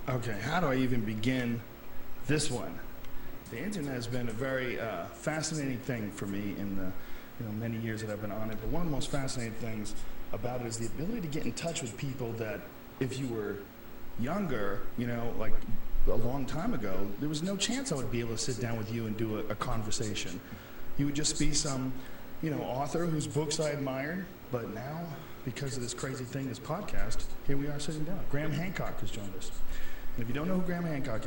Okay, how do I even begin this one? The internet has been a very fascinating thing for me in the many years that I've been on it. But one of the most fascinating things about it is the ability to get in touch with people that, if you were younger, like a long time ago, there was no chance I would be able to sit down with you and do a conversation. You would just be some, author whose books I admired. But now, because of this crazy thing, this podcast, here we are sitting down. Graham Hancock has joined us. And if you don't know who Graham Hancock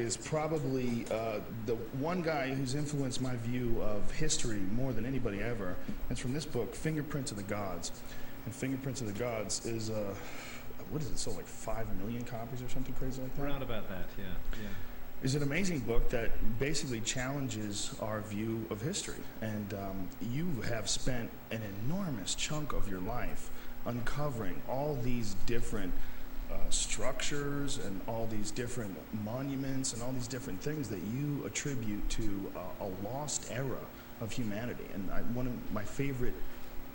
is probably the one guy who's influenced my view of history more than anybody ever. It's from this book, Fingerprints of the Gods. And Fingerprints of the Gods is, what is it, sold like 5 million copies or something crazy like that? Around about that, yeah. It's an amazing book that basically challenges our view of history. And you have spent an enormous chunk of your life uncovering all these different structures and all these different monuments and all these different things that you attribute to a lost era of humanity. And one of my favorite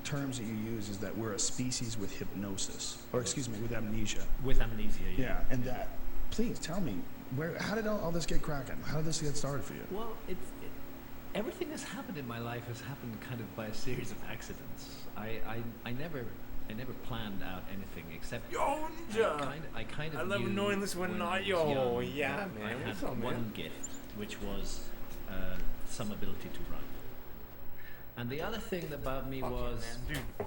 terms that you use is that we're a species with hypnosis, or excuse me, with amnesia. With amnesia, yeah. Yeah, and that, please tell me, how did all this get cracking? How did this get started for you? Well, everything that's happened in my life has happened kind of by a series of accidents. I never planned out anything except I kind of love knew knowing this one, when not I was yo. young Yeah, that man. I What's had up, one man? gift, which was some ability to run. And the other thing about me was,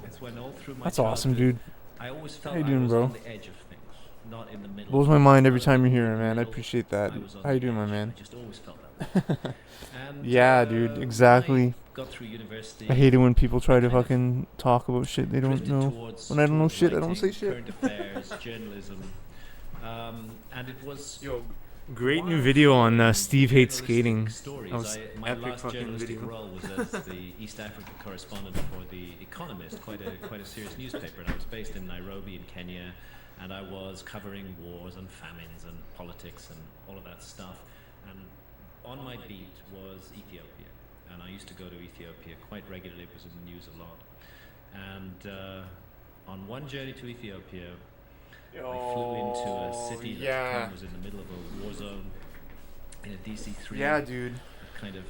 it's when all through my That's awesome, childhood, dude. I always felt How you I doing, was bro? on the edge of things, not in the middle. Blows my mind every time you're here, man. I appreciate that. I was on How you the doing, my edge. man? I just always felt that way. And, Yeah, dude, when exactly. I got through university. I hate it when people try to kind of fucking talk about shit they don't drifted know. towards- When I don't know towards shit, I don't say writing, shit. Current affairs, journalism, and it was Yo, Great new while video on following Steve Hates journalistic Skating. stories, That was my epic last fucking journalistic video. role was as the East Africa correspondent for the Economist, quite a serious newspaper. And I was based in Nairobi in Kenya, and I was covering wars and famines and politics and all of that stuff. And on my beat was Ethiopia, and I used to go to Ethiopia quite regularly. It was in the news a lot. And on one journey to Ethiopia, I flew into a city that yeah. kind of was in the middle of a war zone in a DC-3. Yeah, dude. Kind of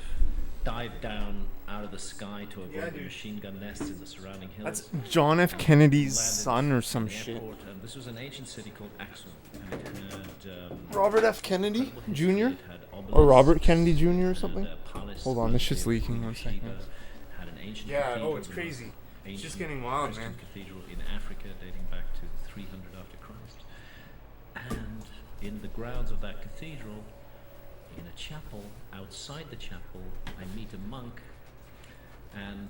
dived down out of the sky to avoid Yeah, the dude. machine gun nests in the surrounding hills. That's John F. Kennedy's Landed son or in some the shit. airport, and this was an ancient city called Axum. And it had, Robert F. Kennedy incredible Jr.? history. It had Or obelisks Robert Kennedy Jr. or and, something? palace Hold on, this built shit's in leaking. Queen 1 of second. Sheba, had an ancient Yeah, cathedral, oh, it's the crazy. most It's just ancient getting wild, Christian man. cathedral in Africa dating back to 300 after Christ. And in the grounds of that cathedral, in a chapel, outside the chapel, I meet a monk, and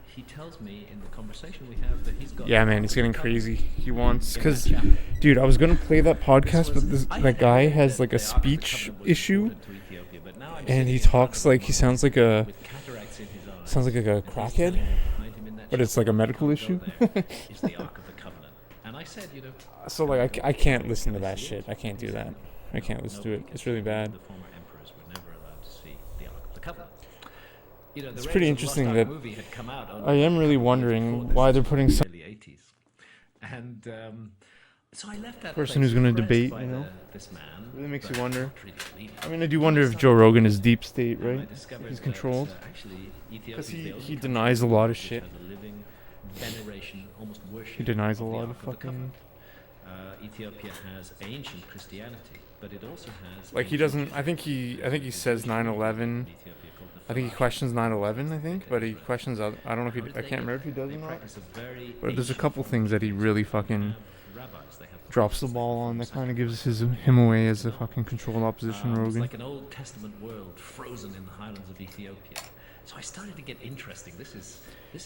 he tells me in the conversation we have that he's got... Yeah, man, it's getting crazy. He wants, in cause, that chapel. dude, I was gonna play that podcast, but I that had guy heard has that like a the Ark of the speech Covenant was issue, important to Ethiopia, but now I'm and sitting he in front talks of like a he sounds like a with cataracts in his eyes, sounds like a and he's crackhead, telling me behind him in that but it's chapel, like a medical "You issue. can't go there, is the Ark of the Covenant." And I said, So like I can't listen to that shit. I can't do that. I can't listen to it. It's really bad. The former emperors were never allowed to see the Ark of the Covenant. The It's Raiders pretty of the interesting Lost that Ark movie had come out I am really a couple of years wondering before this, why they're in putting the some early 80s. And so I left that person place who's gonna impressed debate, by you know? this man. Really makes you but wonder. not really believing I it. mean, I do wonder if Joe Rogan is deep state, And I right? discovered He's that, controlled. actually, Ethiopia Because is the only he country denies a in the lot world of which shit. has a living veneration, almost worship He denies a of the lot Ark of the fucking. Covenant. Ethiopia has ancient Christianity, but it also has Like he ancient doesn't. I think he says 9/11. in Ethiopia called the I think he Falah. questions 9/11. I think, but he questions. I don't know if he. How I they can't remember if he does they or not. practice a very But there's a ancient couple form of things that he Judaism. really They fucking have rabbis, they have drops the prophets, they ball have on. That forms kind of of gives him away as a fucking controlled opposition It's Rogan. like an Old Testament world frozen in the highlands of Ethiopia. So I started to get interesting. This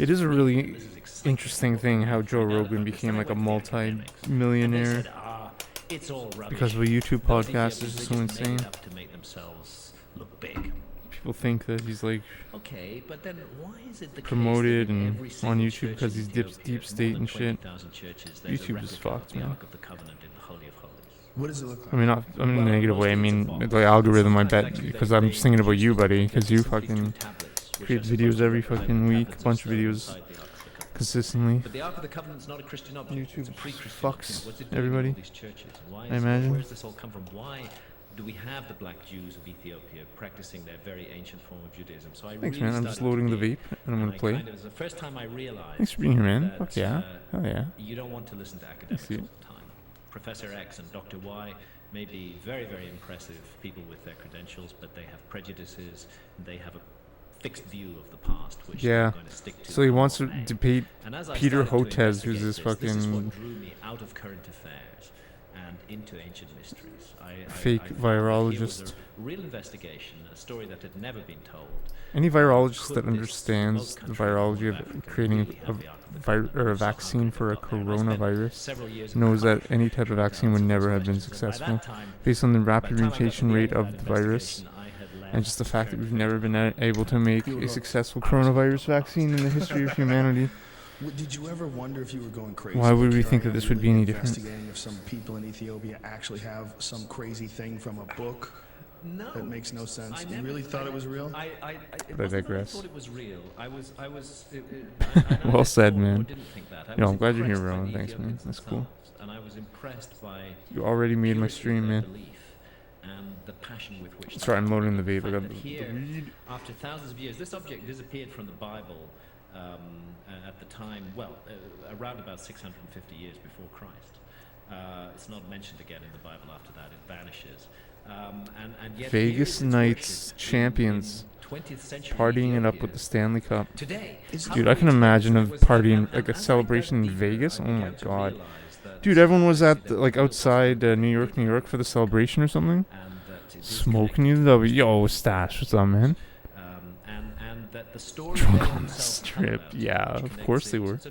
It is a neat, really this is exciting. interesting thing how Joe Rogan became like a And they multi-millionaire said, it's all rubbish. because of a YouTube Those podcast. Ethiopians, Is they so just made insane. it up to make themselves look big. People think that he's like Okay, but then why is it the promoted case that in and every on single YouTube church because in he's Ethiopia, deep more state than and shit. 20,000 churches, there's a YouTube is replica of fucked, the man. Ark of the Covenant in the Holy of Holies. What does it look like? I mean, not in a Well, negative way. I mostly it's mean, a box. the algorithm, I Sometimes bet, actually because they- I'm they just thinking about you, introduce buddy, because you simply two fucking tablets, which create are videos supposed to every represent fucking the week, tablets bunch of stone videos. inside the Ark of the Covenant. consistently. But the Ark of the Covenant's not a Christian object. YouTube It's a pre-Christian fucks object. What's it doing everybody. in all these churches? Why I imagine. Where does this all come from? Why do we have the black Jews of Ethiopia practicing their very ancient form of Judaism? So I Thanks, really man. I'm just started loading the to dig, vape, and I'm gonna play. It was the first time I realized. Thanks for being here, man. that, Fuck yeah. Hell yeah. You don't want to listen to academics see all it. the time. Professor X and Dr. Y may be very, very impressive people with their credentials, but they have prejudices. They have a fixed view of the past, which Yeah. they're going to stick to. So he wants to and debate as I Peter started to Hotez, who's investigate this This is fucking what drew me out of current affairs and into ancient mysteries. fake I found that here was virologist. a real investigation, a story that had never been told. Any virologist Could that this understands remote the country virology of of Africa creating really have the Ark of the Covenant? or a So how vaccine could for a it have got there? And I spent coronavirus several years in knows the that country any type of trying to vaccine would answer never those have been questions. And by successful that time, based on the by rapid the time I got to mutation the rate end of that the virus investigation, I had left and just the fact that current we've never been able to make a successful I was coronavirus vaccine in the history of humanity. Did you ever wonder if you were going crazy? Why would we carrying think that on this would be really any different? Investigating if some people in Ethiopia actually have some crazy thing from a book No, that makes no sense. I You never- really thought it was real? it But I wasn't that digress. I thought it was real. I Well never said, thought or man. didn't think that. I Yo, was I'm glad you're here, impressed by Rowan. the Thanks, man. Ethiopians That's cool. themselves, and I was impressed by You already made my purity of stream, their man. belief and the passion with which. Sorry, I'm loading the they vape. I fact got that the here, weed. after thousands of years, this object disappeared from the Bible at the time. Well, around about 650 years before Christ. It's not mentioned again in the Bible after that. It vanishes. And yet Vegas here is its Knights worship champions in 20th century partying it up Ethiopia. with the Stanley Cup. Today, Dude, I can imagine a partying, like a celebration in Vegas. Oh my god. Dude, everyone was at, like, outside New York for the celebration or something. Smoking you the yo, Stash, what's up, man? And that the story Drunk they on the themselves tell strip. about Yeah, which of connects course they it. were. It's a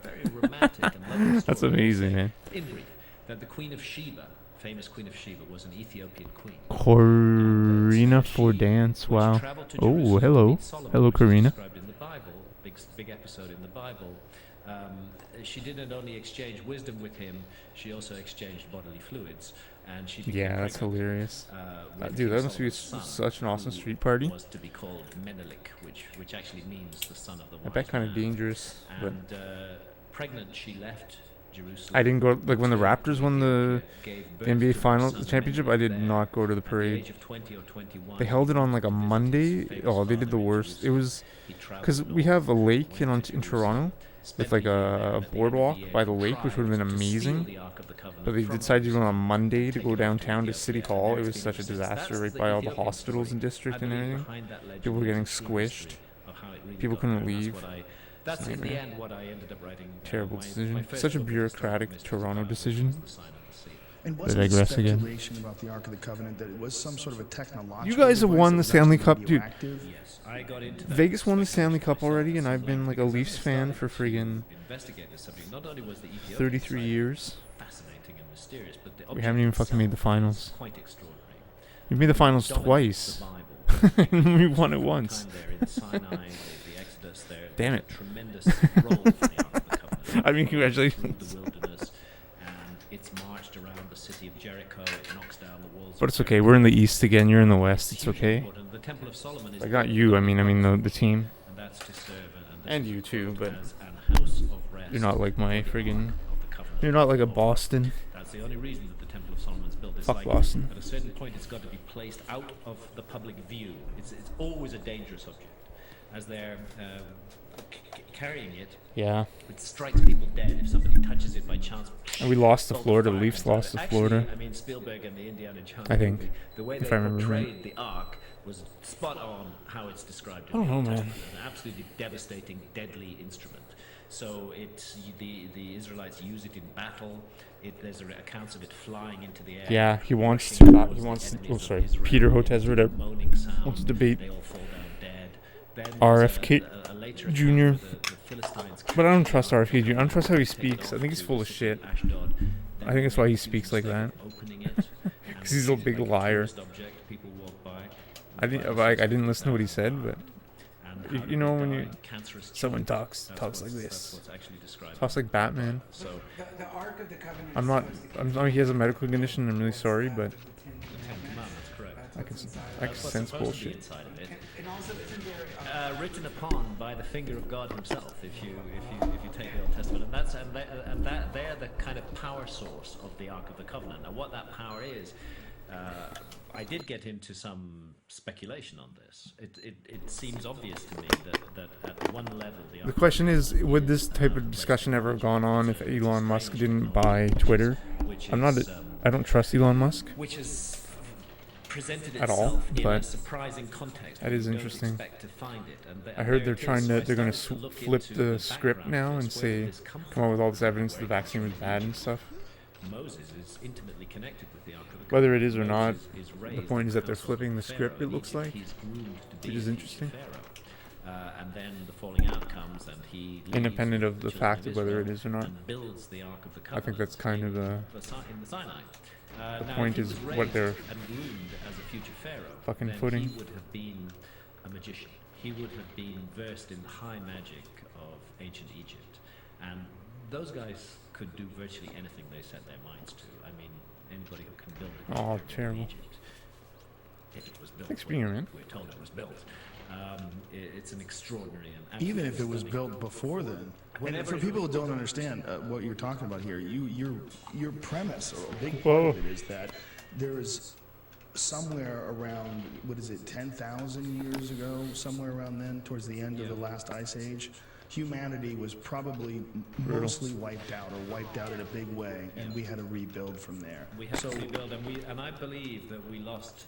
very romantic and lovely That's story. amazing, man. In brief, that the Queen of Sheba, famous Queen of Sheba, was an Ethiopian queen. Corina for dance. Wow. Oh, hello. Hello, Karina. Described in the Bible, big episode in the Bible. She didn't only exchange wisdom with him; she also exchanged bodily fluids, and she became Yeah, that's pregnant, hilarious. with Dude, King that must be Solomon's son, such an awesome who street party. Was to be called Menelik, which actually means the son of the wise I bet kind of man. dangerous, but And pregnant, she left Jerusalem. I didn't go, like, when the Raptors won the Gave the birth NBA to her final son championship, I Menelik did there. not go to the At the parade. age of 20 or 21, They held it on like a he visited Monday. his famous Oh, they did father the in worst. It Jerusalem. was He traveled because we north, have a lake went in to in Jerusalem, Toronto spent with the like year there, a and at the end of boardwalk the year by the lake, which would have been tried to steal amazing. the Ark of the Covenant But they from decided to do it on Jerusalem, Monday to take go it off to downtown to City Ethiopia, and Hall. now It it's was been such a since. disaster That's right the by all the Ethiopian hospitals story. and district I and believe everything. behind that legend People were is getting a true squished. mystery of how it really People got couldn't there, and leave. That's in the Nightmare. end what I ended up writing. Terrible my decision. first Such a book of bureaucratic historical mysteries Toronto about, which decision. was The Sign of the Sea. And I wasn't digress again. speculation about the Ark of the Covenant that it was some sort of a technological You guys have device won that the was Stanley actually Cup, dude. radioactive? Yes, I got into that Vegas won the speculation Stanley Cup myself already, at and some I've been length like a because Leafs I fan started for to friggin' investigate the subject. Not only was the Ethiopian 33 side years. fascinating and mysterious, but the We haven't even fucking made the object itself finals. was quite extraordinary. We've made the finals Dominates twice. the Bible. And we won it Time once. there in Sinai, the Exodus there. Damn there's it. a tremendous role for the Ark of the Covenant. I mean, Through congratulations. the wilderness, and it's marched around the city of Jericho. It knocks down the walls. But of it's okay. Jericho. We're in the East again. You're in the West. It's hugely okay. important. The Temple of Solomon is I got built you. I on mean rock, the team. and that's to serve And you too, but as an house of rest you're not like my for the friggin'. Ark of the Covenant. You're not like a Boston. That's the only reason that the Temple of Solomon is built. It's Fuck like Boston. at a certain point, it's got to be placed out of the public view. It's always a dangerous object. As they're carrying it, Yeah. it strikes people dead if somebody touches it by chance. And we lost to Bolt Florida. The fire Leafs into it. lost to Actually, Florida. I mean, Spielberg and the Indiana Jones I think, movie, the way if they I remember right. portrayed the Ark was spot on how it's described. I don't know, man. An absolutely devastating, deadly instrument. So the Israelites use it in battle. There's accounts of it flying into the air. Yeah, he wants crashing to. towards He the wants to. enemies Oh, of sorry. Israel, Peter Hotez wrote out. moaning sound. Wants to debate They all fall down dead. Then there's RFK a later account Jr. where the Philistines But I don't capture trust the Ark RFK Jr. I don't trust how he take it speaks. I off think he's to full the of city shit. Ashdod. I think that's why he Then speaks use like mistake that. of opening it, and 'Cause he's a treat it big like liar. tourist object. People walk by. I didn't listen to what he said, but And you how know did they when die? you Cancerous someone tumor. talks That's like That's this, what's actually described. talks like Batman. So The Ark of the Covenant. I'm not. I'm sorry. He has a medical condition. I'm really sorry, but the Ten Commandments, correct. I That's what's sense supposed to be bullshit. inside of it. Written upon by the finger of God Himself, if you take the Old Testament, and they're the kind of power source of the Ark of the Covenant. Now, what that power is, I did get into some speculation on this. It seems obvious to me that at one level The question is, would this type of discussion ever have gone on if Elon Musk didn't buy Twitter? I don't trust Elon Musk which is presented at all, itself in a but surprising context. that where is you don't interesting. expect to find it. And I heard they're there it is. So I going started to look flip into the script background now of and this. Where say, did this come up with all this from? evidence Where the it vaccine comes was from bad and Egypt. stuff. Moses is intimately connected with the Ark of the Covenant. Whether it is or not, Moses is the raised point in is that they're household flipping the of script, Pharaoh it in looks Egypt. like, He's groomed to be which is a interesting. future Pharaoh. And then the falling out comes, and he leaves Independent with of the the fact children of whether Israel it is or not. and builds the Ark of the I Covenant. think that's kind of in the Sinai. the Now, point if he is was what raised they're and groomed as a future Pharaoh, fucking then footing. he would have been a magician. He would have been versed in the high magic of ancient Egypt, and those guys could do virtually anything they set their minds to. I mean, anybody who can build a pyramid in terrible. Egypt, if it was built, Thanks for being, man. we're told it was built. It's an extraordinary and Even if it was stunning built before then. And Whenever for it people was who don't understand what you're talking about here, your premise, or a big part of it, is that there is somewhere around, what is it, 10,000 years ago, somewhere around then, towards the end of the last ice age, humanity was probably mostly wiped out, or wiped out in a big way, and we had to rebuild from there. We had to rebuild, and I believe that we lost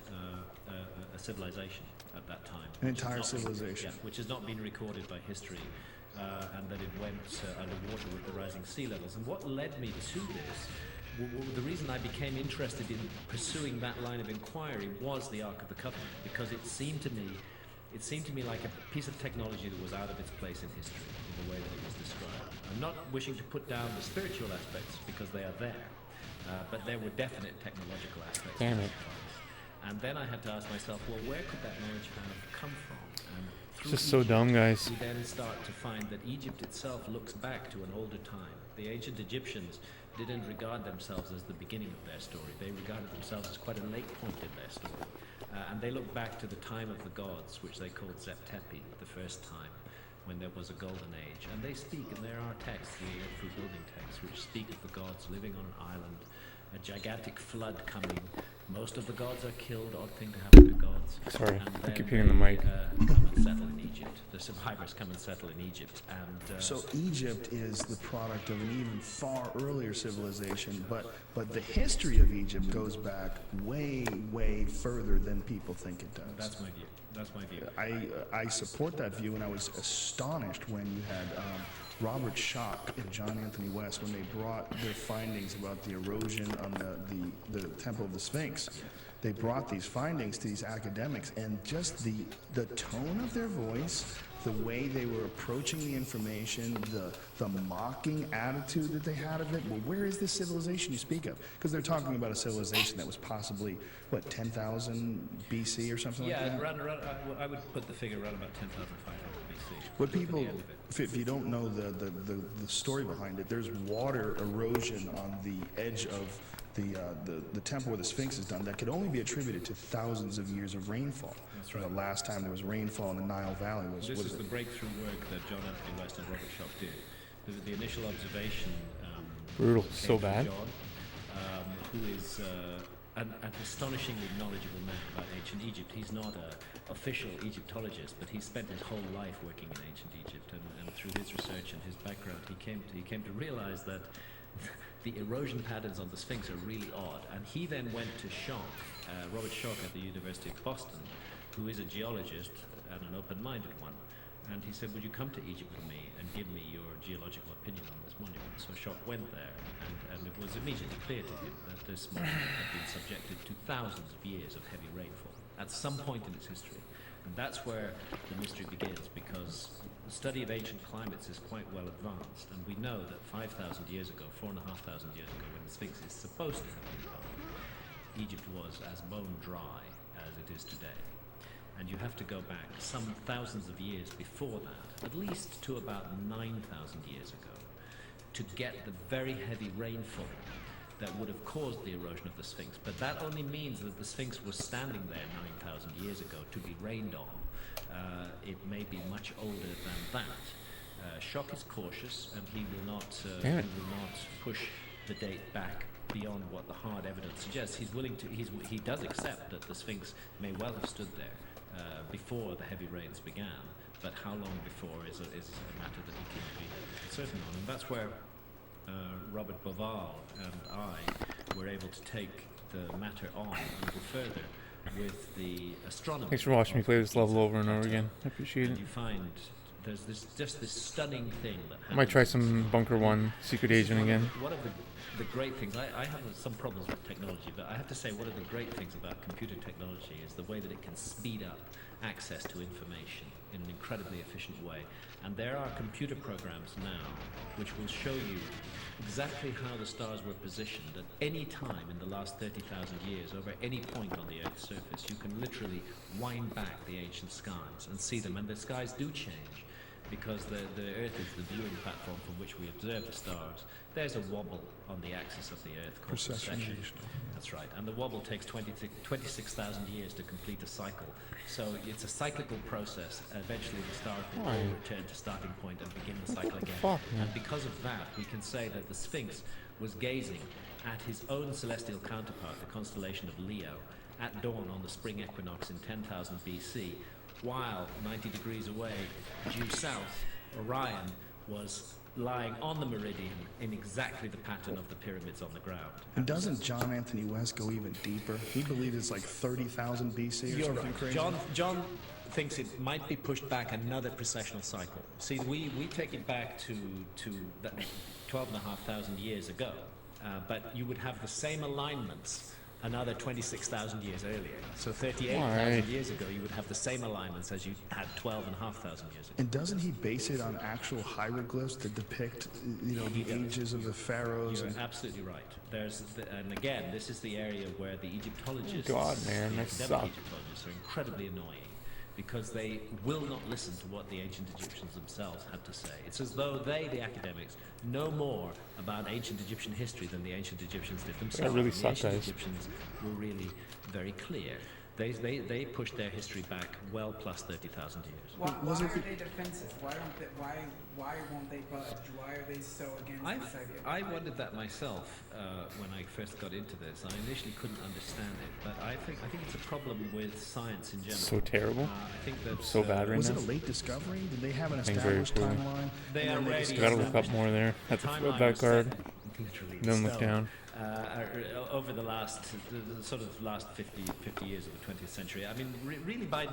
a civilization at that time. An entire civilization. Which has not been recorded by history, and that it went underwater with the rising sea levels. And what led me to this, the reason I became interested in pursuing that line of inquiry was the Ark of the Covenant, because it seemed to me like a piece of technology that was out of its place in history, in the way that it was described. I'm not wishing to put down the spiritual aspects, because they are there, but there were definite technological aspects. Damn it. And then I had to ask myself, well, where could that knowledge have come from? And It's through just so Egypt, dumb, guys. we then start to find that Egypt itself looks back to an older time. The ancient Egyptians didn't regard themselves as the beginning of their story. They regarded themselves as quite a late point in their story. And they look back to the time of the gods, which they called Zeptepi, the first time, when there was a golden age. And they speak, and there are texts, the through building texts, which speak of the gods living on an island, a gigantic flood coming. Most of the gods are killed, odd thing to happen to gods. Sorry, And I then keep hitting the mic. come and settle in Egypt. The survivors come and settle in Egypt. And So Egypt is the product of an even far earlier civilization, but the history of Egypt goes back way, way further than people think it does. that's my view. That's my view. I support that view, and I was astonished when you had Robert Schoch and John Anthony West, when they brought their findings about the erosion on the Temple of the Sphinx. They brought these findings to these academics, and just the tone of their voice, the way they were approaching the information, the mocking attitude that they had of it. Well, where is this civilization you speak of? Because they're talking about a civilization that was possibly, 10,000 BC or something like that? Yeah, I would put the figure around about 10,500 BC. What for the people, end of it. if you don't know the story behind it, there's water erosion on the edge of the temple where the Sphinx is done that could only be attributed to thousands of years of rainfall. That's right. The last time there was rainfall in the Nile Valley was This what is is the it? breakthrough work that John Anthony West and Robert Schoch did. The initial observation Brutal, came so from bad. John, who is an astonishingly knowledgeable man about ancient Egypt. He's not an official Egyptologist, but he spent his whole life working in ancient Egypt, and through his research and his background, he came to realize that the erosion patterns on the Sphinx are really odd. And he then went to Schoch, Robert Schoch at the University of Boston, who is a geologist and an open-minded one. And he said, would you come to Egypt with me and give me your geological opinion on this monument? So Schoch went there, and it was immediately clear to him that this monument had been subjected to thousands of years of heavy rainfall at some point in its history. And that's where the mystery begins, because the study of ancient climates is quite well advanced, and we know that 5,000 years ago, 4,500 years ago, when the Sphinx is supposed to have been built, Egypt was as bone dry as it is today. And you have to go back some thousands of years before that, at least to about 9,000 years ago, to get the very heavy rainfall that would have caused the erosion of the Sphinx. But that only means that the Sphinx was standing there 9,000 years ago to be rained on. It may be much older than that. Schock is cautious, and he will not push the date back beyond what the hard evidence suggests. He's willing to. He does accept that the Sphinx may well have stood there before the heavy rains began, but how long before is a matter that he can't be certain on, and that's where Robert Boval and I were able to take the matter on a little further with the astronomy. Thanks for watching me play this level over and over again. I appreciate and it. you find there's this stunning thing that happens. I might try some Bunker 1 Secret Agent again. One of the great things, I have some problems with technology, but I have to say one of the great things about computer technology is the way that it can speed up access to information in an incredibly efficient way. And there are computer programs now which will show you exactly how the stars were positioned at any time in the last 30,000 years over any point on the Earth's surface. You can literally wind back the ancient skies and see them, and the skies do change because the Earth is the viewing platform from which we observe the stars. There's a wobble on the axis of the Earth called precession. That's right, and the wobble takes 26,000 years to complete a cycle. So it's a cyclical process. Eventually the stars will all return to starting point and begin the cycle again. And because of that, we can say that the Sphinx was gazing at his own celestial counterpart, the constellation of Leo, at dawn on the spring equinox in 10,000 BC, while 90 degrees away, due south, Orion was lying on the meridian in exactly the pattern of the pyramids on the ground. And doesn't John Anthony West go even deeper? He believes it's like 30,000 BC or something crazy. John thinks it might be pushed back another precessional cycle. See, we take it back to 12,500 years ago, but you would have the same alignments another 26,000 years earlier. So 38,000 years ago, you would have the same alignments as you had 12,500 years ago. And doesn't he base it on actual hieroglyphs that depict, the ages of the pharaohs? You're absolutely right. And again, this is the area where the Egyptologists, Egyptologists, are incredibly annoying, because they will not listen to what the ancient Egyptians themselves had to say. It's as though they, the academics, know more about ancient Egyptian history than the ancient Egyptians did themselves. That really the sucks, ancient guys. Egyptians were really very clear. They pushed their history back well plus 30,000 years. Why are they defensive? Why won't they budge? Why are they so against this idea? I wondered that myself when I first got into this. I initially couldn't understand it, but I think it's a problem with science in general. So terrible. I think that So bad right Was now. it a late discovery? Did they have an I think very established poorly. timeline? They are ready. Gotta look up more there at the that card. Literally Then look stone. down. Over the last sort of last 50 years of the 20th century. I mean, really by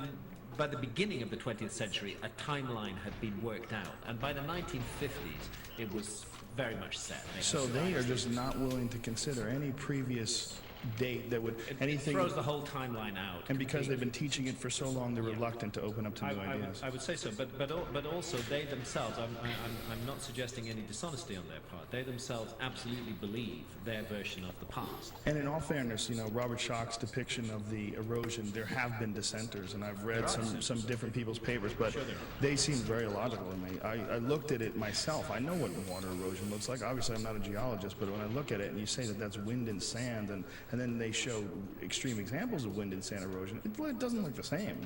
the beginning of the 20th century, a timeline had been worked out, and by the 1950s, it was very much set. So they are just not willing to consider any previous date that would anything. Throws the whole timeline out. And because they've been teaching it for so long, they're reluctant to open up to new ideas. I would say so, but also they themselves. I'm not suggesting any dishonesty on their part. They themselves absolutely believe their version of the past. And in all fairness, Robert Schock's depiction of the erosion, there have been dissenters, and I've read some different people's papers, but they seem very logical to me. I looked at it myself. I know what water erosion looks like. Obviously, I'm not a geologist, but when I look at it and you say that that's wind and sand, and then they show extreme examples of wind and sand erosion, it doesn't look the same.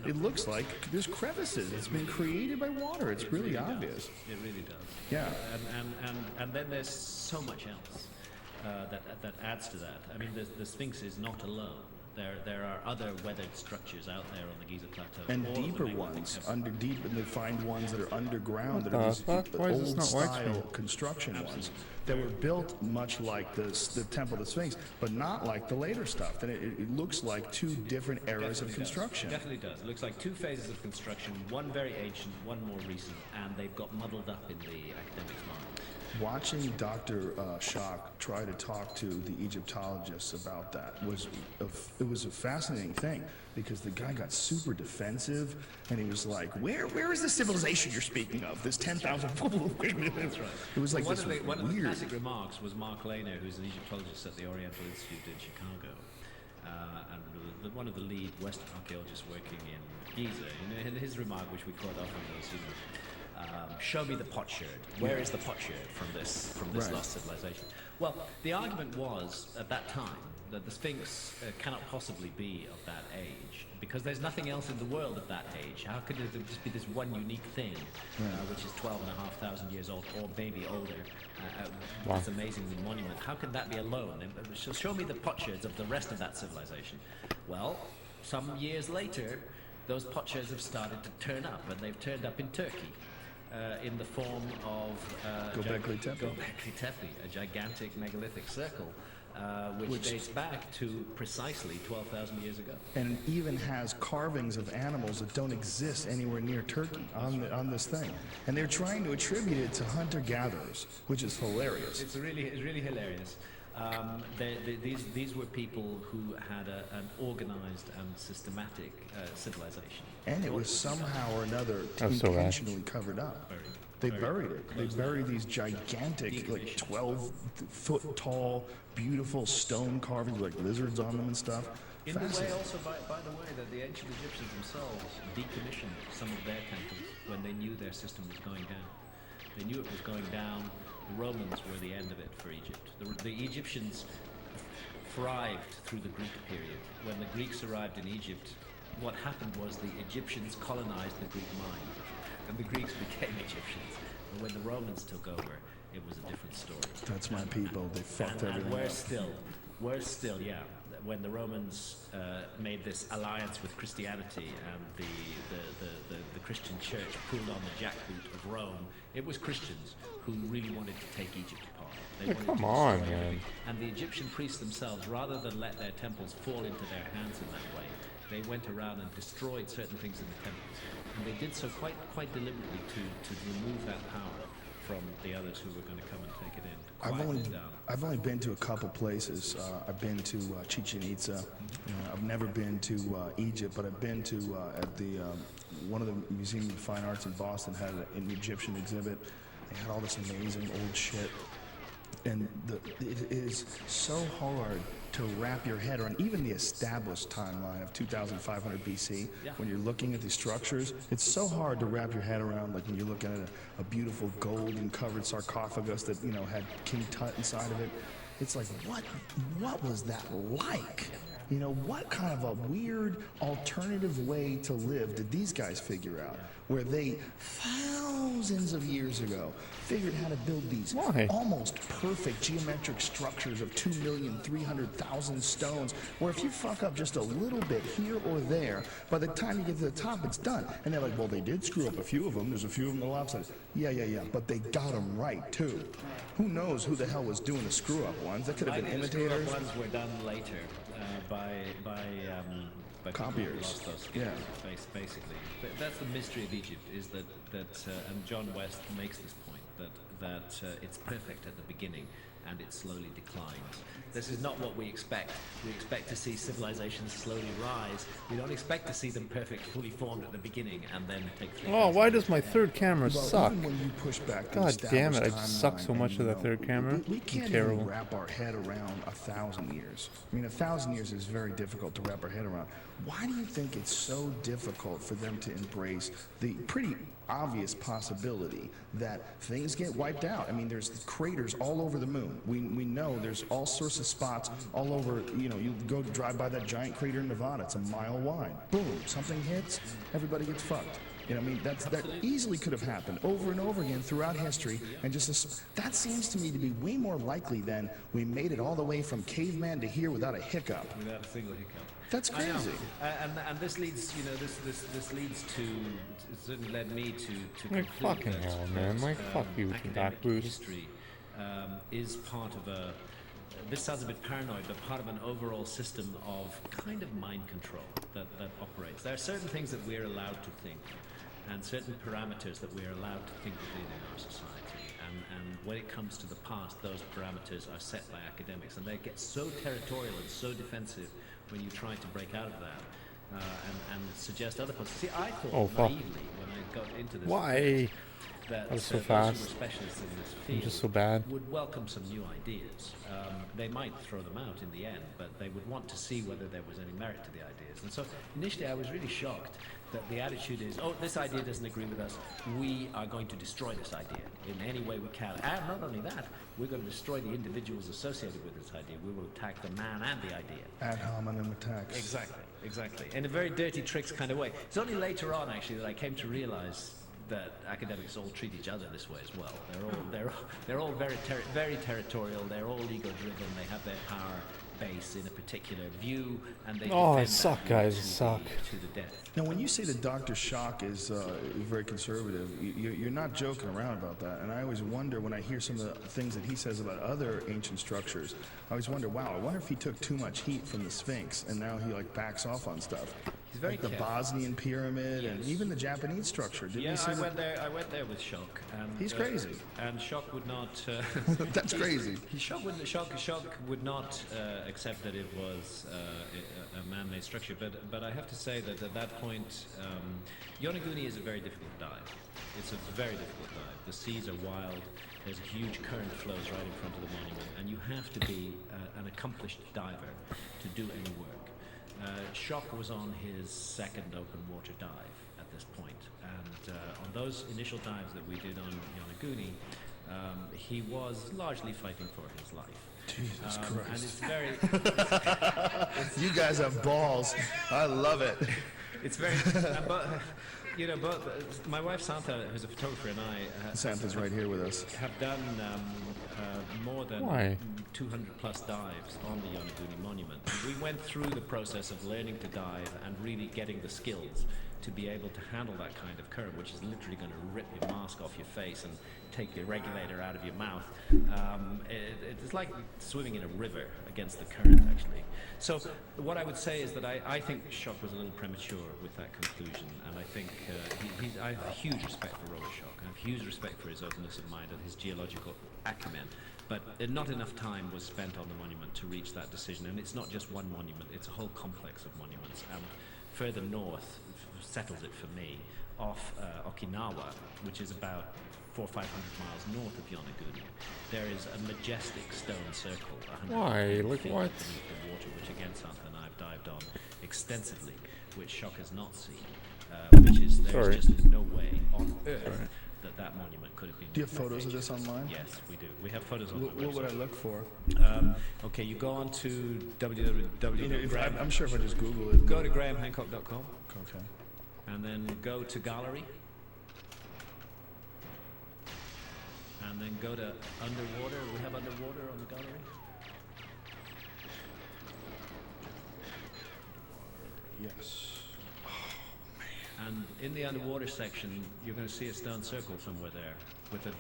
It looks like there's crevices. It's been created by water. It's really obvious. It really does. Yeah. And then there's so much else that adds to that. I mean, the Sphinx is not alone. There are other weathered structures out there on the Giza Plateau. And deeper ones, and they find ones that are underground, that What are the these fuck? Why is this old not style widescreen? construction ones that were built much like the Temple of the Sphinx, but not like the later stuff. And it looks like two different eras of construction. It definitely does. It looks like two phases of construction, one very ancient, one more recent, and they've got muddled up in the academics' mind. Watching Dr. Schock try to talk to the Egyptologists about that was a fascinating thing, because the guy got super defensive, and he was like, "Where is the civilization you're speaking of? This 10,000." That's right. It was like one this of the weird. classic remarks was Mark Lehner, who's an Egyptologist at the Oriental Institute in Chicago, and one of the lead Western archaeologists working in Giza. And his remark, which we quote often, was, show me the potsherd. Where is the potsherd from this Right. lost civilization? Well, the argument was at that time that the Sphinx cannot possibly be of that age because there's nothing else in the world of that age. How could it just be this one unique thing, which is 12,500 years old or maybe older? Wow. This amazing monument. How can that be alone? Show me the potsherds of the rest of that civilization. Well, some years later, those potsherds have started to turn up, and they've turned up in Turkey. In the form of Göbekli Tepe. Göbekli Tepe, a gigantic megalithic circle, which dates back to precisely 12,000 years ago. And it even has carvings of animals that don't exist anywhere near Turkey on this thing. And they're trying to attribute it to hunter-gatherers, which is hilarious. It's really hilarious. These were people who had an organized and systematic civilization. And it was somehow or another That's so rad. intentionally covered up. They buried it. They buried these gigantic, like 12-foot tall, beautiful stone carvings with like lizards on them and stuff. In the way Fascinating. also, by the way, that the ancient Egyptians themselves decommissioned some of their temples when they knew their system was going down. They knew it was going down. The Romans were the end of it for Egypt. The Egyptians thrived through the Greek period. When the Greeks arrived in Egypt, what happened was the Egyptians colonized the Greek mind, and the Greeks became Egyptians. And when the Romans took over, it was a different story. That's my people. They fucked everything And up. we're still, yeah. When the Romans made this alliance with Christianity and the Christian church pulled on the jackboot of Rome, it was Christians who really wanted to take Egypt apart. They wanted come to on, destroy man. everything. And the Egyptian priests themselves, rather than let their temples fall into their hands in that way, they went around and destroyed certain things in the temples. And they did so quite deliberately to remove that power from the others who were going to come and take it in. I've only been to a couple places. I've been to Chichen Itza. I've never been to Egypt, but I've been to at the one of the Museum of Fine Arts in Boston had an Egyptian exhibit. They had all this amazing old shit, and it is so hard to wrap your head around even the established timeline of 2500 BC. When you're looking at these structures, it's so hard to wrap your head around. Like when you're looking at a beautiful golden covered sarcophagus that had King Tut inside of it. It's like, what was that like? What kind of a weird alternative way to live did these guys figure out? Where they, thousands of years ago, figured how to build these almost perfect geometric structures of 2,300,000 stones, where if you fuck up just a little bit here or there, by the time you get to the top, it's done. And they're like, well, they did screw up a few of them. There's a few of them that are lopsided. Yeah, but they got them right, too. Who knows who the hell was doing the screw-up ones? That could have been imitators. The ones were done later by copiers. People who lost those skills, basically. But that's the mystery of Egypt, is that and John West makes this point, that it's perfect at the beginning and it slowly declines. This is not what we expect. We expect to see civilizations slowly rise. We don't expect to see them perfect, fully formed at the beginning and then take 3,000 Oh, why does years my again. third camera suck? Even when you push back the God damn it, I established suck so timeline, much of that third camera. We can't Terrible. even wrap our head around 1,000 years. I mean, 1,000 years is very difficult to wrap our head around. Why do you think it's so difficult for them to embrace the pretty obvious possibility that things get wiped out? I mean, there's craters all over the moon. We know there's all sorts of spots all over. You go drive by that giant crater in Nevada. It's a mile wide. Boom, something hits, everybody gets fucked. That easily could have happened over and over again throughout history, and that seems to me to be way more likely than we made it all the way from caveman to here without a hiccup. Without a single hiccup. That's I know. crazy. And this leads, this leads to, it certainly led me to Like, conclude fucking that, hell, man. Like, fuck you with your back academic boost. history is part of this sounds a bit paranoid, but part of an overall system of kind of mind control that operates. There are certain things that we're allowed to think, and certain parameters that we're allowed to think within in our society. And when it comes to the past, those parameters are set by academics, and they get so territorial and so defensive when you try to break out of that and suggest other possibilities. See, I thought naively when I got into this. Why? that That was so those who were fast. specialists in this I'm field just so bad. would welcome some new ideas. They might throw them out in the end, but they would want to see whether there was any merit to the ideas. And so initially I was really shocked that the attitude is, oh, this idea doesn't agree with us. We are going to destroy this idea in any way we can. And not only that, we're going to destroy the individuals associated with this idea. We will attack the man and the idea. Ad hominem attacks. Exactly. In a very dirty tricks kind of way. It's only later on, actually, that I came to realize that academics all treat each other this way as well. They're all very territorial. They're all ego-driven. They have their power base in a particular view, and they Oh, defend it suck, that guys. view It suck. to the death. Now, when you say that Dr. Schock is very conservative, you're not joking around about that. And I always wonder when I hear some of the things that he says about other ancient structures, I always wonder, wow, I wonder if he took too much heat from the Sphinx and now he like backs off on stuff. He's very like the careful. Bosnian pyramid and even the Japanese structure. Didn't Yeah, you see I that? went there with Schock. And, He's crazy. And Schock would not. That's crazy. Schock would not accept that it was a man-made structure. But I have to say that at that point, Yonaguni is a very difficult dive. It's a very difficult dive. The seas are wild. There's a huge current flows right in front of the monument, and you have to be an accomplished diver to do any work. Schock was on his second open water dive at this point, and on those initial dives that we did on Yonaguni, he was largely fighting for his life. Jesus And Christ. it's very, You guys have balls. I love it. it's very, but my wife Santa, who's a photographer, and I Santa's right here with us. have done more than Why? 200 plus dives on the Yonaguni monument. We went through the process of learning to dive and really getting the skills to be able to handle that kind of current, which is literally going to rip your mask off your face and take the regulator out of your mouth. It's like swimming in a river against the current, actually. So what I would say is that I think Schock was a little premature with that conclusion, and I think I have huge respect for Robert Schock. I have huge respect for his openness of mind and his geological acumen. But not enough time was spent on the monument to reach that decision, and it's not just one monument, it's a whole complex of monuments. And further north settles it for me, off Okinawa, which is about 400 or 500 miles north of Yonaguni. There is a majestic stone circle, 100 Why? feet Like what? beneath the water, which again Santa and I have dived on extensively, which Schock has not seen, which is Sorry. there's just no way on earth that monument could have been. Do you have photos of this online? Yes, we do. We have photos on What the would I website. look for? Okay, you go on to I'm sure if I just Google it. Go to grahamhancock.com Okay. and then go to gallery. And then go to underwater. We have underwater on the gallery. Yes. And in the underwater section, you're going to see a stone circle somewhere there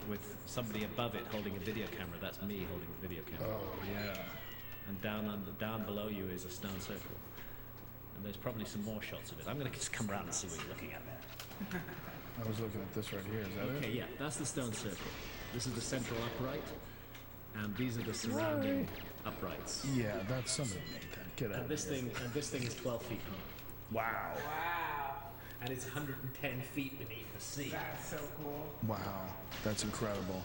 with somebody above it holding a video camera. That's me holding the video camera. Oh, yeah. And down below you is a stone circle. And there's probably some more shots of it. I'm going to just come around and see what you're looking at there. I was looking at this right here. Is that Okay, it? yeah, that's the stone circle. This is the central upright, and these are the surrounding uprights. Yeah, that's somebody made that. Get out And of this here. thing is 12 feet high. Wow. Wow, And it's 110 feet beneath the sea. that's so cool. Wow. That's incredible.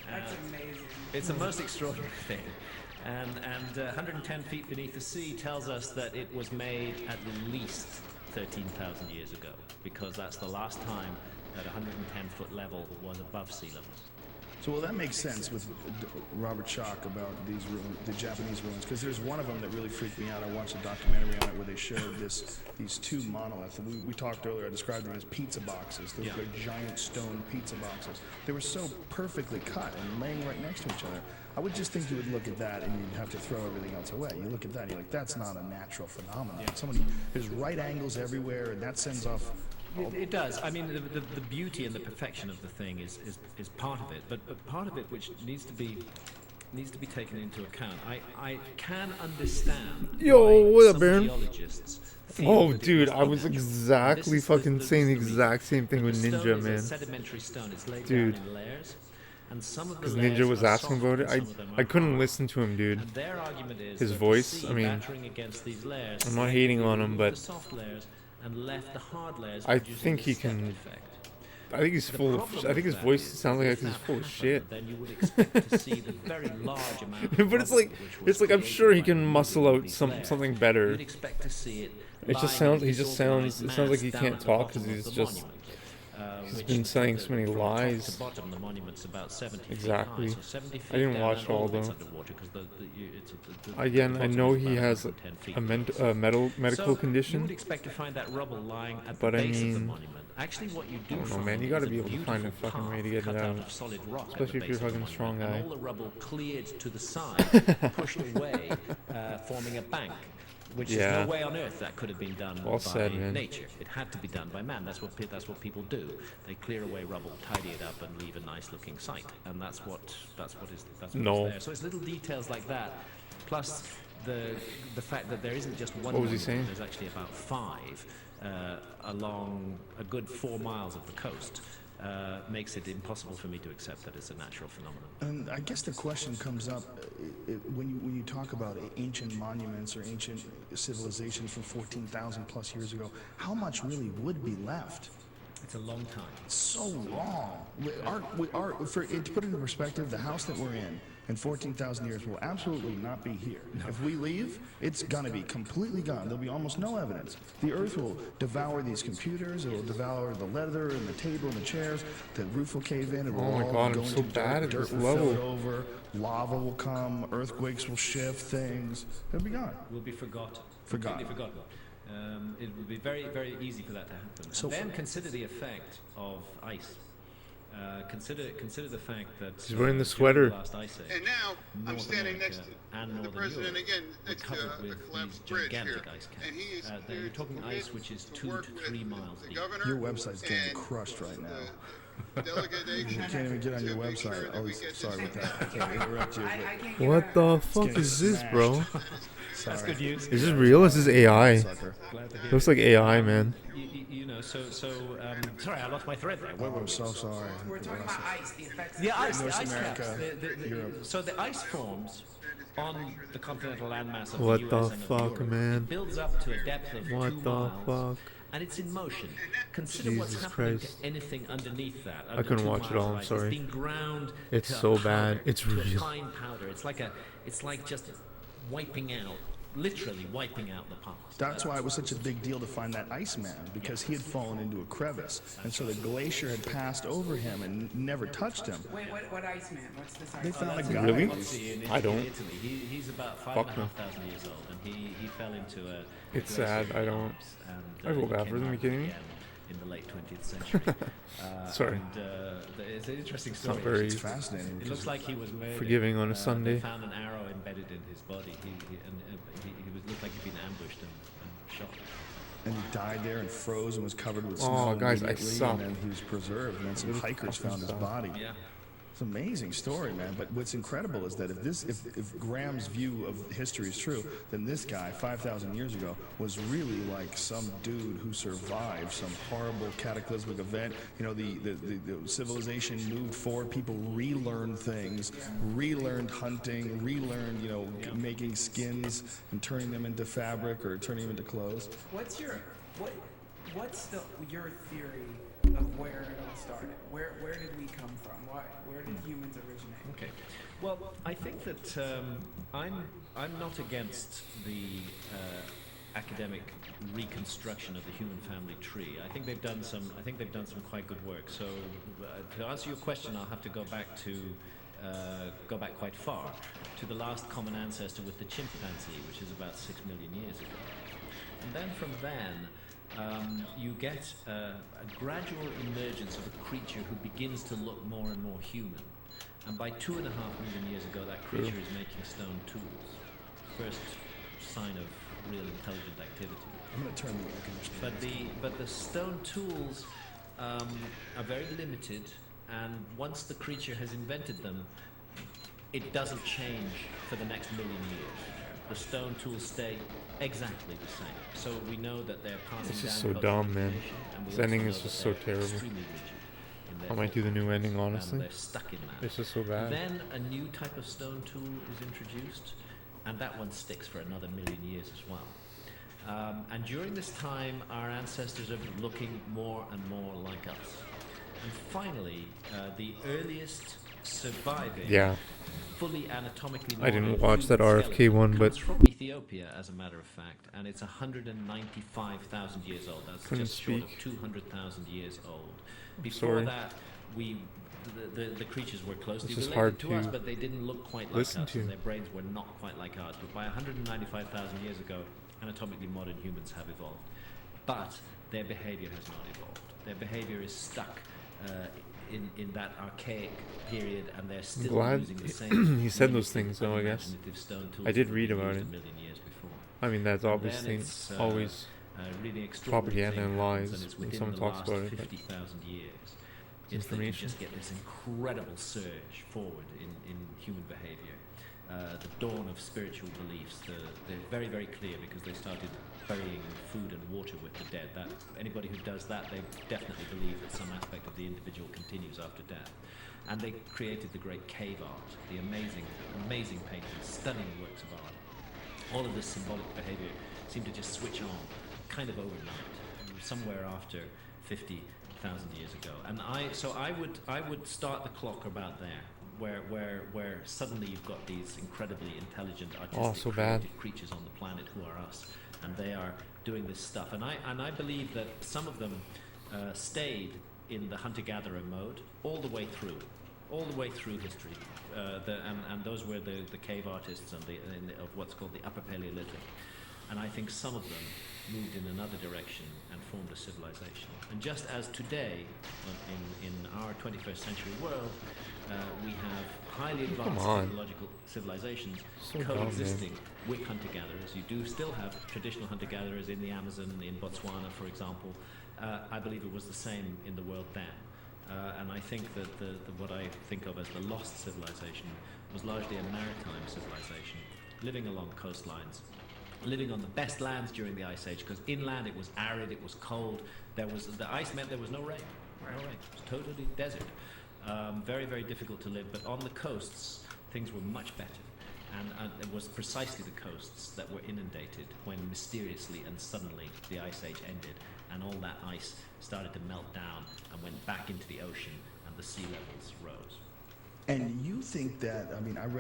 That's amazing. It's the most extraordinary thing. And 110 feet beneath the sea tells us that it was made at least 13,000 years ago, because that's the last time that 110 foot level was above sea level. So, well, that makes sense with Robert Schock about these the Japanese ruins, because there's one of them that really freaked me out. I watched a documentary on it where they showed these two monoliths. And we talked earlier, I described them as pizza boxes. Those like giant stone pizza boxes. They were so perfectly cut and laying right next to each other. I would just think you would look at that and you'd have to throw everything else away. You look at that and you're like, that's not a natural phenomenon. There's right angles everywhere, and that sends off. It does. I mean, the beauty and the perfection of the thing is part of it, but part of it which needs to be taken into account. I can understand. Yo, why what up, some Baron? geologists feel Oh, that it dude, was I was unnatural. exactly This is fucking saying the this is exact same thing with The stone Ninja, is a man. sedimentary stone. It's laid Dude. down in layers, and some of the Because layers Ninja was are asking soft about it. and some of them I are couldn't hard. listen to him, dude. And their argument is His that voice, the sea I mean, battering against these layers I'm not hating on him, removed but the soft layers and left the hard layers, I producing think this he stepped can effect. I think he's full of. I think his voice sounds like he's full of shit. Then you would expect to see the very large amount. But it's like I'm sure he can muscle out something better. You'd expect to see it. It just sounds. He just sounds. It sounds like he can't talk because he's just. He's been saying so many lies. Exactly. I didn't watch all though. Again, I know he has a medical condition. You would expect to find that rubble lying at But the I base of the mean, monument. Actually, what you do I don't know, find man. You gotta is be a able to find a beautiful fucking way to path get cut it out out. of solid rock at Especially the if you're a base of the fucking strong monument, guy. and all the rubble cleared to the side, pushed away, forming a bank. Which is no way on earth that could have been done by nature. It had to be done by man. That's what people do. They clear away rubble, tidy it up, and leave a nice-looking site. And that's what is there. So it's little details like that, plus the fact that there isn't just one. What was he saying? There's actually about 5 along a good 4 miles of the coast. Makes it impossible for me to accept that it's a natural phenomenon. And I guess the question comes up when you talk about ancient monuments or ancient civilizations from 14,000 plus years ago, how much really would be left? It's a long time. So long. To put it into perspective, the house that we're in 14,000 years will absolutely not be here. If we leave, it's gonna be completely gone. There'll be almost no evidence. The earth will devour these computers, it will devour the leather and the table and the chairs, the roof will cave in, it will Oh my all God, go I'm into so dirt, bad at dirt this will level. fill it over, lava will come, earthquakes will shift things. It'll be gone. Will be forgotten. Forgotten. Completely forgotten. It would be very, very easy for that to happen. So and then consider the effect of ice. Consider the fact that he's wearing the during sweater. the last ice age, And now I'm North standing America next to and the Northern president Europe again, were next to covered a with these collapsed bridge here. gigantic ice And he is caps. You're cleared talking to ice permit which is to 2 work to with 3 miles the deep. governor Your website's getting and crushed right now. the delegation You can't even get on your to make sure website. that Oh, we get sorry this about that. I can't interrupt you. I But can't get What the fuck getting is this, bro? sorry. That's good news. Is this real? This is AI. Sucker. Glad to hear Looks like AI, man. you know, sorry, I lost my thread there. Where were I'm we? so sorry. We're talking about ice, the effects. Yeah, ice, the North ice caps. America, Europe. So the ice forms on the continental landmass of What the the US and of fuck, Europe. man? It builds up to a depth of 2 What the miles, fuck? and it's in motion. Consider what's Jesus happening Christ. to anything underneath that. I couldn't watch it all, I'm It's sorry. being ground It's to so powder, bad. It's to a real. fine powder. It's like just wiping out, literally wiping out the past. That's why it was such a big deal to find that Iceman, because he had fallen into a crevice, and so the glacier had passed over him and never touched him. Wait, what Iceman? What's this They Iceman? found a guy. Really? In I don't. Italy. He's about Fuck no. 5,500 years old, and he fell into a. It's glacier sad, I don't- collapse, and, I feel he bad came for them, out you kidding me? again in the late 20th century. Sorry. And it's an interesting Not story. very It's fascinating. It looks like he was murdered. forgiving on a They Sunday. found an arrow embedded in his body. He looked like he'd been ambushed and shot. And he died there and froze and was covered with Oh, snow guys, I immediately, suck. and then he was preserved, and then some hikers found his suck. body. Yeah. It's an amazing story, man. But what's incredible is that if Graham's view of history is true, then this guy 5,000 years ago was really like some dude who survived some horrible cataclysmic event. You know, the civilization moved forward. People relearned things, relearned hunting, relearned making skins and turning them into fabric or turning them into clothes. What's your theory of where it all started? Where did we come from? Where did humans originate? Okay. Well, I think that I'm not against the academic reconstruction of the human family tree. I think they've done some quite good work. So to answer your question, I'll have to go back quite far to the last common ancestor with the chimpanzee, which is about 6 million years ago. And then from then, you get a gradual emergence of a creature who begins to look more and more human. And by 2.5 million years ago, that creature is making stone tools. First sign of real intelligent activity. I'm going to turn the air conditioning. But the stone tools are very limited, and once the creature has invented them, it doesn't change for the next million years. The stone tools stay exactly the same. So we know that they're passing This down. is so dumb, man. codification, and we This also ending know is that just so they're terrible. extremely rigid in their I might do the new ending, and honestly. they're stuck in that. It's just so bad. Then a new type of stone tool is introduced, and that one sticks for another million years as well. And during this time, our ancestors are looking more and more like us. And finally, the earliest surviving Yeah. fully anatomically I didn't modern watch that human RFK skeleton one, but- comes from Ethiopia, as a matter of fact, and it's 195,000 years old. That's Couldn't just short of speak. 200,000 years old. Before sorry. that, the creatures were closely This is related hard to us, to but they didn't look quite like listen us, to. and their brains were not quite like ours. But by 195,000 years ago, anatomically modern humans have evolved. But their behavior has not evolved. Their behavior is stuck in that archaic period, and they're still Glad using the same he said those primitive, things, though, I guess. unimaginative stone tools I did that read were about used it. a million years before. I mean, that's And obviously then it's, always really extraordinary propaganda thing and happens, lies and it's when within someone the talks last about it, but 50,000 years. it's It's that you information. just get this incredible surge forward in human behavior. The dawn of spiritual beliefs, they're very, very clear because they started burying food and water with the dead. That anybody who does that, they definitely believe that some aspect of the individual continues after death. And they created the great cave art, the amazing, amazing paintings, stunning works of art. All of this symbolic behavior seemed to just switch on kind of overnight, somewhere after 50,000 years ago. And I would start the clock about there, where suddenly you've got these incredibly intelligent, artistic, so bad. creative creatures on the planet who are us, and they are doing this stuff. And I believe that some of them stayed in the hunter-gatherer mode all the way through history. And those were the cave artists of what's called the Upper Paleolithic. And I think some of them moved in another direction and formed a civilization. And just as today, in our 21st century world, we have highly advanced technological civilizations So dumb, coexisting with hunter-gatherers. You do still have traditional hunter-gatherers in the Amazon, in Botswana, for example. I believe it was the same in the world then. And I think that what I think of as the lost civilization was largely a maritime civilization, living along coastlines, living on the best lands during the Ice Age, because inland it was arid, it was cold, the ice meant there was no rain. No rain. It was totally desert. Very, very difficult to live, but on the coasts, things were much better. And it was precisely the coasts that were inundated when mysteriously and suddenly the Ice Age ended, and all that ice started to melt down and went back into the ocean, and the sea levels rose. And you think that, I mean, I've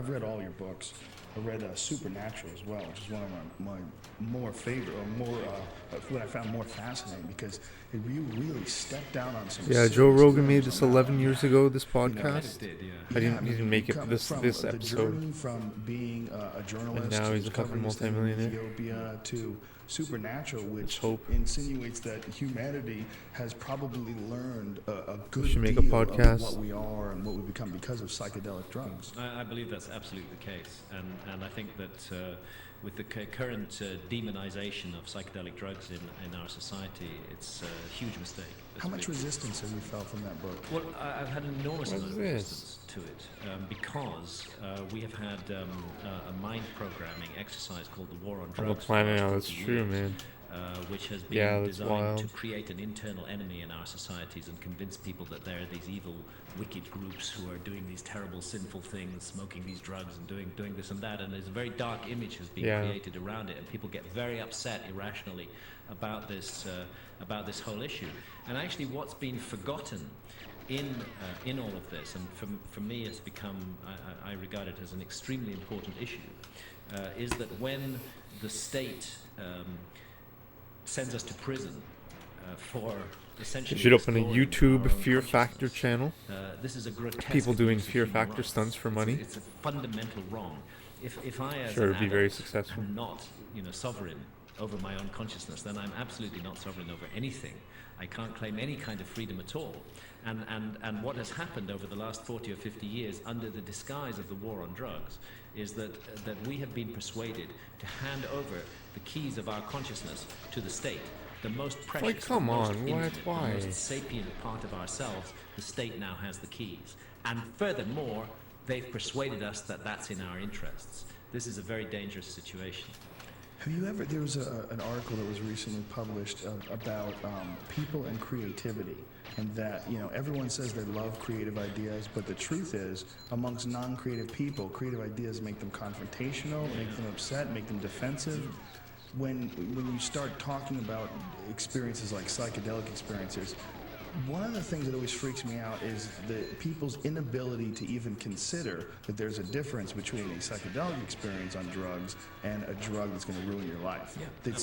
read all your books. I read Supernatural as well, which is one of my more favorite, or more, what I found more fascinating, because you really stepped down on some Yeah, serious Joe Rogan made terms this on that 11 one. years ago, this You know, podcast. Did, yeah. I didn't Yeah, even make it come this from this the episode. journey from being a journalist And now to he's a fucking covering this thing in multimillionaire. Ethiopia to Supernatural, which hope. insinuates that humanity has probably learned a good should make deal a podcast. of what we are and what we become because of psychedelic drugs. I believe that's absolutely the case, and I think that with the current demonization of psychedelic drugs in our society, it's a huge mistake. It's How a much big- resistance have you felt from that book? Well, I've had an enormous What amount is of this? resistance to it because we have had a mind programming exercise called the War on On Drugs. the for the planet last now, that's 40 true, years, man. which has been Yeah, that's designed wild. to create an internal enemy in our societies and convince people that there are these evil, wicked groups who are doing these terrible, sinful things, smoking these drugs and doing this and that. And there's a very dark image has been Yeah. created around it, and people get very upset irrationally about this whole issue. And actually, what's been forgotten in all of this, and for me, it's become I regard it as an extremely important issue, is that when the state sends us to prison for essentially You should open a exploring YouTube our own Fear Factor consciousness. channel. This is a grotesque People doing abuse of Fear human Factor rights. stunts for It's money. it's a fundamental wrong. If I, as Sure, an it'd be very adult, successful. am not, sovereign over my own consciousness, then I'm absolutely not sovereign over anything. I can't claim any kind of freedom at all. And what has happened over the last 40 or 50 years under the disguise of the war on drugs is that we have been persuaded to hand over the keys of our consciousness to the state. The most precious, come the most on, what? intimate, the Why? most sapient part of ourselves, the state now has the keys. And furthermore, they've persuaded us that that's in our interests. This is a very dangerous situation. Have you ever, there was an article that was recently published about people and creativity, and that, everyone says they love creative ideas, but the truth is, amongst non-creative people, creative ideas make them confrontational, make them upset, make them defensive. When you start talking about experiences like psychedelic experiences, one of the things that always freaks me out is the people's inability to even consider that there's a difference between a psychedelic experience on drugs and a drug that's going to ruin your life. Yeah,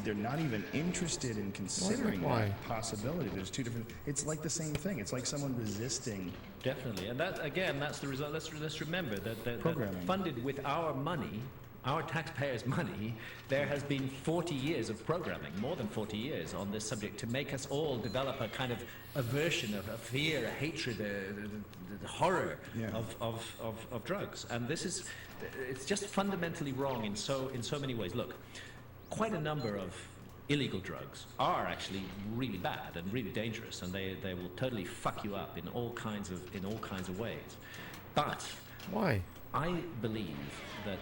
They're not even interested in considering Why? that possibility. There's two different. It's like the same thing. It's like someone resisting. Definitely, and that again, that's the result. Let's remember that Programming. funded with our money, our taxpayers' money, there has been 40 years of programming, more than 40 years, on this subject to make us all develop a kind of aversion, a fear, a hatred, the horror Yeah. of drugs. And this is, it's just fundamentally wrong in so many ways. Look, quite a number of illegal drugs are actually really bad and really dangerous, and they will totally fuck you up in all kinds of ways. But Why? I believe that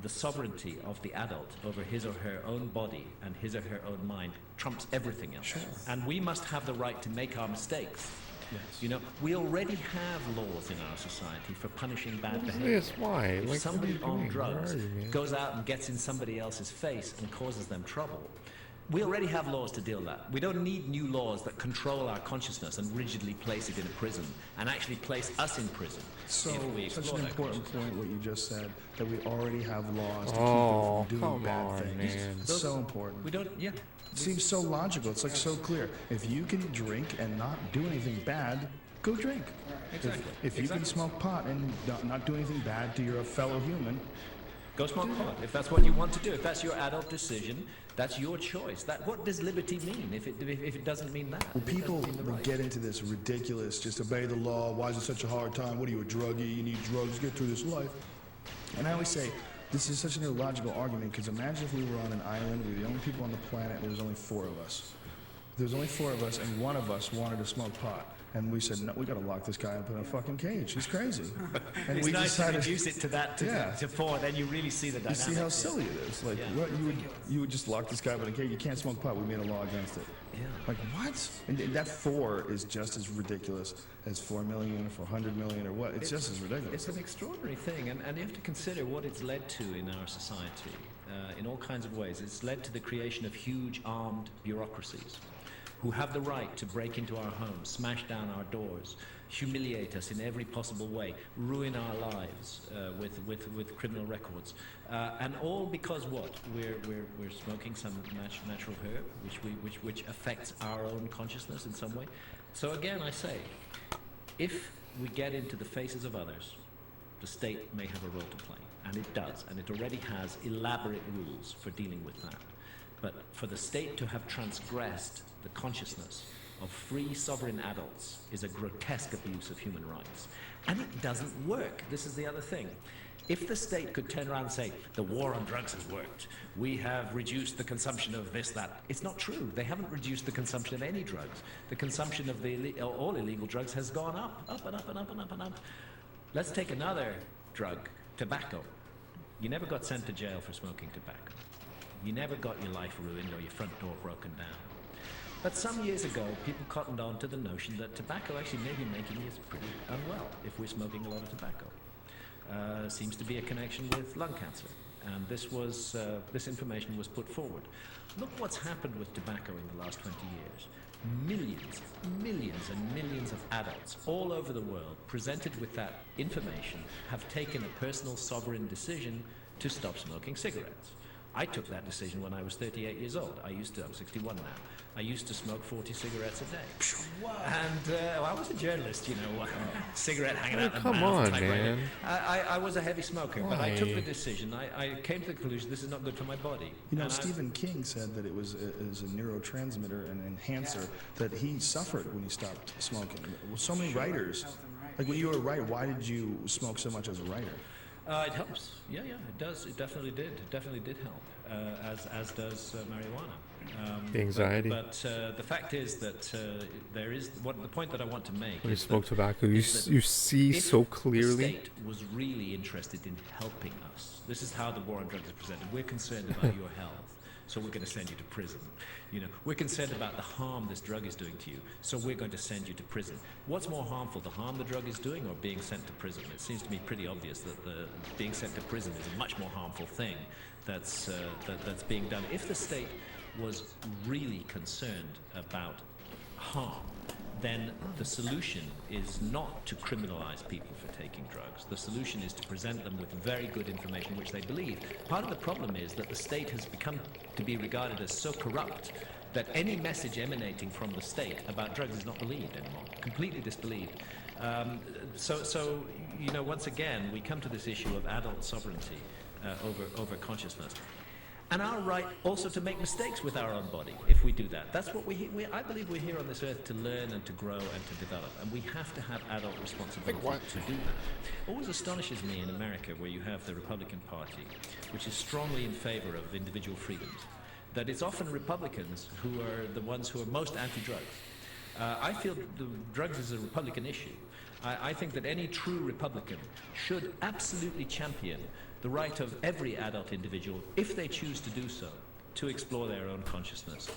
the sovereignty of the adult over his or her own body and his or her own mind trumps everything else. Sure. And we must have the right to make our mistakes. Yes. You know, we already have laws in our society for punishing bad behavior. Yes, why? If Like, what are somebody you on doing? Where drugs are you, man? goes out and gets in somebody else's face and causes them trouble, we already have laws to deal with that. We don't need new laws that control our consciousness and rigidly place it in a prison and actually place us in prison So, if we such explore an that important consciousness. point, what you just said, that we already have laws to Oh, keep people from doing come bad on, things. man. It's so important. We don't, yeah. It seems so logical. It's like so clear. If you can drink and not do anything bad, go drink. Exactly. If you can smoke pot and not do anything bad to your fellow human, Go smoke pot if that's what you want to do. If that's your adult decision, that's your choice. What does liberty mean if it doesn't mean that? well, If it doesn't people mean the will right? get into this ridiculous, just obey the law. Why is it such a hard time? What are you, a druggie? You need drugs to get through this life. And I always say, this is such an illogical argument, because imagine if we were on an island, we were the only people on the planet, and there was only 4 of us. There was only 4 of us, and one of us wanted to smoke pot. And we said, no, we gotta lock this guy up in a fucking cage. He's crazy. And It's we nice to decided, reduce it to that, Yeah. to 4, then you really see the you dynamic. see how silly it is. Like, Yeah. what, you would just lock this guy up in a cage. You can't smoke pot. We made a law against it. Yeah. Like, what? And that 4 is just as ridiculous as 4 million or 400 million or what. It's just as ridiculous. It's an extraordinary thing, and you have to consider what it's led to in our society in all kinds of ways. It's led to the creation of huge armed bureaucracies who have the right to break into our homes, smash down our doors, humiliate us in every possible way, ruin our lives with criminal records, and all because what? We're smoking some natural herb, which affects our own consciousness in some way. So again, I say, if we get into the faces of others, the state may have a role to play, and it does, and it already has elaborate rules for dealing with that. But for the state to have transgressed the consciousness of free sovereign adults is a grotesque abuse of human rights. And it doesn't work. This is the other thing. If the state could turn around and say, the war on drugs has worked, we have reduced the consumption of this, that, it's not true. They haven't reduced the consumption of any drugs. The consumption of all illegal drugs has gone up and up and up and up and up. Let's take another drug, tobacco. You never got sent to jail for smoking tobacco. You never got your life ruined or your front door broken down. But some years ago, people cottoned on to the notion that tobacco actually may be making us pretty unwell if we're smoking a lot of tobacco. Seems to be a connection with lung cancer. And this information was put forward. Look what's happened with tobacco in the last 20 years. Millions and millions of adults all over the world presented with that information have taken a personal sovereign decision to stop smoking cigarettes. I took that decision when I was 38 years old. I'm 61 now. I used to smoke 40 cigarettes a day. Wow. And I was a journalist, you know, cigarette hanging out the come mouth, on, typewriter. man. I was a heavy smoker, but I took the Why? decision. I came to the conclusion this is not good for my body. You know, And Stephen King said that it was a neurotransmitter and enhancer that he suffered when he stopped smoking. Well, so many writers, Health and right. like when you were a writer, why did you smoke so much as a writer? It helps. Yeah, it does. It definitely did. It definitely did help, as does marijuana. The anxiety. But the fact is that there is the point that I want to make. When you is smoke that- tobacco, is that you see if so the clearly. state was really interested in helping us. This is how the war on drugs is presented. We're concerned about your health, so we're going to send you to prison. You know, we're concerned about the harm this drug is doing to you, so we're going to send you to prison. What's more harmful, the harm the drug is doing or being sent to prison? It seems to me pretty obvious that being sent to prison is a much more harmful thing that's being done. If the state was really concerned about harm, then the solution is not to criminalize people for taking drugs. The solution is to present them with very good information which they believe. Part of the problem is that the state has become to be regarded as so corrupt that any message emanating from the state about drugs is not believed anymore, completely disbelieved. So, you know, once again, we come to this issue of adult sovereignty over consciousness. And our right also to make mistakes with our own body if we do that. That's what I believe we're here on this earth to learn and to grow and to develop. And we have to have adult responsibility to do that. Always astonishes me in America, where you have the Republican Party, which is strongly in favor of individual freedoms, that it's often Republicans who are the ones who are most anti-drugs. I feel the drugs is a Republican issue. I think that any true Republican should absolutely champion the right of every adult individual, if they choose to do so, to explore their own consciousness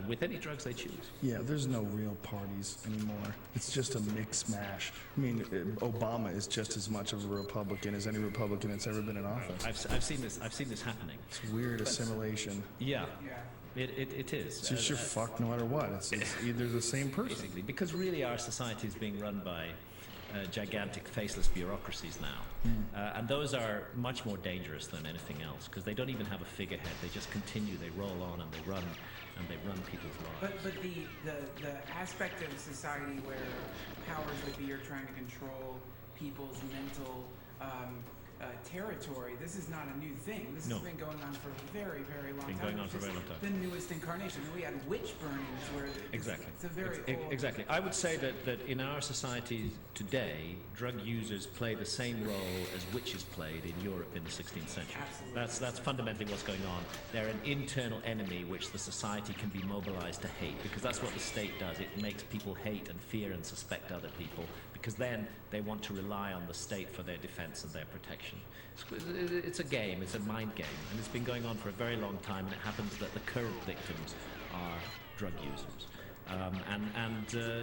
with any drugs they choose. Yeah, there's no real parties anymore. It's just a mix mash. I mean, Obama is just as much of a Republican as any Republican that's ever been in office. I've seen this happening. It's weird assimilation. Yeah. Yeah. It is. It's just you're fucked no matter what. It's either the same person. Basically, because really our society is being run by gigantic faceless bureaucracies now, and those are much more dangerous than anything else, because they don't even have a figurehead. They just continue. They roll on and they run people's lives. But the aspect of society where powers that be are trying to control people's mental territory, this is not a new thing. This has been going on for a very, very long time. Going on for a very long time. The newest incarnation. We had witch burnings where it's a very old... Exactly. I would say that in our society today, drug users play the same role as witches played in Europe in the 16th century. Absolutely. That's fundamentally what's going on. They're an internal enemy which the society can be mobilized to hate, because that's what the state does. It makes people hate and fear and suspect other people, because then they want to rely on the state for their defense and their protection. It's a game, it's a mind game, and it's been going on for a very long time, and it happens that the current victims are drug users.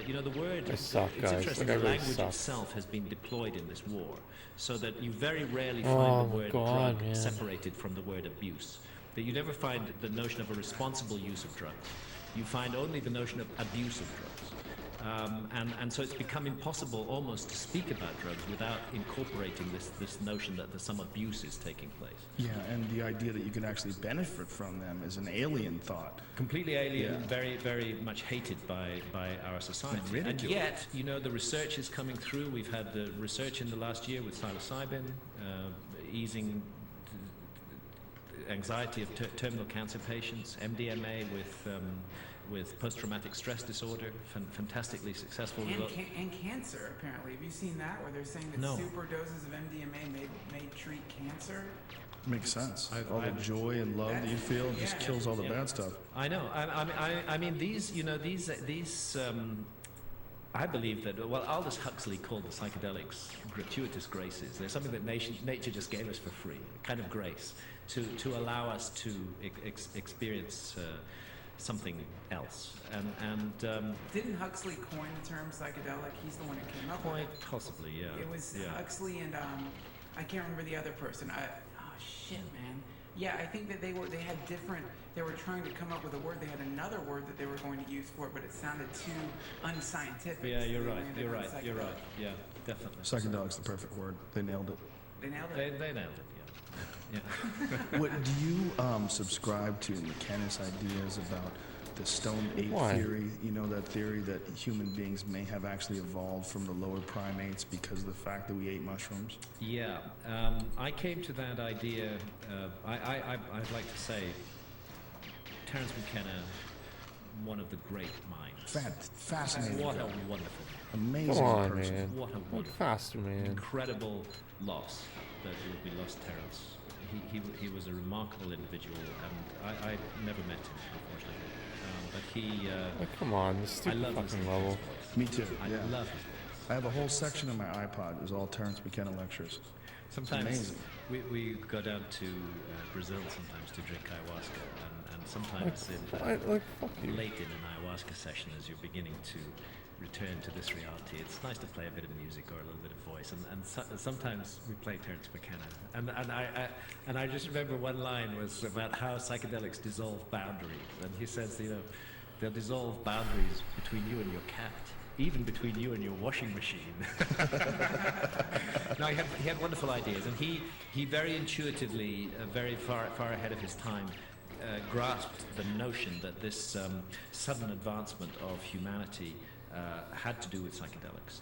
You know, the word, They suck, it's guys. interesting, They the really language suck. itself has been deployed in this war, so that you very rarely find the word drug separated from the word abuse. That you never find the notion of a responsible use of drugs. You find only the notion of abuse of drugs. And so it's become impossible almost to speak about drugs without incorporating this notion that there's some abuse is taking place. Yeah, and the idea that you can actually benefit from them is an alien thought. Completely alien, Yeah. very, very much hated by our society. And yet, you know, the research is coming through. We've had the research in the last year with psilocybin, easing anxiety of terminal cancer patients, MDMA with post-traumatic stress disorder, fantastically successful result. And cancer, apparently. Have you seen that, where they're saying that No. super doses of MDMA may treat cancer? Makes sense. All the joy and love that you feel just kills all the bad stuff. I know. I mean, these, you know, these. I believe that, well, Aldous Huxley called the psychedelics gratuitous graces. They're something that nature just gave us for free, a kind of grace, to allow us to experience something else. And Didn't Huxley coin the term psychedelic? He's the one who came up with it. quite possibly, yeah. It was yeah. Huxley and I can't remember the other person. Shit, man. Yeah, I think that they had different. They were trying to come up with a word. They had another word that they were going to use for it, but it sounded too unscientific. Yeah, So you're they right. landed You're on right. You're right. Yeah, definitely. Psychedelic's the perfect word. They nailed it. They nailed They it. nailed it. Yeah. What do you subscribe to McKenna's ideas about the stoned ape Why? theory? You know, that theory that human beings may have actually evolved from the lower primates because of the fact that we ate mushrooms? Yeah, I came to that idea. I'd like to say, Terence McKenna, one of the great minds. Fascinating. What a guy. wonderful, Amazing Come on, person. man. what a Look wonderful, faster, man. incredible loss that we lost Terence. He was a remarkable individual, and I never met him, unfortunately. But he, Like, come on, this I stupid love fucking his level. voice. Me too. I Yeah. love his voice. I have a whole section of my iPod. It was all Terence McKenna lectures. Sometimes amazing. we go down to Brazil sometimes to drink ayahuasca, and sometimes Like, fuck you. late in an ayahuasca session, as you're beginning to return to this reality, it's nice to play a bit of music or a little bit of voice, and sometimes we play Terence McKenna, and I just remember one line was about how psychedelics dissolve boundaries, and he says, you know, they'll dissolve boundaries between you and your cat. even between you and your washing machine. No, he had wonderful ideas, and he very intuitively, very far ahead of his time, grasped the notion that this sudden advancement of humanity had to do with psychedelics.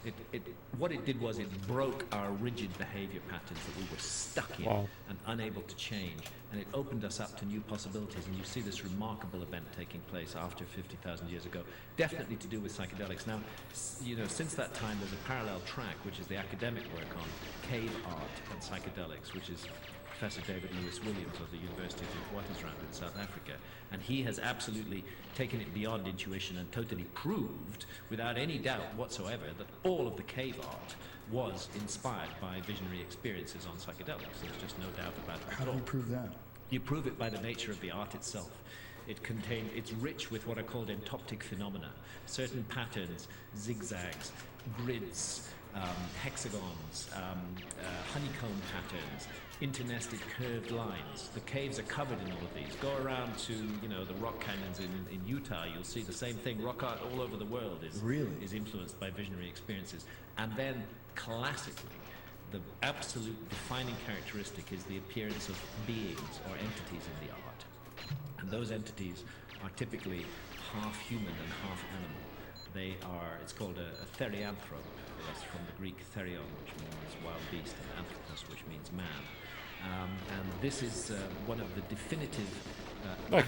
What it did was it broke our rigid behavior patterns that we were stuck in and unable to change, and it opened us up to new possibilities. And you see this remarkable event taking place after 50,000 years ago, definitely to do with psychedelics. Now, since that time, there's a parallel track, which is the academic work on cave art and psychedelics, which is Professor David Lewis Williams of the University of Witwatersrand in South Africa, and he has absolutely taken it beyond intuition and totally proved, without any doubt whatsoever, that all of the cave art was inspired by visionary experiences on psychedelics. There's just no doubt about it. How do you prove that? You prove it by the nature of the art itself. It's rich with what are called entoptic phenomena, certain patterns, zigzags, grids, hexagons, honeycomb patterns, internested curved lines. The caves are covered in all of these. Go around to the rock canyons in Utah, you'll see the same thing. Rock art all over the world is influenced by visionary experiences. And then classically, the absolute defining characteristic is the appearance of beings or entities in the art. And those entities are typically half human and half animal. It's called a therianthrope. That's from the Greek therion, which means wild beast, and anthropos, which means man. And this is one of the definitive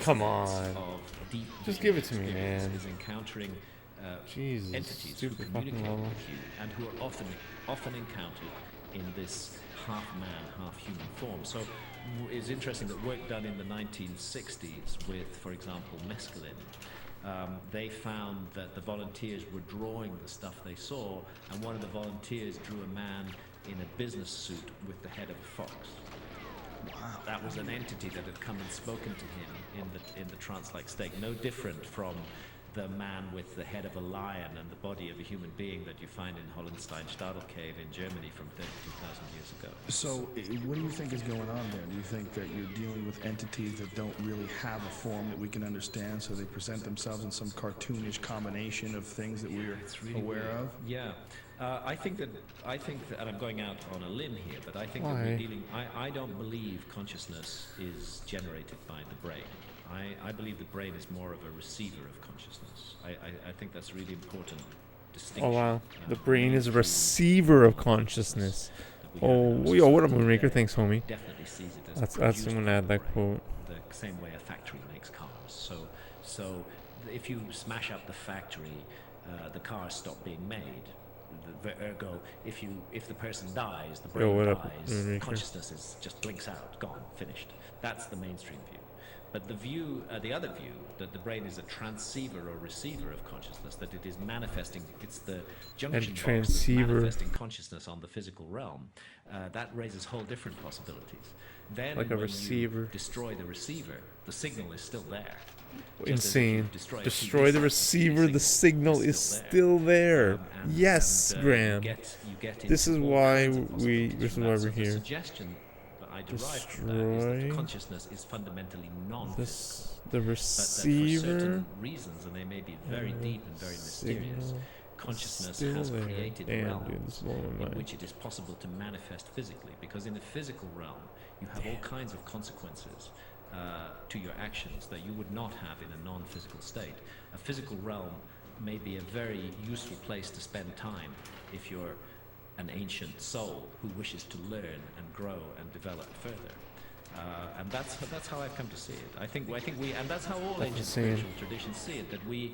come on. of deep Just give it to me, experience man. is encountering Jesus, entities who stupid communicate fucking level. with you and who are often encountered in this half man, half human form. So it's interesting that work done in the 1960s with, for example, mescaline, they found that the volunteers were drawing the stuff they saw, and one of the volunteers drew a man in a business suit with the head of a fox. Wow. That was an entity that had come and spoken to him in the trance-like state, no different from the man with the head of a lion and the body of a human being that you find in Hollenstein-Stadel Cave in Germany from 32,000 years ago. So what do you think is going on there? Do you think that you're dealing with entities that don't really have a form that we can understand, so they present themselves in some cartoonish combination of things that we're really aware weird. of? Yeah. I think that, and I'm going out on a limb here, but I think that we're dealing, I don't believe consciousness is generated by the brain. I believe the brain is more of a receiver of consciousness. I think that's a really important distinction. Oh wow, the brain is a receiver of consciousness. Oh, yo, what a Moonraker, thanks, homie. Definitely sees it as That's I'm gonna add that quote. The same way a factory makes cars. So if you smash up the factory, the cars stop being made. Ergo, if the person dies, the brain dies. Consciousness just blinks out, gone, finished. That's the mainstream view. But the other view, that the brain is a transceiver or receiver of consciousness, that it is manifesting, it's the junction box that's manifesting consciousness on the physical realm, that raises whole different possibilities. Then like a receiver. You destroy the receiver, the signal is still there. Insane. Destroy the receiver, the signal is still there. Yes, Graham. This is why we're here. Suggestion that I derived from that is that consciousness is fundamentally non-physical. The receiver. But for certain reasons, and they may be very deep and very mysterious, consciousness has created realms in which it is possible to manifest physically. Because in the physical realm, you have all kinds of consequences to your actions that you would not have in a non-physical state. A physical realm may be a very useful place to spend time if you're an ancient soul who wishes to learn and grow and develop further. And that's how I've come to see it. I think we, and that's how all ancient spiritual traditions see it, that we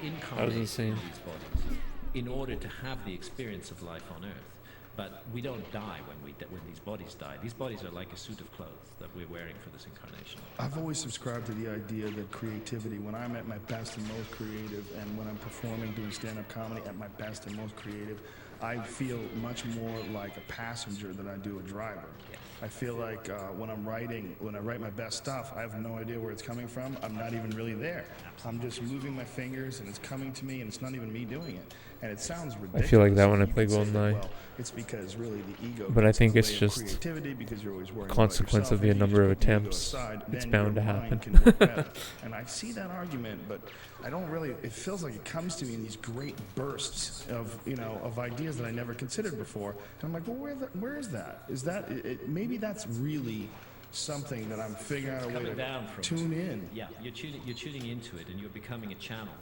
incarnate in these bodies in order to have the experience of life on Earth. But we don't die when these bodies die. These bodies are like a suit of clothes that we're wearing for this incarnation. I've always subscribed to the idea that creativity, when I'm at my best and most creative, and when I'm performing, doing stand-up comedy at my best and most creative, I feel much more like a passenger than I do a driver. Yeah. I feel like when I write my best stuff, I have no idea where it's coming from. I'm not even really there. I'm just moving my fingers and it's coming to me and it's not even me doing it. And it sounds ridiculous. I feel like that when I You play could say that, GoldenEye. well, it's because really the ego But I gets in think the it's way of just creativity because you're always worrying consequence about of the yourself. If you number just of put the ego attempts. aside, It's then bound your to mind happen. can work better. And I see that argument, but I don't really. It feels like it comes to me in these great bursts of of ideas that I never considered before. And I'm like, well, where is that? Is that maybe that's really something that I'm figuring out a way Coming to down from tune in. Yeah, you're tuning into it, and you're becoming a channel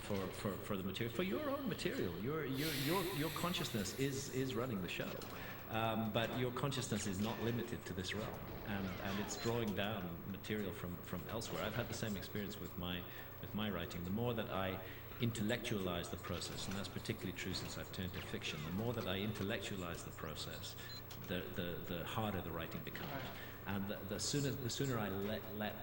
for the material, for your own material. Your consciousness is running the show, but your consciousness is not limited to this realm, and it's drawing down material from elsewhere. I've had the same experience with my writing. The more that I intellectualize the process, and that's particularly true since I've turned to fiction, the more that I intellectualize the process, the harder the writing becomes. And the sooner I let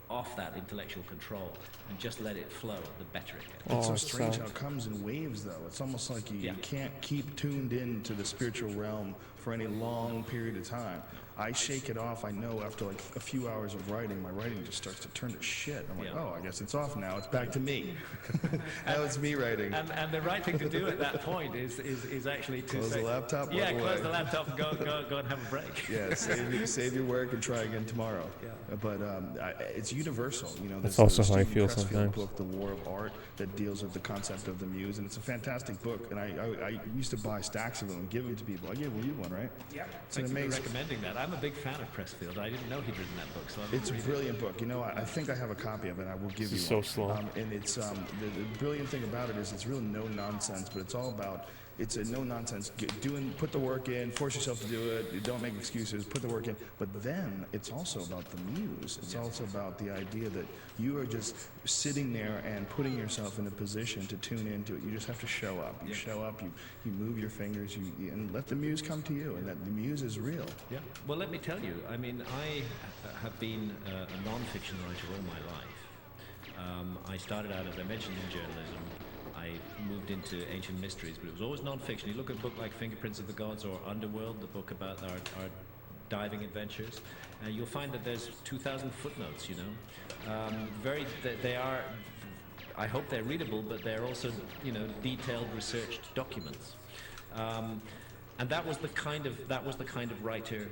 off that intellectual control and just let it flow, the better it gets. It's so Oh, strange so- how it comes in waves, though. It's almost like you Yeah. can't keep tuned in to the spiritual realm for any long period of time. I shake it off. I know after like a few hours of writing, my writing just starts to turn to shit. I'm like, Yeah. oh, I guess it's off now. It's back to me. Now it's me writing. And the right thing to do at that point is actually to Close the say, laptop, walk yeah, close away. the laptop and go and have a break. Yeah, save your work and try again tomorrow. Yeah. But it's universal. That's there's also the how I Stephen feel Pressfield sometimes. book, The War of Art, that deals with the concept of the muse, and it's a fantastic book. And I used to buy stacks of them and give them to people. I gave you one, right? Yeah. It's an Thanks for amazing. recommending that. I'm a big fan of Pressfield. I didn't know he'd written that book, so It's a brilliant book. I think I have a copy of it. I will give This you is so one. slow. And it's the brilliant thing about it is it's really no nonsense, but it's all about it's a no nonsense. Put the work in, force yourself to do it. Don't make excuses. Put the work in. But then it's also about the muse. It's also about the idea that you are just sitting there and putting yourself in a position to tune into it. You just have to show up. You show up. You move your fingers. And let the muse come to you. And that the muse is real. Yeah. Well, let me tell you. I mean, I have been a non-fiction writer all my life. I started out, as I mentioned, in journalism. I moved into ancient mysteries, but it was always non-fiction. You look at a book like Fingerprints of the Gods or Underworld, the book about our diving adventures, you'll find that there's 2,000 footnotes. They are. I hope they're readable, but they're also detailed, researched documents. And that was the kind of writer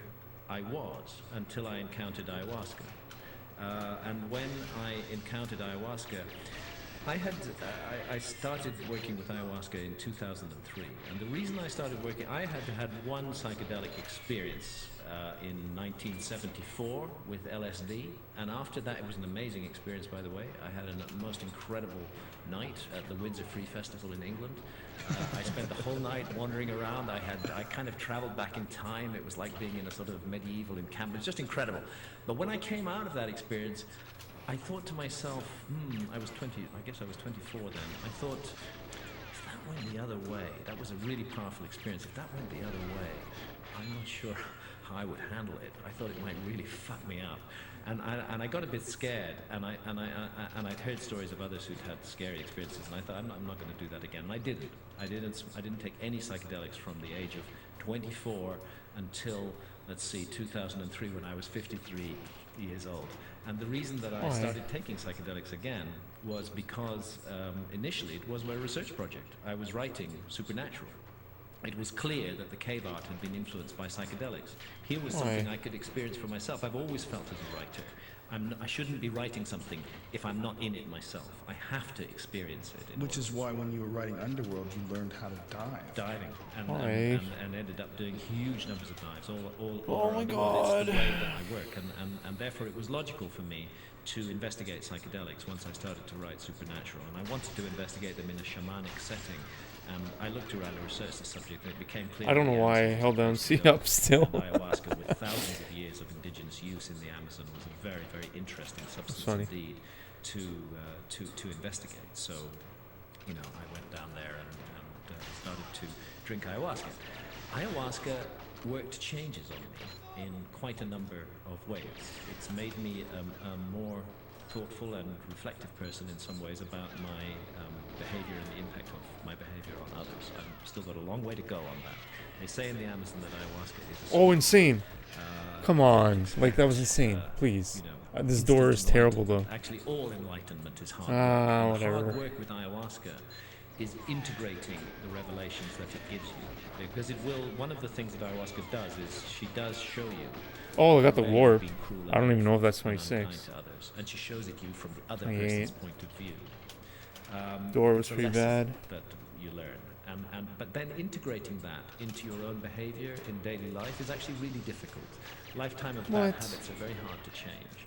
I was until I encountered ayahuasca. And when I encountered ayahuasca, I started working with ayahuasca in 2003. And the reason I started working, I had one psychedelic experience in 1974 with LSD. And after that, it was an amazing experience, by the way. I had a most incredible night at the Windsor Free Festival in England. I spent the whole night wandering around. I kind of traveled back in time. It was like being in a sort of medieval encampment. It was just incredible. But when I came out of that experience, I thought to myself, I was 20, I guess I was 24 then. I thought, if that went the other way, that was a really powerful experience. If that went the other way, I'm not sure how I would handle it. I thought it might really fuck me up. And I got a bit scared, and I'd heard stories of others who'd had scary experiences, and I thought, I'm not going to do that again. And I didn't. I didn't take any psychedelics from the age of 24 until, 2003, when I was 53 years old. And the reason that I started taking psychedelics again was because initially it was my research project. I was writing supernatural. It was clear that the cave art had been influenced by psychedelics. Here was something I could experience for myself. I've always felt as a writer, I shouldn't be writing something if I'm not in it myself. I have to experience it. Which is why when you were writing Underworld, you learned how to dive. Diving and ended up doing huge numbers of dives all around the world. It's the way that I work, and therefore it was logical for me to investigate psychedelics once I started to write supernatural, and I wanted to investigate them in a shamanic setting. And I looked around and researched the subject, and it became clear. I don't know why I held down C up still. Ayahuasca, with thousands of years of indigenous use in the Amazon, was a very, very interesting substance indeed to investigate. So, I went down there and started to drink ayahuasca. Ayahuasca worked changes on me in quite a number of ways. It's made me a more thoughtful and reflective person in some ways about my behavior and the impact of my behavior on others. I've still got a long way to go on that. They say in the Amazon that ayahuasca is a insane. Come on. Like, that was insane. uh, Please. you know, This door is instant terrible, though. enlightenment. Actually, all enlightenment is hard work. And the whatever. hard work with ayahuasca is integrating the revelations that it gives you. Because it will, one of the things that ayahuasca does is she does show you. Oh, I got the where warp. you've been cruel and I don't even know if that's unkind 26. to others, and she shows it you from the other Yeah. person's point of view. Door was It's a pretty lesson bad. that you learn, but then integrating that into your own behavior in daily life is actually really difficult. Lifetime of bad What? habits are very hard to change,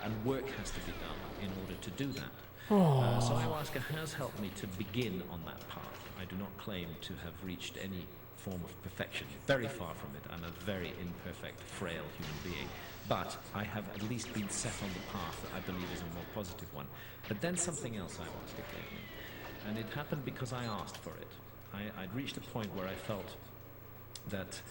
and work has to be done in order to do that. Oh. So ayahuasca has helped me to begin on that path. I do not claim to have reached any form of perfection. Very far from it. I'm a very imperfect, frail human being. But I have at least been set on the path that I believe is a more positive one. But then something else ayahuasca gave me. And it happened because I asked for it. I'd reached a point where I felt that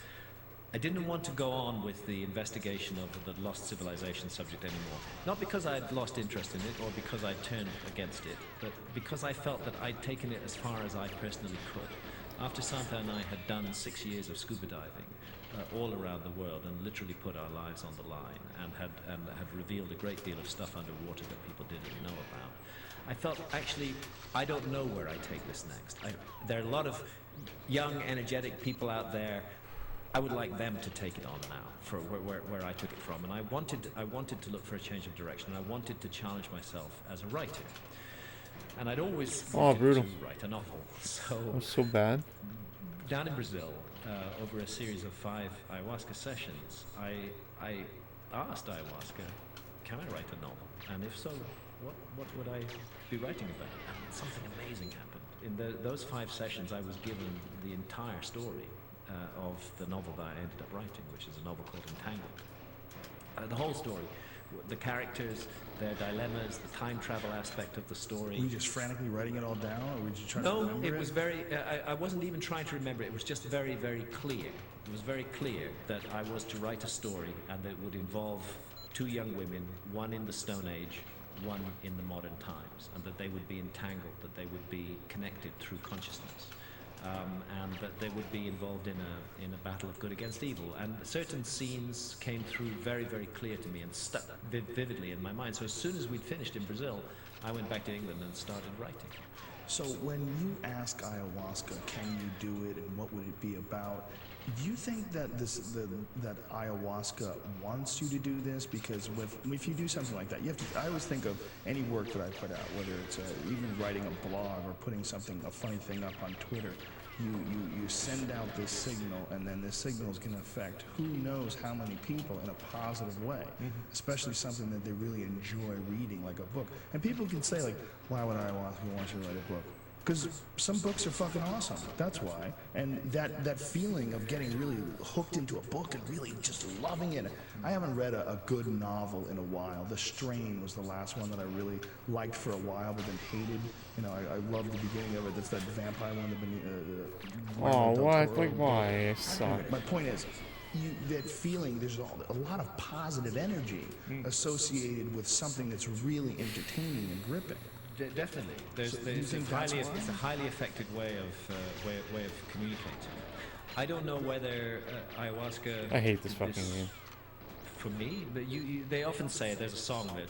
I didn't want to go on with the investigation of the lost civilization subject anymore. Not because I'd lost interest in it or because I'd turned against it, but because I felt that I'd taken it as far as I personally could. After Santa and I had done 6 years of scuba diving all around the world and literally put our lives on the line and had revealed a great deal of stuff underwater that people didn't know about, I felt, actually, I don't know where I take this next. There are a lot of young, energetic people out there. I would like them to take it on now, for where I took it from. And I wanted to look for a change of direction. I wanted to challenge myself as a writer. And I'd always wanted brutal. to write a novel. So That was so bad. down in Brazil, over a series of 5 ayahuasca sessions, I asked ayahuasca, can I write a novel? And if so, what would I be writing about? And something amazing happened. In those 5 sessions, I was given the entire story of the novel that I ended up writing, which is a novel called Entangled. The whole story, the characters, their dilemmas, the time travel aspect of the story. Were you just frantically writing it all down, or were you trying to No, remember it was very, I wasn't even trying to remember it. It was just very, very clear. It was very clear that I was to write a story and that it would involve 2 young women, one in the Stone Age, one in the modern times, and that they would be entangled, that they would be connected through consciousness. And that they would be involved in a battle of good against evil. And certain scenes came through very, very clear to me and stuck vividly in my mind. So as soon as we'd finished in Brazil, I went back to England and started writing. So when you ask ayahuasca, can you do it, and what would it be about? Do you think that that ayahuasca wants you to do this? Because if you do something like that, you have to. I always think of any work that I put out, whether it's even writing a blog or putting a funny thing up on Twitter. You send out this signal, and then this signal is going to affect who knows how many people in a positive way, especially something that they really enjoy reading, like a book. And people can say, like, why would ayahuasca want you to write a book? Because some books are fucking awesome. That's why. And that feeling of getting really hooked into a book and really just loving it. I haven't read a good novel in a while. The Strain was the last one that I really liked for a while, but then hated. You know, I loved the beginning of it. That's that vampire one. Oh, what? Like, why? It sucked. My point is, that feeling, there's a lot of positive energy associated with something that's really entertaining and gripping. Definitely. It's a highly effective way of communicating. I don't know whether ayahuasca. I hate this fucking game. For me, but they often say there's a song that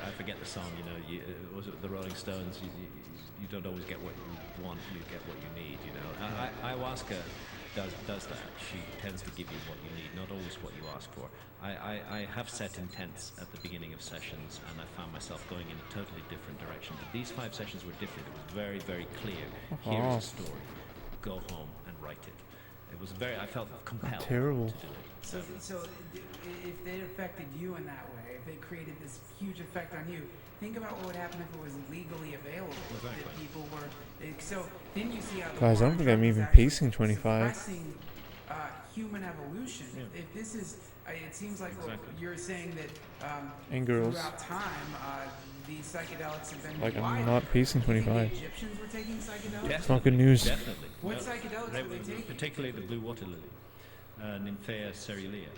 I forget the song. You know, was it the Rolling Stones? You don't always get what you want. You get what you need. You know, ayahuasca does that. She tends to give you what you need, not always what you ask for. I have set intents at the beginning of sessions, and I found myself going in a totally different direction. But these 5 sessions were different. It was very, very clear. Here's a story. Go home and write it. It was I felt compelled Terrible. to do it. So if they affected you in that way, if they created this huge effect on you, think about what would happen if it was legally available. Exactly. That people were. So then you see how the Guys, I war don't on think I'm drugs is even actually pacing 25. suppressing, human evolution. Yeah. If this is, it seems like what Exactly. you're saying that And girls. throughout time, these psychedelics have been Like, I'm widely. not pacing Do you think 25. The Egyptians were taking psychedelics. Definitely, not good news. Definitely. What No, psychedelics were they taking? Particularly the blue water lily, Nymphaea cerulea,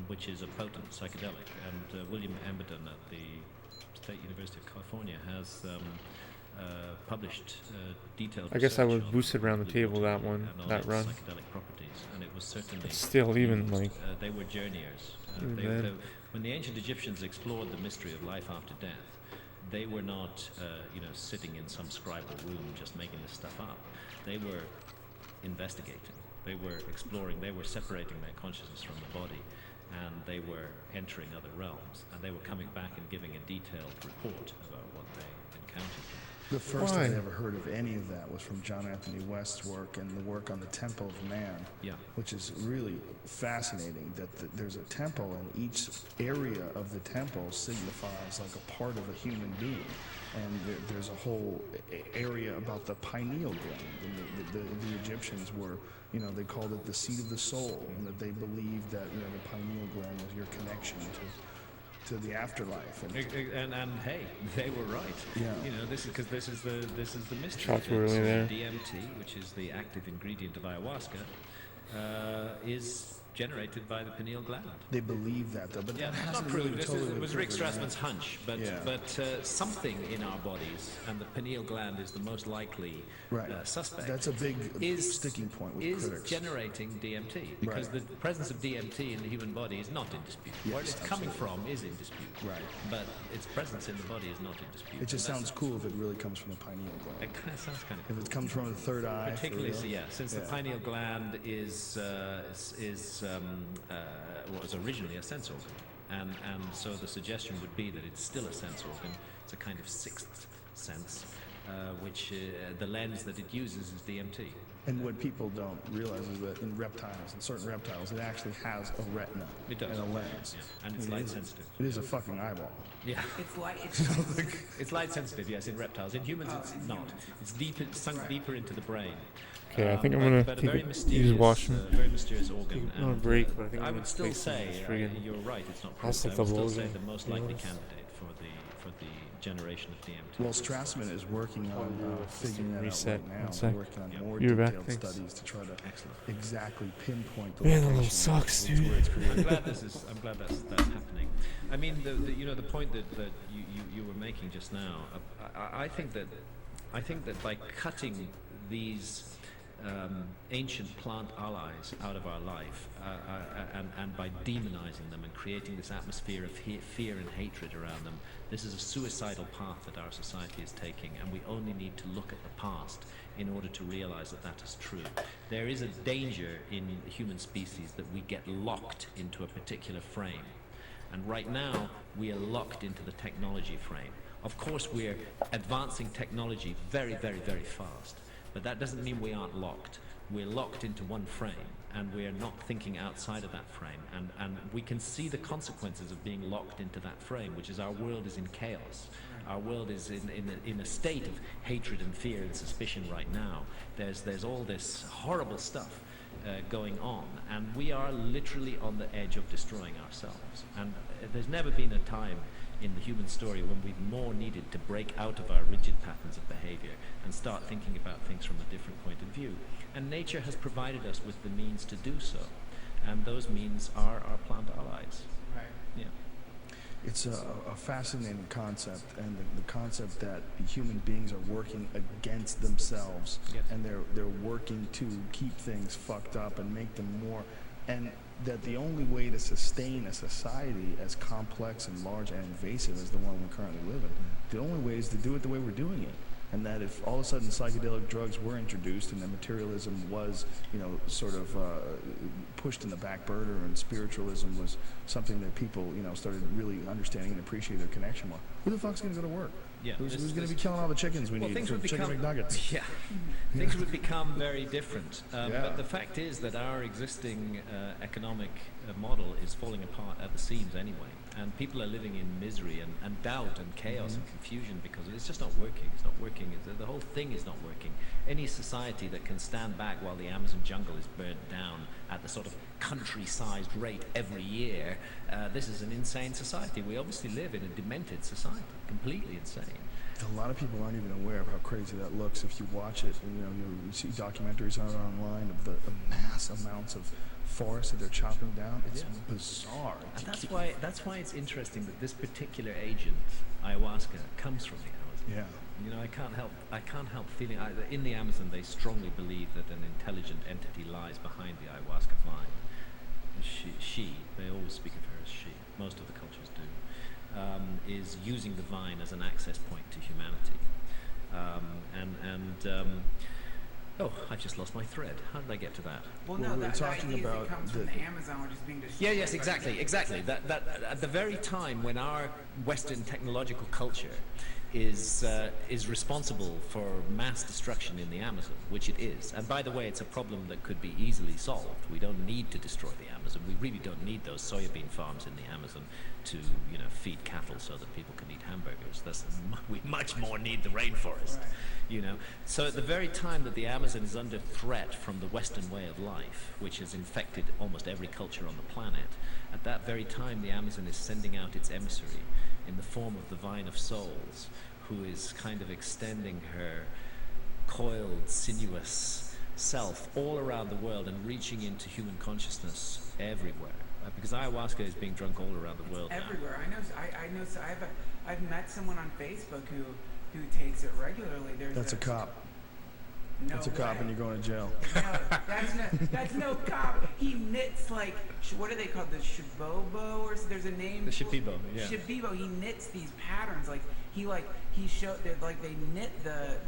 which is a potent psychedelic. And William Emberton at the State University of California has published detailed. I guess I was research on boosted around the table that glutamate one, and all that its run. psychedelic properties, and it was certainly. It's still even, used. like, They were journeyers. even They, then. when the ancient Egyptians explored the mystery of life after death, they were not, sitting in some scribal room just making this stuff up. They were investigating. They were exploring. They were separating their consciousness from the body, and they were entering other realms. And they were coming back and giving a detailed report about what they encountered. The first Why? I ever heard of any of that was from John Anthony West's work and the work on the Temple of Man, Yeah. which is really fascinating. That there's a temple, and each area of the temple signifies like a part of a human being. And there's a whole area about the pineal gland. And the Egyptians were, they called it the seat of the soul, and that they believed that the pineal gland was your connection to the afterlife. And hey, they were right. Yeah. This is the mystery. Shots were It's, really there. DMT, which is the active ingredient of ayahuasca, is generated by the pineal gland. They believe that, though, but Yeah, that it's not hasn't proven. really This totally it been was Rick proven, Strassman's hunch, but Yeah. something in our bodies, and the pineal gland is the most likely Right. suspect. That's a big is sticking point with is critics. generating DMT, because Right. the presence of DMT in the human body is not in dispute. Yes, Where it's coming absolutely. from is in dispute. Right. But its presence in the body is not in dispute. It just And sounds cool if it really comes from the pineal gland. It kind of sounds kind of If it comes from the third eye, for particularly, real. so yeah, since the Yeah. pineal gland was originally a sense organ, and so the suggestion would be that it's still a sense organ. It's a kind of sixth sense, which the lens that it uses is DMT. And what people don't realize is that in reptiles, in certain reptiles, it actually has a retina It does. and a lens. Yeah, and it's It light is- sensitive. It is a fucking eyeball. Yeah, it's light sensitive. Yes, in reptiles. In humans, it's not. It's deeper, sunk deeper into the brain. Okay, I think I'm but- gonna but a take very a- mysterious, use washroom. very mysterious organ. Not a and, break, but I think I'm I gonna would still take some of say this friggin' you're right. It's not Aztec proved. I would still double say over. the most You know likely this? candidate for the generation of DMT. Well, Strassman is working on figuring that reset. out right now. One They're sec. working on Yeah. more You're back, detailed thanks. studies to try to Excellent. exactly pinpoint the Man, that location little sucks, where it's I'm created. glad I'm glad that's happening. I mean, the point that you were making just now. I think that by cutting these ancient plant allies out of our life, and by demonizing them and creating this atmosphere of fear and hatred around them, this is a suicidal path that our society is taking, and we only need to look at the past in order to realize that that is true. There is a danger in the human species that we get locked into a particular frame. And right now, we are locked into the technology frame. Of course, we're advancing technology very, very, very fast. But that doesn't mean we aren't locked. We're locked into one frame, and we're not thinking outside of that frame. And we can see the consequences of being locked into that frame, which is our world is in chaos. Our world is in a state of hatred and fear and suspicion right now. There's all this horrible stuff going on, and we are literally on the edge of destroying ourselves. And there's never been a time in the human story when we've more needed to break out of our rigid patterns of behavior and start thinking about things from a different point of view. And nature has provided us with the means to do so, and those means are our plant allies. Right. Yeah. It's a fascinating concept, and the concept that human beings are working against themselves, Yes. and they're working to keep things fucked up and make them more, and that the only way to sustain a society as complex and large and invasive as the one we currently live in, the only way is to do it the way we're doing it. And that if all of a sudden psychedelic drugs were introduced and that materialism was, sort of pushed in the back burner, and spiritualism was something that people, started really understanding and appreciating their connection more, who the fuck's going to go to work? Yeah, Who's this- going to be this- killing all the chickens we Well, need things for would chicken become McNuggets? yeah, things would become very different. Yeah. But the fact is that our existing economic model is falling apart at the seams anyway, and people are living in misery and doubt and chaos and confusion because it's just not working. It's not working. The whole thing is not working. Any society that can stand back while the Amazon jungle is burnt down at the sort of country-sized rate every year, this is an insane society. We obviously live in a demented society, completely insane. A lot of people aren't even aware of how crazy that looks if you watch it. You see documentaries on it online of the mass amounts of forest that they're chopping down. It's bizarre. And that's why it's interesting that this particular agent, ayahuasca, comes from the Amazon. Yeah. You know, I can't help feeling. In the Amazon, they strongly believe that an intelligent entity lies behind the ayahuasca vine. They always speak of her as she. Most of the cultures do. Is using the vine as an access point to humanity. Oh, I just lost my thread. How did I get to that? Well, Well, no, we were the talking idea is about it comes the- from the Amazon, which is being destroyed. Yeah, yes, by exactly. That at the very time when our Western technological culture is responsible for mass destruction in the Amazon, which it is. And by the way, it's a problem that could be easily solved. We don't need to destroy the Amazon. We really don't need those soybean farms in the Amazon to, feed cattle so that people can eat hamburgers. We much more need the rainforest. Right. So at the very time that the Amazon is under threat from the Western way of life, which has infected almost every culture on the planet, at that very time the Amazon is sending out its emissary in the form of the Vine of Souls, who is kind of extending her coiled, sinuous self all around the world and reaching into human consciousness everywhere. Because ayahuasca is being drunk all around the world now. Everywhere. I know. So I've met someone on Facebook who takes it regularly. That's a cop. No That's a cop, way. and you're going to jail. No, that's no cop. He knits like what are they called? The shibobo or there's a name. The shipibo, yeah. Shipibo. He knits these patterns he showed that they knit the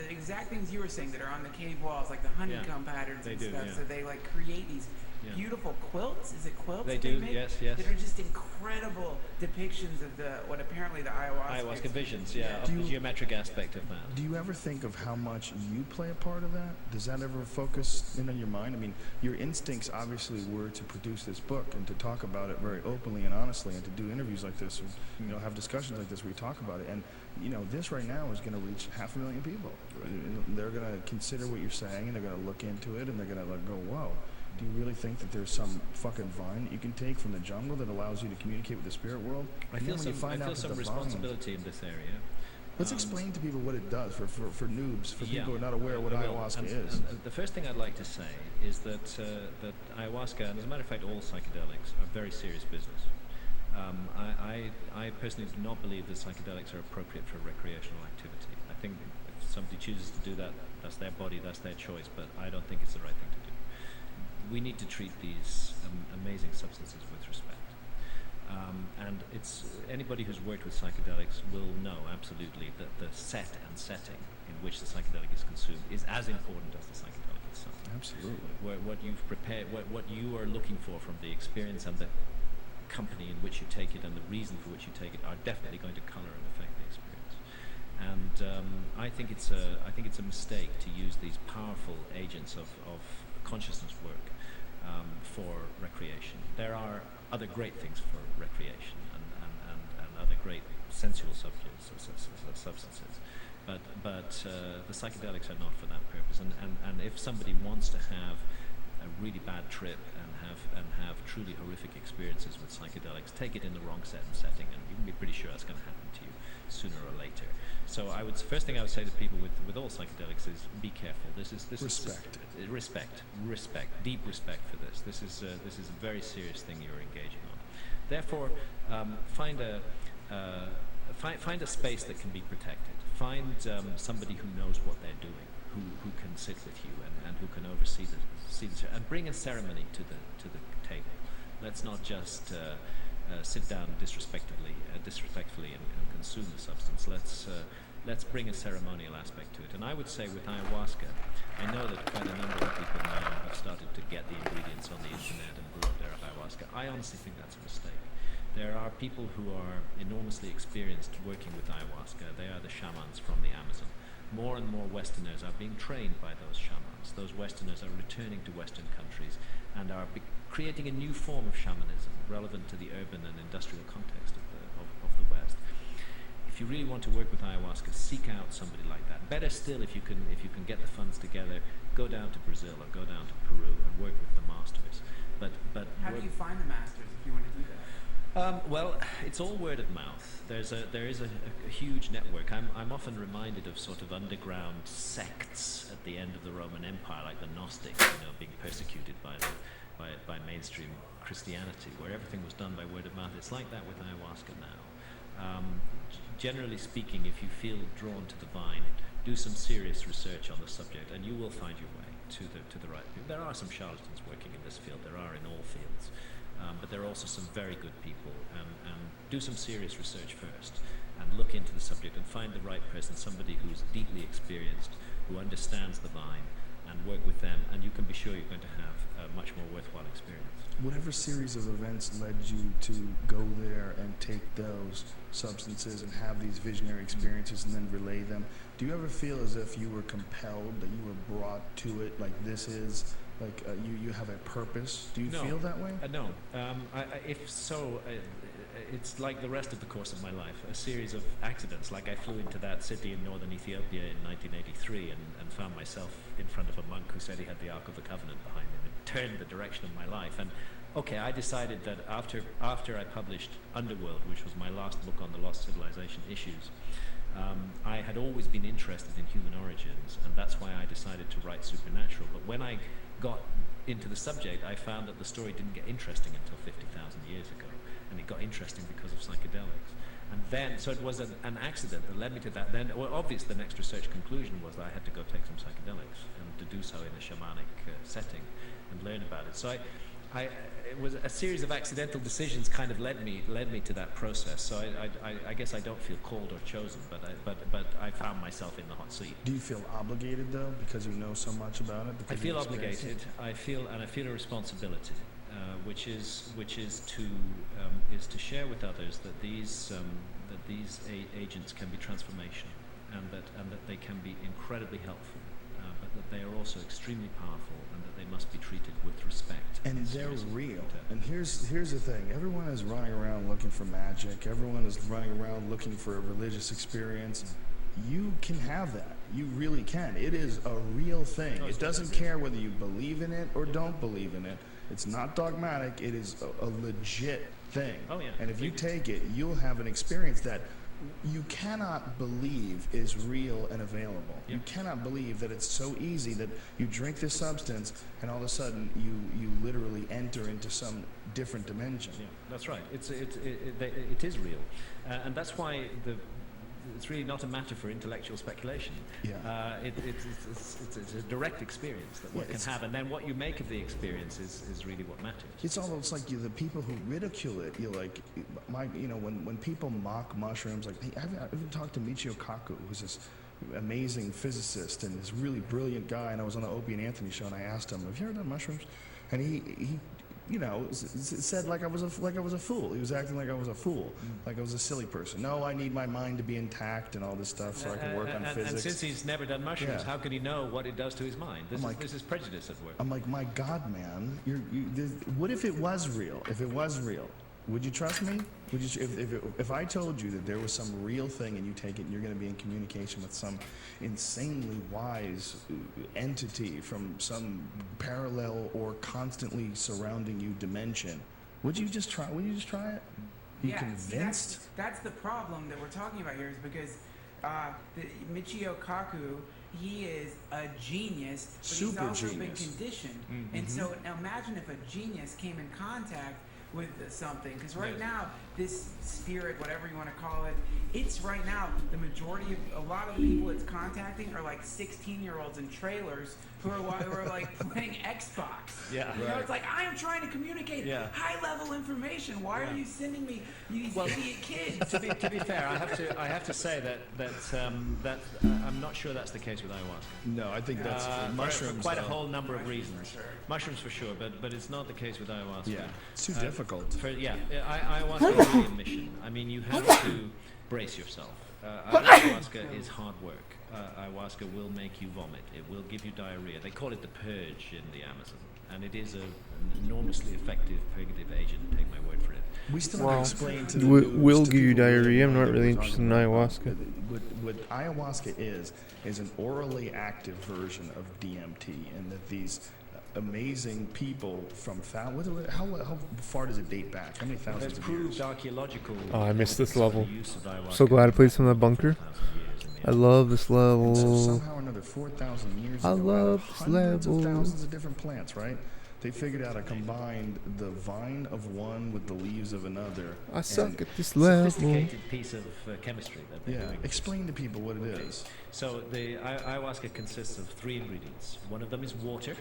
exact things you were saying that are on the cave walls, like the honeycomb patterns They and do, stuff. yeah. So they create these Yeah. beautiful quilts. Is it quilts? They that do, make? yes. That are just incredible depictions of what apparently the Ayahuasca visions, of the geometric aspect of that. Do you ever think of how much you play a part of that? Does that ever focus in on your mind? I mean, your instincts obviously were to produce this book and to talk about it very openly and honestly, and to do interviews like this, and have discussions like this where you talk about it. And this right now is going to reach 500,000 people. Right. They're going to consider what you're saying, and they're going to look into it, and they're going to go, "Whoa." Do you really think that there's some fucking vine that you can take from the jungle that allows you to communicate with the spirit world? I feel some responsibility in this area. Let's explain to people what it does for noobs, for Yeah. people who are not aware of what I will. ayahuasca And is. the first thing I'd like to say is that ayahuasca, and as a matter of fact all psychedelics, are very serious business. I personally do not believe that psychedelics are appropriate for recreational activity. I think if somebody chooses to do that, that's their body, that's their choice, but I don't think it's the right thing to do. We need to treat these amazing substances with respect. And it's anybody who's worked with psychedelics will know absolutely that the set and setting in which the psychedelic is consumed is as important as the psychedelic itself. Absolutely. What you've prepared, what you are looking for from the experience and the company in which you take it and the reason for which you take it are definitely going to color and affect the experience. And I think it's a mistake to use these powerful agents of consciousness work for recreation. There are other great things for recreation and other great sensual substances, but the psychedelics are not for that purpose. And if somebody wants to have a really bad trip and have truly horrific experiences with psychedelics, take it in the wrong set and setting, and you can be pretty sure that's going to happen to you sooner or later. So first thing I would say to people with all psychedelics is be careful. This is respect, deep respect for this. This is a very serious thing you're engaging on. Therefore, find a space that can be protected. Find somebody who knows what they're doing, who can sit with you and who can oversee the and bring a ceremony to the table. Let's not just sit down disrespectfully and consume the substance. Let's bring a ceremonial aspect to it. And I would say with ayahuasca, I know that quite a number of people now have started to get the ingredients on the internet and brew up their ayahuasca. I honestly think that's a mistake. There are people who are enormously experienced working with ayahuasca. They are the shamans from the Amazon. More and more Westerners are being trained by those shamans. Those Westerners are returning to Western countries and are creating a new form of shamanism relevant to the urban and industrial context of the West. If you really want to work with ayahuasca, seek out somebody like that. Better still, if you can get the funds together, go down to Brazil or go down to Peru and work with the masters. But how do you find the masters if you want to do that? Well, it's all word of mouth. There is a huge network. I'm often reminded of sort of underground sects at the end of the Roman Empire, like the Gnostics, being persecuted by by mainstream Christianity, where everything was done by word of mouth. It's like that with ayahuasca now. Generally speaking, if you feel drawn to the vine, do some serious research on the subject, and you will find your way to the right people. There are some charlatans working in this field. There are in all fields, but there are also some very good people. And do some serious research first, and look into the subject, and find the right person, somebody who's deeply experienced, who understands the vine, and work with them. And you can be sure you're going to have a much more worthwhile experience. Whatever series of events led you to go there and take those substances and have these visionary experiences and then relay them, do you ever feel as if you were compelled, that you were brought to it, like this is, like you have a purpose? Do you feel that way? No. If so, it's like the rest of the course of my life, a series of accidents. Like I flew into that city in northern Ethiopia in 1983 and found myself in front of a monk who said he had the Ark of the Covenant behind him. It turned the direction of my life. And okay, I decided that after I published Underworld, which was my last book on the lost civilization issues, I had always been interested in human origins, and that's why I decided to write Supernatural. But when I got into the subject, I found that the story didn't get interesting until 50,000 years ago, and it got interesting because of psychedelics. And then, so it was an accident that led me to that. Then, well, obviously, the next research conclusion was that I had to go take some psychedelics, and to do so in a shamanic setting and learn about it. So it was a series of accidental decisions kind of led me to that process. So I guess I don't feel called or chosen, but I found myself in the hot seat. Do you feel obligated though, because you know so much about it? I feel obligated. I feel a responsibility, which is to share with others that these agents can be transformational, and that they can be incredibly helpful, but that they are also extremely powerful, and that they must be treated with respect. And they're real. And here's the thing. Everyone is running around looking for magic. Everyone is running around looking for a religious experience. You can have that. You really can. It is a real thing. It doesn't care whether you believe in it or don't believe in it. It's not dogmatic. It is a legit thing. Oh, yeah. And if you take it, you'll have an experience that you cannot believe is real and available. Yep. You cannot believe that it's so easy that you drink this substance and all of a sudden you literally enter into some different dimension. Yeah, that's right. It is real, and that's why it's really not a matter for intellectual speculation. Yeah. It's a direct experience that one can have, and then what you make of the experience is really what matters. It's almost like the people who ridicule it. You're like, when people mock mushrooms, like I've even talked to Michio Kaku, who's this amazing physicist and this really brilliant guy, and I was on the Opie and Anthony show, and I asked him, "Have you ever done mushrooms?" And he said like I was a fool. He was acting like I was a fool, like I was a silly person. No, I need my mind to be intact and all this stuff so I can work on physics. And since he's never done mushrooms, how can he know what it does to his mind? This is prejudice at work. I'm like, my God, man, what if it was real? If it was real, would you trust me? Would you, if I told you that there was some real thing and you take it and you're going to be in communication with some insanely wise entity from some parallel or constantly surrounding you dimension, would you just try? Would you just try it? You convinced? That's the problem that we're talking about here, is because Michio Kaku, he is a genius, but he's also been conditioned. Mm-hmm. And so now imagine if a genius came in contact with something, because right now this spirit, whatever you want to call it, it's right now the majority of a lot of the people it's contacting are like 16-year-olds in trailers who are like playing Xbox. Yeah, you know, it's like, I am trying to communicate high-level information. Why are you sending me these idiot kids? To be fair, I have to say that I'm not sure that's the case with ayahuasca. No, I think that's mushrooms. For quite a whole number of reasons. For sure. Mushrooms for sure, but it's not the case with ayahuasca. Yeah, it's too difficult. Ayahuasca is really a mission. I mean, you have to brace yourself. Ayahuasca is hard work. Ayahuasca will make you vomit. It will give you diarrhea. They call it the purge in the Amazon, and it is an enormously effective purgative agent. Take my word for it. We still have to explain to the will give you diarrhea. I'm not really interested in ayahuasca. What ayahuasca is an orally active version of DMT, and that these amazing people from how far does it date back? How many thousands of years? Archaeological. Oh, I missed this level. So glad I played some of that bunker. I love this level. So somehow or another, 4,000 years ago, I love this hundreds level. of thousands of different plants, right? They figured out I combined the vine of one with the leaves of another. I suck at this Sophisticated piece of chemistry that they're Yeah, doing. explain to people what it is. So the ayahuasca consists of 3 ingredients. One of them is water,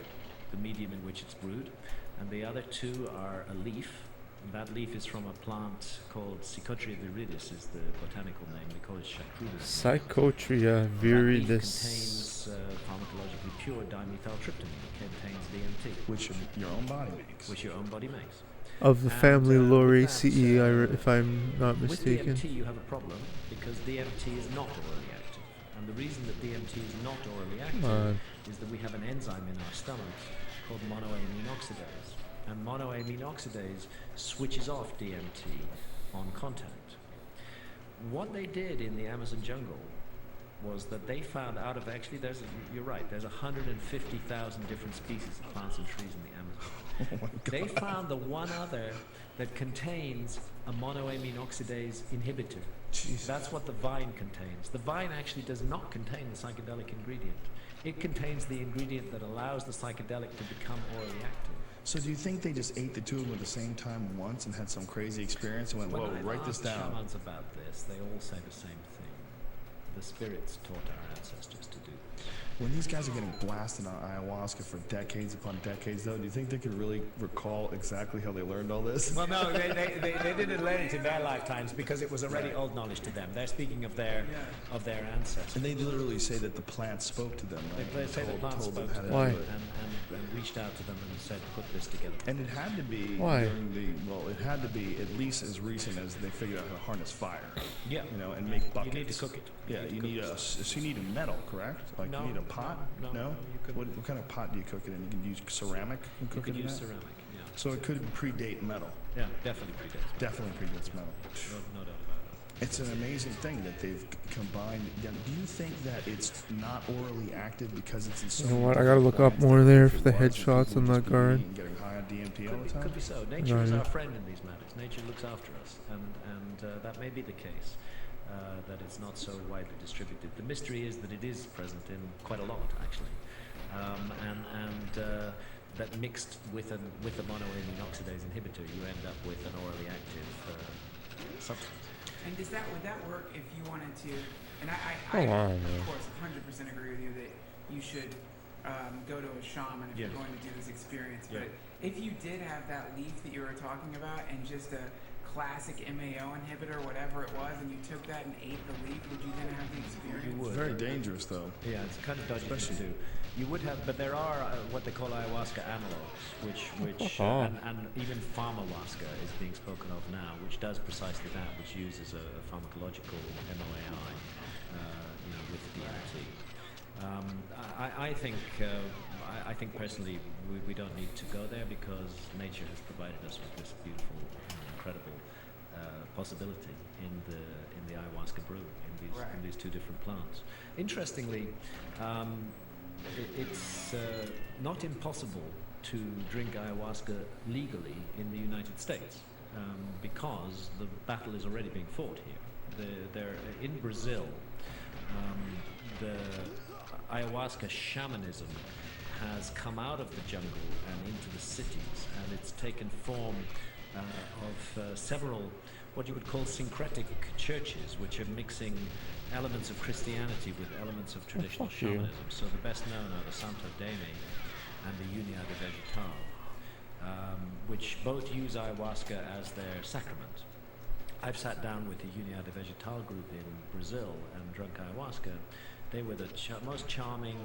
the medium in which it's brewed, and the other 2 are a leaf. That leaf is from a plant called Psychotria viridis, is the botanical name. They call it chacrudis. Psychotria That leaf viridis. contains pharmacologically pure dimethyltryptamine. It contains DMT, Which your own body makes. which your own body makes. Of the And, family with Lauraceae, that, if I'm not With mistaken. DMT, you have a problem because DMT is not orally active. And the reason that DMT is not orally active is that we have an enzyme in our stomachs called monoamine oxidase. And monoamine oxidase switches off DMT on contact. What they did in the Amazon jungle was that they found out of actually, you're right, there's 150,000 different species of plants and trees in the Amazon. Oh my God. They found the one other that contains a monoamine oxidase inhibitor. Jesus. That's what the vine contains. The vine actually does not contain the psychedelic ingredient. It contains the ingredient that allows the psychedelic to become orally active. So do you think they just ate the 2 of them at the same time once and had some crazy experience and went, When whoa, I've write this asked down? shamans about this, they all say the same thing. The spirits taught our ancestors to do this. When these guys are getting blasted on ayahuasca for decades upon decades, though, do you think they could really recall exactly how they learned all this? Well, no, they didn't learn it in their lifetimes because it was already old knowledge to them. They're speaking of their ancestors. And they literally say that the plants spoke to them, right? They say the plants told them spoke how to to them Why? do it. and reached out to them and said, put this together. And it had to be Why? during it had to be at least as recent as they figured out how to harness fire. Yeah. You know, and make buckets. You need to cook it. Yeah, you need so you need a metal, correct? Like No, you need a pot? no, you could- What kind of pot do you cook it in? You can use ceramic and You cook could it in use that? ceramic, yeah. So it could predate metal. Yeah, definitely predates. Definitely predates metal. No doubt about it. It's an amazing thing that they've combined. Yeah, do you think that it's not orally active because it's in so You know many what, I gotta different look up plants more that there if for it the was, headshots people on would that just be guard. eating, getting high on DMT all the time? Could be so. Nature Got is it. our friend in these matters. Nature looks after us, and that may be the case. That it's not so widely distributed. The mystery is that it is present in quite a lot, actually, and that mixed with a monoamine oxidase inhibitor, you end up with an orally active substance. And would that work if you wanted to? And I Come on, of man. course, 100% agree with you that you should go to a shaman if Yes. you're going to do this experience. Yeah. But if you did have that leaf that you were talking about and just a classic MAO inhibitor, whatever it was, and you took that and ate the leaf, would you then have the experience? You would. Very dangerous, though. Yeah, it's kind of dodgy to do. You would have, but there are what they call ayahuasca analogs, which and even pharmahuasca is being spoken of now, which does precisely that, which uses a pharmacological MOAI, with DMT. I think personally we don't need to go there because nature has provided us with this beautiful, incredible possibility in the ayahuasca brew in these 2 different plants. Interestingly, it's not impossible to drink ayahuasca legally in the United States because the battle is already being fought here. They're in Brazil. The ayahuasca shamanism has come out of the jungle and into the cities, and it's taken form of several what you would call syncretic churches, which are mixing elements of Christianity with elements of traditional fuck you. shamanism. So the best known are the Santo Daime and the Unia de Vegetal, which both use ayahuasca as their sacrament. I've sat down with the Unia de Vegetal group in Brazil and drunk ayahuasca. They were the most charming,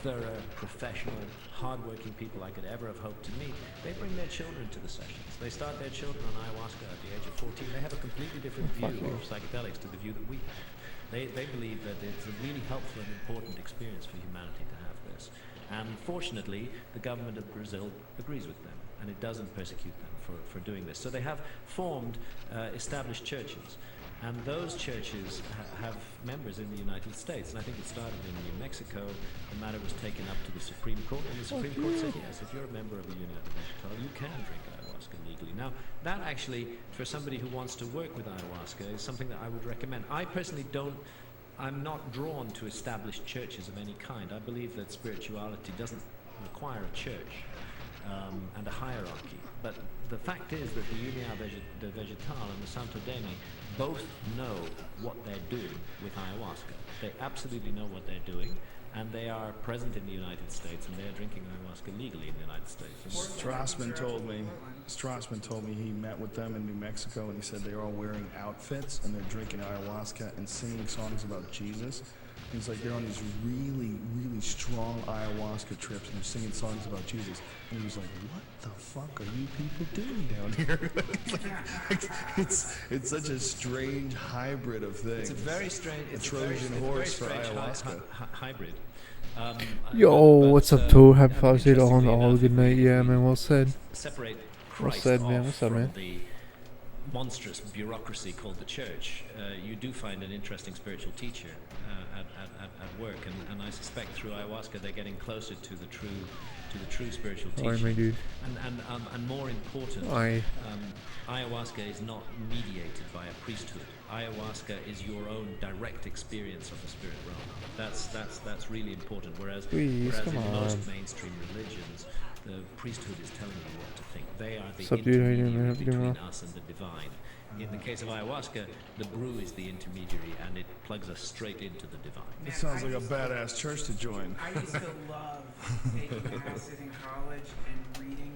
thorough, professional, hard-working people I could ever have hoped to meet. They bring their children to the sessions. They start their children on ayahuasca at the age of 14. They have a completely different view of psychedelics to the view that we have. They believe that it's a really helpful and important experience for humanity to have this. And fortunately, the government of Brazil agrees with them, and it doesn't persecute them for doing this. So they have formed established churches. And those churches have members in the United States. And I think it started in New Mexico. The matter was taken up to the Supreme Court. And the Supreme Court said, yes, if you're a member of the United Vegetal, you can drink ayahuasca legally. Now, that actually, for somebody who wants to work with ayahuasca, is something that I would recommend. I personally I'm not drawn to established churches of any kind. I believe that spirituality doesn't require a church. and a hierarchy. But the fact is that the Unidad de Vegetal and the Santo Daime both know what they're doing with ayahuasca. They absolutely know what they're doing, and they are present in the United States, and they are drinking ayahuasca legally in the United States. Strassman told me he met with them in New Mexico, and he said they're all wearing outfits and they're drinking ayahuasca and singing songs about Jesus. He's like, they're on these really, really strong ayahuasca trips and they're singing songs about Jesus. And he was like, what the fuck are you people doing down here? it's such a strange hybrid of things. It's a very strange, a Trojan horse for ayahuasca. Hybrid. Yo, what's up, Toe? Happy Father's Day to all and all. Good night. Yeah, man, well said. Separate Well Christ said, man. off What's up, from man? the monstrous bureaucracy called the church. You do find an interesting spiritual teacher at work, and I suspect through ayahuasca they're getting closer to the true spiritual teacher. Alright, my dude. And more important, Aye. ayahuasca is not mediated by a priesthood. Ayahuasca is your own direct experience of the spirit realm. That's really important. Whereas Please, come in most on. mainstream religions, the priesthood is telling you what to think. They are the What's up, dude? How you doing, man? intermediary Hope you're doing between us and the divine. In the case of ayahuasca, the brew is the intermediary, and it plugs us straight into the divine. It sounds like a badass church to join. I used to love taking acid in college and reading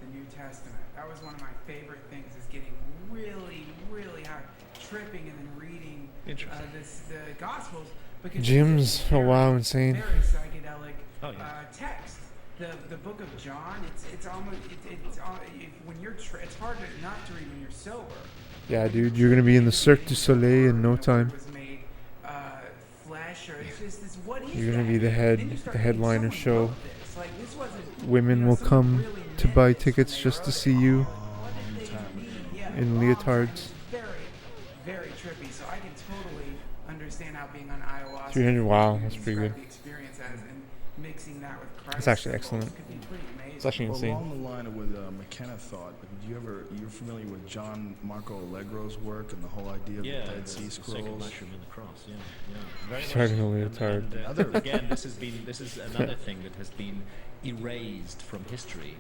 the New Testament. That was one of my favorite things, is getting really, really high, tripping and then reading the Gospels. Because Gyms. it's Oh, wow, insane. Very psychedelic Oh, yeah. text. The book of John, it's almost, when you're, it's hard not to read when you're sober. Yeah, dude, you're gonna be in the Cirque du Soleil in no time. Was made, flesh, or it's just this, what is You're gonna that? be the Then you start thinking, headliner someone show. wrote this. Like, this wasn't, Women will someone come really to meant buy this tickets when they just to wrote see it. you What did they mean? Yeah, in long time. leotards. It's very, very trippy. So I can totally understand how being on ayahuasca. 300, wow, you that's pretty describe good. the experience as, and mixing that with Christ. That's actually symbols excellent. could be pretty amazing. It's actually Well, insane. along the line of what McKenna thought, you're familiar with John Marco Allegro's work and the whole idea of the Dead Sea the sacred Scrolls? mushroom and the cross. Yeah. Very much Starting so. a leotard. And, again, this is another thing that has been erased from history.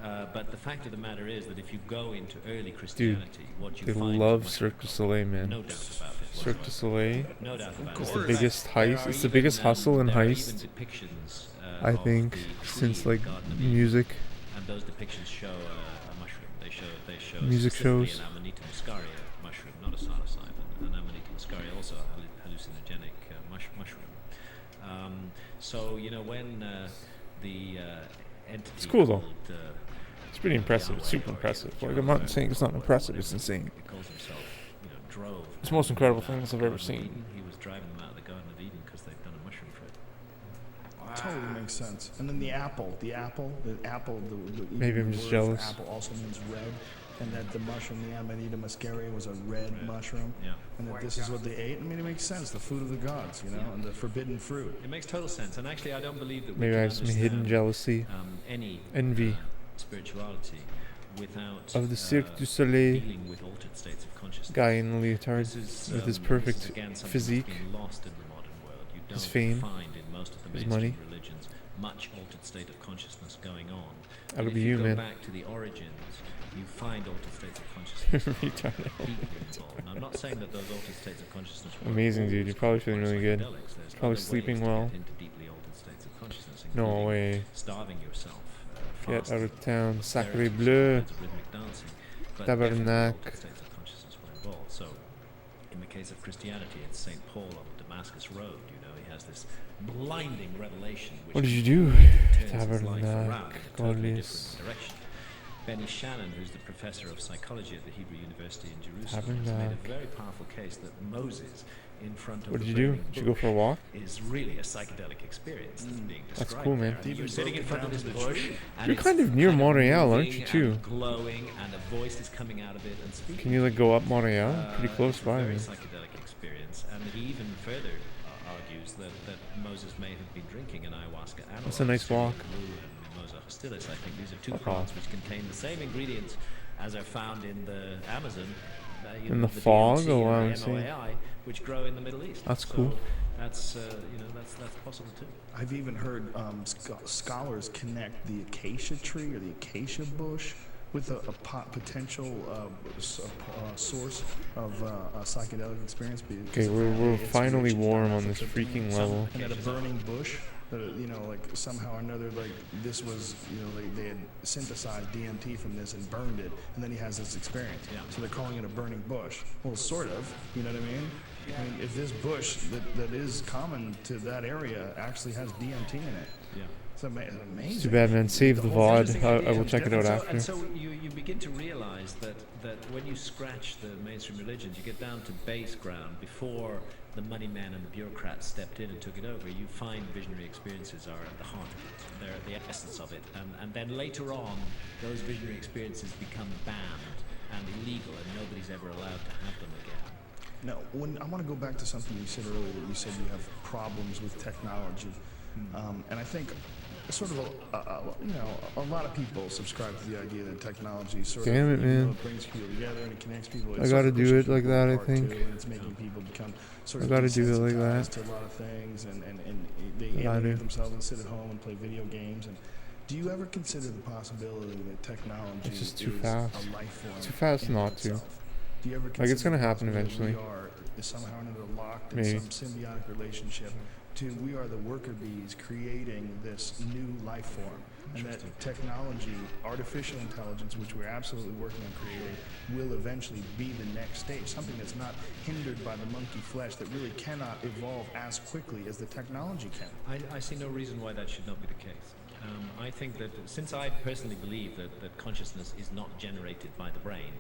But the fact of the matter is that if you go into early Christianity, what you They find love is much- Cirque du Soleil, man. No doubt about it. Cirque du Soleil No doubt about is it. the course. biggest There heist. are It's the even, biggest hustle and there are even heist, depictions, I of think, the tree since in like the Garden of Eden. music. And those depictions show a mushroom. They show Music specifically shows. an Amanita muscaria mushroom, not a psilocybe. An Amanita muscaria, also a hallucinogenic mushroom. So when the entity It's cool, though. called, It's pretty impressive. It's super impressive. Like, I'm not saying it's not impressive. It's insane. It calls himself, drove. It's the most incredible them out things of I've the ever Garden of seen. Eden. He was driving them out of the Garden of Eden because they'd done a mushroom trip. Totally makes sense. And then the apple, the Maybe I'm the just word for jealous. apple also means red, and that the mushroom, the Amanita muscaria, was a red mushroom, Yeah. and that this is what they ate. I mean, it makes sense. The food of the gods, and the forbidden fruit. It makes total sense. And actually, I don't believe that we Maybe I can have some hidden understand, jealousy, any envy spirituality without of the Cirque du Soleil dealing with altered states of consciousness. guy in the leotard This is, with his this perfect is again something physique. that's been lost in the modern world. You don't His fame, find in most of the his mainstream money. religions much altered state of consciousness going on. That'll If be you you, go man. back to the origins, you find altered states of consciousness Retarded. deeply involved. And I'm not saying that those altered states of consciousness were Amazing, all dude. You're probably feeling really good. psychedelics. There's Probably other sleeping ways to well. get into deeply altered states of consciousness, No including way. starving yourself, Get fasting, out of town. Sacré austerity, bleu. sometimes rhythmic dancing, but Tabernacle. definitely altered states of consciousness were involved. So, in the case of Christianity, it's St. Paul on Damascus Road. He has this blinding revelation. Which What did you do? turns his life around in a totally Godless. different direction. Benny Shannon, who's the professor of psychology at the Hebrew University in Jerusalem, has made a very powerful case that Moses, in front of What the did you do? burning Did you go for a bush, walk? is really a psychedelic experience that's being That's described cool, there. man. And you're sitting in front of this bush, and You're it's kind of near Montreal, aren't moving you, too? and glowing, and a voice is coming out of it and speaking. Can you like go up Montreal? Pretty close It's a by, very man. psychedelic experience, and he even further argues that Moses may have been drinking an ayahuasca analog. That's a nice walk. And Mimosa hostilis. I think these are two Oh. plants which contain the same ingredients as are found in the Amazon, In the the fog? DMT Oh, wow, and I the see. MOAI, which grow in the Middle East. That's So cool. that's that's possible too. I've even heard scholars connect the acacia tree or the acacia bush with a potential source of a psychedelic experience. Okay, we're finally warm on this freaking level. And at a burning bush, like somehow or another, like this was, they had synthesized DMT from this and burned it, and then he has this experience. Yeah. So they're calling it a burning bush. Well, sort of, you know what I mean? I mean, if this bush that is common to that area actually has DMT in it, Yeah. it's amazing. It's too bad, man. Save the VOD. Interesting I idea. will check it out after. And so you begin to realize that when you scratch the mainstream religions, you get down to base ground before the money man and the bureaucrats stepped in and took it over. You find visionary experiences are at the heart of it. They're the essence of it. And then later on, those visionary experiences become banned and illegal, and nobody's ever allowed to have them again. Now, I want to go back to something you said earlier. That you said you have problems with technology, and I think sort of a lot of people subscribe to the idea that technology sort Damn of it, man. brings people together and it connects people. I gotta do it like that, I think. And it's making people become sort I of gotta do it like desensitized that. to a lot of things, and they I gotta. alienate themselves and sit at home and play video games. And do you ever consider the possibility that technology It's just too is fast. a life form? Too fast in not to. itself? Do you ever Like, it's consider gonna the happen possibility eventually. We are somehow interlocked in Maybe. some symbiotic relationship to we are the worker bees creating this new life form, and that technology, artificial intelligence, which we're absolutely working on creating, will eventually be the next stage, something that's not hindered by the monkey flesh, that really cannot evolve as quickly as the technology can. I see no reason why that should not be the case. I think that since I personally believe that consciousness is not generated by the brain,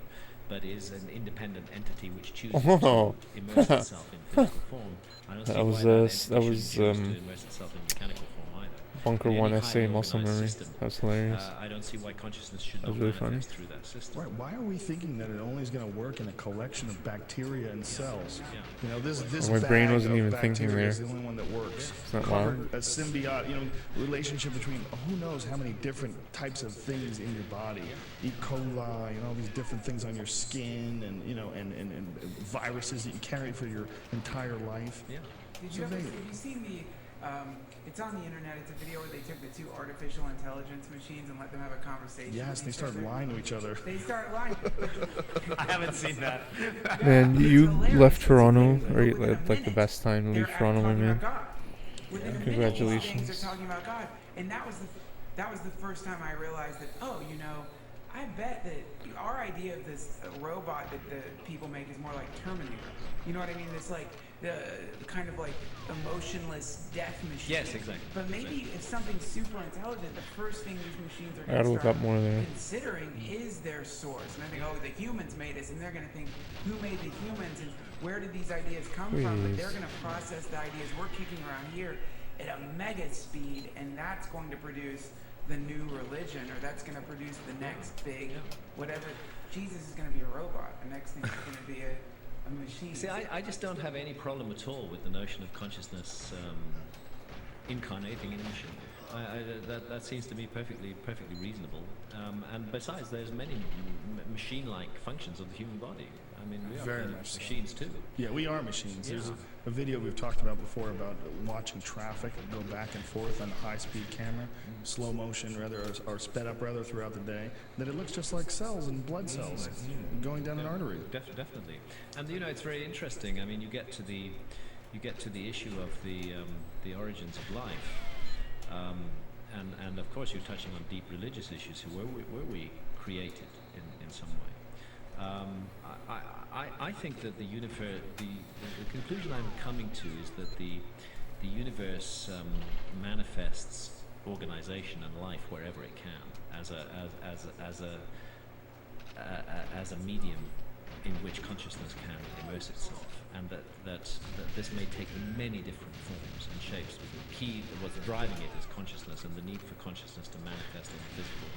but is an independent entity which chooses Oh. to immerse itself in physical form, I don't see That was, why that that entity was, shouldn't choose to immerse itself in mechanical form either. Bunker In 1 any essay highly muscle organized memory. system, That was hilarious. I don't see why consciousness should That not was really funny. manifest through that system. Right? Why are we thinking that it only is going to work in a collection of bacteria and cells? Yeah. You know, this My brain bag wasn't of even thinking bacteria there. is the only one that works. Is that Covered wild? a symbiotic, relationship between who knows how many different types of things in your body, E. coli, and all these different things on your skin, and and viruses that you carry for your entire life. Yeah. Have you seen the? It's on the internet. It's a video where they took the two artificial intelligence machines and let them have a conversation. Yes, with they each start other. lying to each other. They start lying. I haven't seen that. Man, It's you hilarious. left It's Toronto, amazing. right? Within a Like the minute, best time to they're leave Toronto, my talking man. about God. Within a minute, these Congratulations. things are talking about God, and that was the first time I realized that. I bet that our idea of this robot that the people make is more like Terminator. You know what I mean? It's like the kind of like emotionless death machine. Yes, exactly. But maybe if something's super intelligent, the first thing these machines are I going gotta to look start up more there. considering is their source. And I think, oh, the humans made us, and they're going to think, who made the humans, and where did these ideas come from? But they're going to process the ideas we're kicking around here at a mega speed, and that's going to produce the new religion, or that's going to produce the next big whatever. Jesus is going to be a robot. The next thing is going to be a machine. See, I just don't have any problem at all with the notion of consciousness incarnating in a machine. That seems to me perfectly reasonable. And besides, there's many machine-like functions of the human body. I mean, we are Very kind of much so. machines too. Yeah, we are machines. Yeah. There's a video we've talked about before about watching traffic go back and forth on a high-speed camera, slow motion rather, or sped up rather throughout the day, that it looks just like cells and blood cells going down an artery. Definitely, and it's very interesting. I mean, you get to the issue of the origins of life, and of course you're touching on deep religious issues. Were we created in some way? I think that the conclusion I'm coming to is that the universe manifests organization and life wherever it can as a medium in which consciousness can immerse itself, and that this may take many different forms and shapes. The key, what's driving it, is consciousness and the need for consciousness to manifest in the physical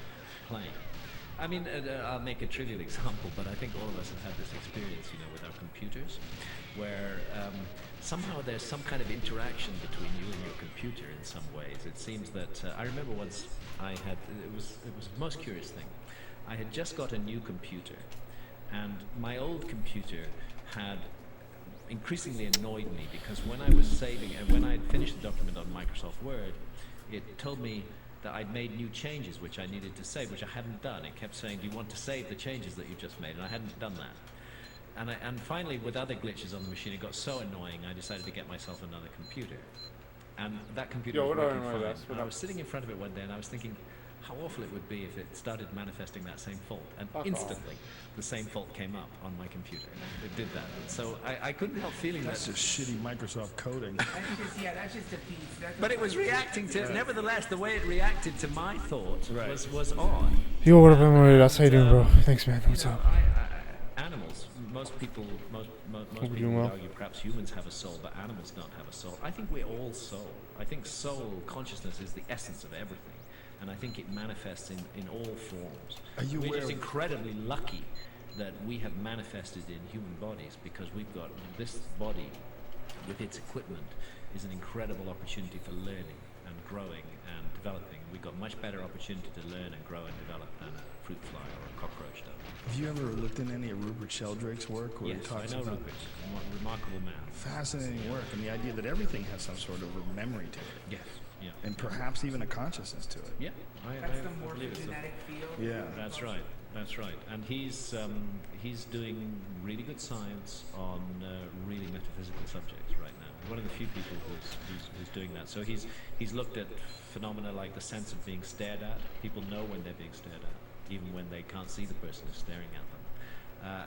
plane. I mean, I'll make a trivial example, but I think all of us have had this experience, with our computers, where somehow there's some kind of interaction between you and your computer in some ways. It seems that I remember once it was the most curious thing. I had just got a new computer, And my old computer had increasingly annoyed me because when I was saving and when I had finished the document on Microsoft Word, it told me that I'd made new changes which I needed to save, which I hadn't done. It kept saying, do you want to save the changes that you just made? And I hadn't done that. And finally, with other glitches on the machine, it got so annoying, I decided to get myself another computer. And that computer was working fine. And I was sitting in front of it one day and I was thinking how awful it would be if it started manifesting that same fault. And instantly, the same fault came up on my computer. It did that. So I couldn't help feeling That's just shitty Microsoft coding. That's just a piece. But it was reacting to, nevertheless, the way it reacted to my thought was odd. Yo, what up, Emily? That's how you doing, bro? Thanks, man. What's up? Animals, most people would argue perhaps humans have a soul, but animals don't have a soul. I think we're all soul. I think soul consciousness is the essence of everything. And I think it manifests in all forms. We're just incredibly lucky that we have manifested in human bodies because we've got this body with its equipment is an incredible opportunity for learning and growing and developing. We've got much better opportunity to learn and grow and develop than a fruit fly or a cockroach does. Have you ever looked in any of Rupert Sheldrake's work? Where Yes, he talks I know about Rupert. Remarkable man. Fascinating work, and the idea that everything has some sort of a memory to it. Yes. Yeah. And perhaps even a consciousness to it. Yeah. That's the believe it's morphogenetic field. Yeah. That's right. That's right. And he's doing really good science on really metaphysical subjects right now. One of the few people who's doing that. So he's looked at phenomena like the sense of being stared at. People know when they're being stared at, even when they can't see the person who's staring at them.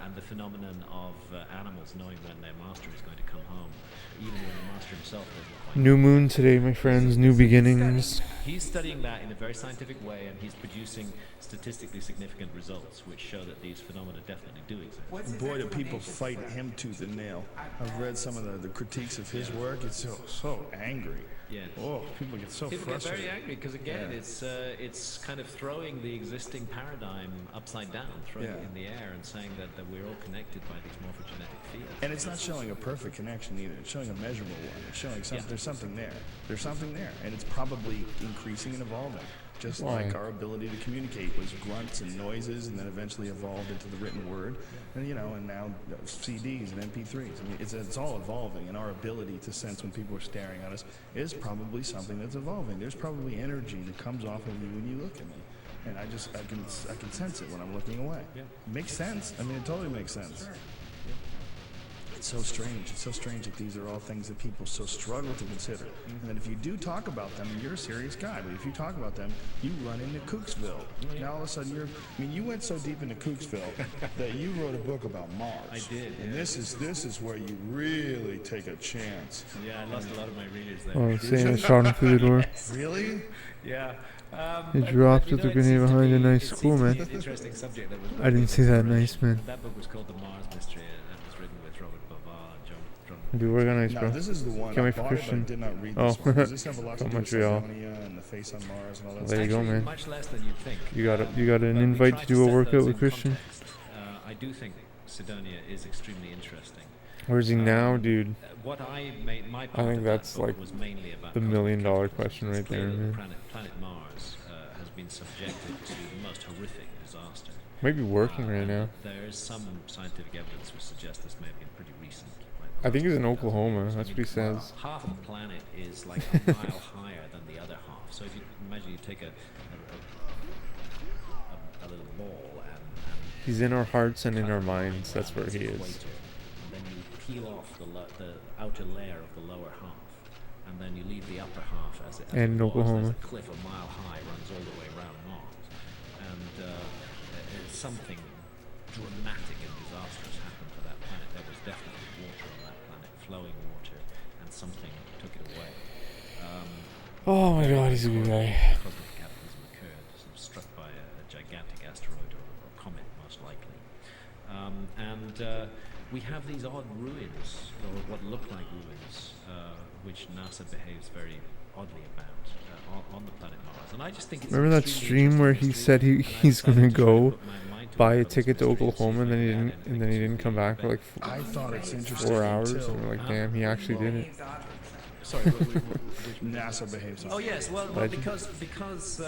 And the phenomenon of animals knowing when their master is going to come home, even when the master himself doesn't quite. New moon today, my friends. New beginnings. He's studying that in a very scientific way, and he's producing statistically significant results which show that these phenomena definitely do exist. Boy, do people fight him tooth and nail. I've read some of the critiques of his work. It's so angry. Yeah. Oh, people get so People frustrated. get very angry because again, it's kind of throwing the existing paradigm upside down, throwing it in the air, and saying that we're all connected by these morphogenetic fields. And it's not showing a perfect connection either. It's showing a measurable one. It's showing there's something there. There's something there, and it's probably increasing and evolving. Just like our ability to communicate was grunts and noises, and then eventually evolved into the written word, and and now CDs and MP3s. I mean, it's all evolving, and our ability to sense when people are staring at us is probably something that's evolving. There's probably energy that comes off of you when you look at me, and I can sense it when I'm looking away. Yeah. Makes sense. I mean, it totally makes sense. Sure. It's so strange. It's so strange that these are all things that people so struggle to consider. And that if you do talk about them, you're a serious guy. But if you talk about them, you run into Kooksville. Now all of a sudden you went so deep into Kooksville that you wrote a book about Mars. I did. And this is where you really take a chance. Yeah, I lost a lot of my readers there. Oh, saying it shot him through the door. Really? Yeah. He dropped the grenade behind a nice school, man. Interesting subject that was I didn't see that. Nice, man. That book was called The Mars Mystery, and it was written with Robert Bavard and John. Dude, we're nice, No, bro. this is the one. Can't I wait for bought it, but I Christian. did not read Oh. this one. Does this have a lot to From do with Montreal. Cydonia and the face on Mars and all that There you stuff? go, man. Much less than you'd think. You got an But we invite try to do a set workout those with in Christian? context. I do think Cydonia is extremely interesting. Where's he now, dude? What I made my I part think of that's that book like was mainly about the $1 million question It's right clear there, that man. Planet Mars has been subjected to the most horrific disaster. Might be working right now. There is some scientific evidence which suggests this may have been pretty recent. I think he's in Oklahoma. That's what he says. Half of the planet is like a mile higher than the other half. So if you imagine you take a little ball and He's in our hearts and in our minds. That's where he is. equator, and then you peel off the outer layer of the lower half, and then you leave the upper half as it And was. Oklahoma. There's a cliff a mile high runs all the way around Mars, and something dramatic and disastrous happened to that planet. There was definitely water on that planet, flowing water, and something took it away. Oh my god, he's a good guy. Cosmic cataclysm occurred, sort of struck by a gigantic asteroid or comet, most likely. We have these odd ruins, or what look like ruins, which NASA behaves very oddly about on the planet Mars. And I just think it's Remember that extremely stream where interesting he said mystery, and I he's gonna decided to try go to put my mind to buy it a for this ticket to mystery Oklahoma, and see then if he I didn't, can and then he fix didn't it. come back for like I thought it's interesting 4 hours, until and we're like, damn, he actually did it. Sorry, NASA behaves. Oh yes, well Legend. because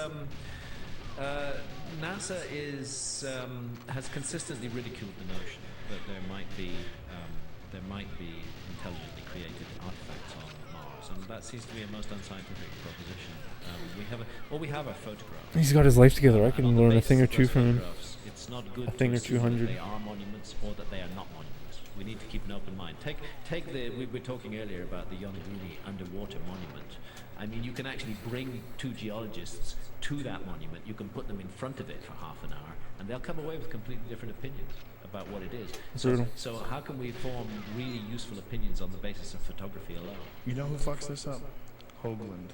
NASA has consistently ridiculed the notion that there might be intelligently created artifacts on Mars, and that seems to be a most unscientific proposition. We have a photograph. He's got his life together. I And can on the learn a basis thing or of two those from him. photographs, it's not good A thing to or assume 200. that they are monuments or that they are not monuments. We need to keep an open mind. We were talking earlier about the Yonaguni underwater monument. I mean, you can actually bring two geologists to that monument. You can put them in front of it for half an hour, and they'll come away with completely different opinions about what it is. So how can we form really useful opinions on the basis of photography alone? You know who fucks this up? Hoagland.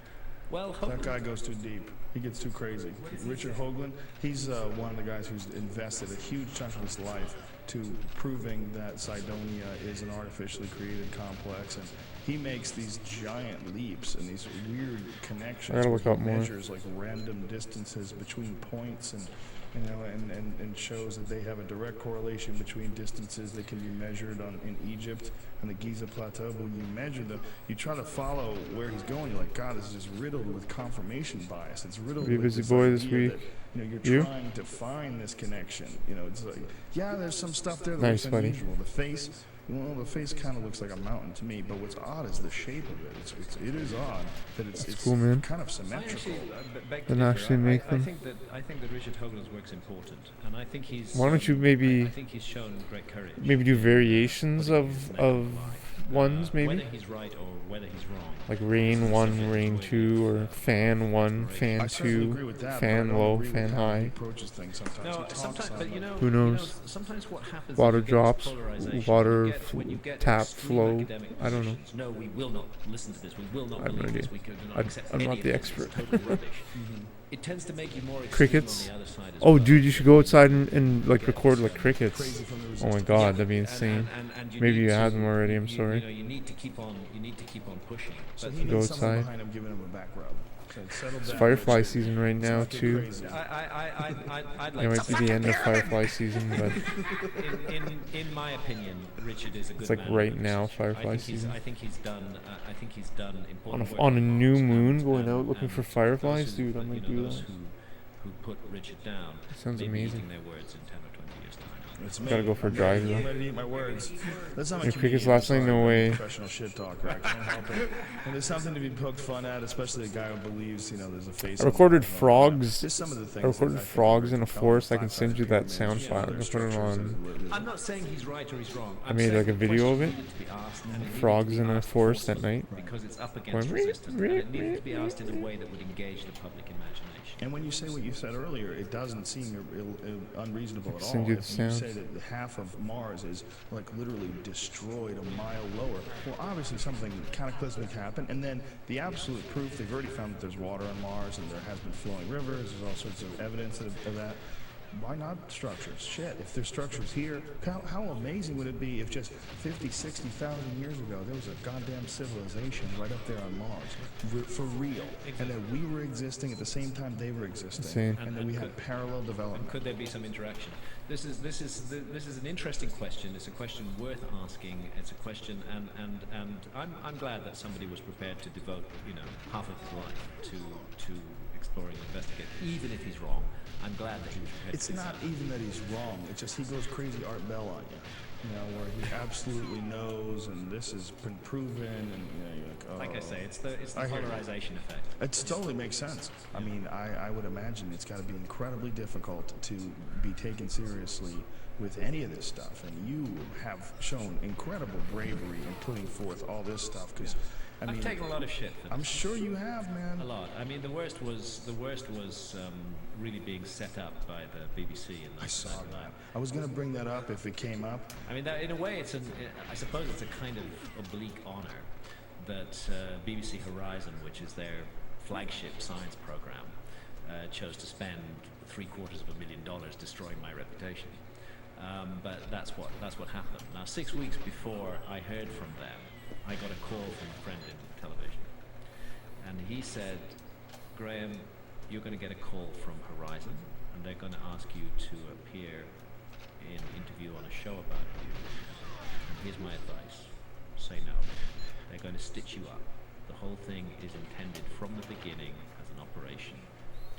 Well, That guy goes too deep. He gets too crazy. Richard Hoagland, he's one of the guys who's invested a huge chunk of his life to proving that Cydonia is an artificially created complex, and he makes these giant leaps and these weird connections. I gotta look where up he more. measures like random distances between points, and and shows that they have a direct correlation between distances that can be measured in Egypt and the Giza Plateau. But when you measure them, you try to follow where he's going. You're like, God, this is just riddled with confirmation bias. It's riddled Be a with busy this boy this idea week. that, you're You? trying to find this connection. It's like, yeah, there's some stuff there that Nice, looks buddy. unusual. The face, the face kind of looks like a mountain to me, but what's odd is the shape of it. It is odd that it's cool, man. kind of I symmetrical. actually beg to Then differ. actually make I them. think that Richard Hoagland's work's important, and I think he's. Why don't you maybe I think he's shown great courage. maybe do in variations putting his neck on of the line. ones, maybe? Whether he's right or whether he's wrong. Like rain 1, rain 2, or fan 1, I fan certainly 2, agree with that, but I fan don't low, agree with fan how he high. approaches things sometimes. He No, talks sometimes, on but them. Who knows? Sometimes what happens Water is you get drops, this polarization. water When you get tap extreme flow. academic I don't know. positions, no, we will not listen to this. We will not I have no believe this. idea. We do not accept I'm any not of the this. expert. It's total rubbish. It tends to make you more extreme Crickets. on the other side as Oh, well. dude, you should go outside and like record like crickets. Crazy from the Oh my resistance. god, that'd be insane. And Maybe need you to- had them already, I'm you sorry. know, you need to keep on pushing. So But he Go needs someone outside. behind him giving him a back rub. So settle It's down, Firefly Richard. season right Let's now not get too. crazy. I'd It like might to be the end of Firefly season, but in my opinion, Richard is a good it's like man. right now Firefly I season. think he's done On important work a new Mars, moon and- going out and- looking and for those fireflies, who- dude, I but, might you know, do those that. who put Richard down. Sounds may be amazing. eating their words in 10 or 20 years' time. It's Gotta me. go for a I'm drive, ready- though. I'm ready to eat my words. That's not my Your crickets comedian, last I'm night, sorry, no I'm a way. professional shit talker. I can't help it. And there's something to be poked fun at, especially a guy who believes, there's a face. I recorded on the- frogs. Just some of the things I that recorded think frogs are in a compelling forest. I can facts send you that that people sound manage, file. their I put it structures on. I'm not saying he's right or he's wrong. I I'm made, saying like, a the video of question it. needed to be asked, and it needed Frogs to be in a asked forest at forcefully, night. because it's up against Going, resistance, and it needed to be asked in a way that would engage the public imagination. And when you say what you said earlier, it doesn't seem unreasonable at all. Send you the If you sounds. say that half of Mars is like literally destroyed a mile lower, well, obviously something cataclysmic happened. And then the absolute proof, they've already found that there's water on Mars and there has been flowing rivers. There's all sorts of evidence of that. Why not structures? Shit, if there's structures here, how amazing would it be if just 50, 60,000 years ago there was a goddamn civilization right up there on Mars, for real, and that we were existing at the same time they were existing, Insane. and that we had parallel And development. could there be some interaction? This is an interesting question. It's a question worth asking. It's a question, and I'm glad that somebody was prepared to devote half of his life to exploring and investigating, even if he's wrong. I'm glad that he was prepared. It's to do not so. even that he's wrong. It's just he goes crazy Art Bell on you, where he absolutely knows, and this has been proven, and you're like, oh. Like I say, it's the I hear you. polarization effect. It totally makes sense. I mean, I would imagine it's got to be incredibly difficult to be taken seriously with any of this stuff, and you have shown incredible bravery in putting forth all this stuff, because I mean, I've taken a lot of shit for this. I'm sure you have, man. A lot. I mean, the worst was really being set up by the BBC in I saw 1999. that. I was going to bring that up if it came up. I mean, that, in a way, I suppose it's a kind of oblique honor that BBC Horizon, which is their flagship science program, chose to spend $750,000 destroying my reputation. But that's what happened. Now, 6 weeks before I heard from them, I got a call from a friend in television, and he said, "Graham, you're going to get a call from Horizon, and they're going to ask you to appear in an interview on a show about you. And here's my advice: say no. They're going to stitch you up. The whole thing is intended from the beginning as an operation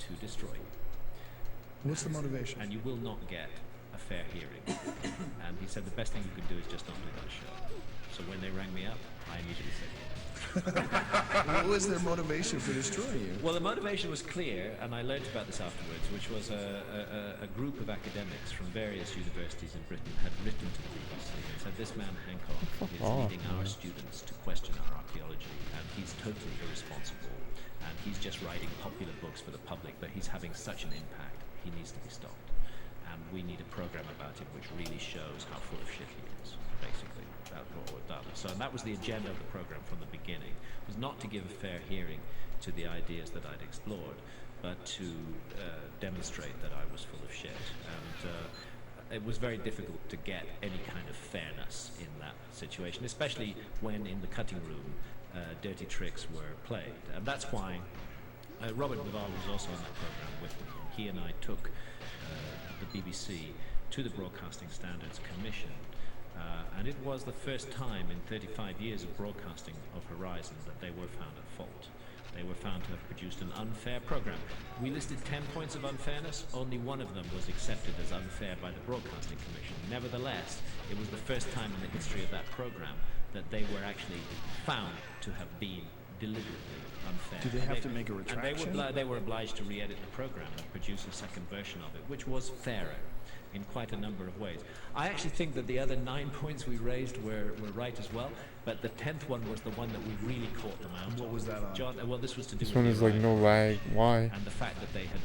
to destroy you." What's the motivation? And you will not get a fair hearing. And he said the best thing you can do is just not do that show. So when they rang me up, I immediately said yes. What was their motivation for destroying you? Well, the motivation was clear, and I learned about this afterwards, which was a group of academics from various universities in Britain had written to the BBC and said, this man Hancock is leading our students to question our archaeology, and he's totally irresponsible, and he's just writing popular books for the public, but he's having such an impact, he needs to be stopped. And we need a program about him which really shows how full of shit he is, basically. That's what was done. So and that was the agenda of the program from the beginning. It was not to give a fair hearing to the ideas that I'd explored, but to demonstrate that I was full of shit. And it was very difficult to get any kind of fairness in that situation, especially when in the cutting room dirty tricks were played. And that's why Robert Duvall was also on that program with me. He and I took the BBC to the Broadcasting Standards Commission. And it was the first time in 35 years of broadcasting of Horizon that they were found at fault. They were found to have produced an unfair program. We listed 10 points of unfairness. Only one of them was accepted as unfair by the Broadcasting Commission. Nevertheless, it was the first time in the history of that program that they were actually found to have been deliberately unfair. Do they have to make a retraction? And they were obliged to re-edit the program and produce a second version of it, which was fairer in quite a number of ways. I actually think that the other 9 points we raised were right as well, but the 10th one was the one that we really caught them out. What was that on? John, well, this was to do This with one the is like no lag. Why? and the fact that they had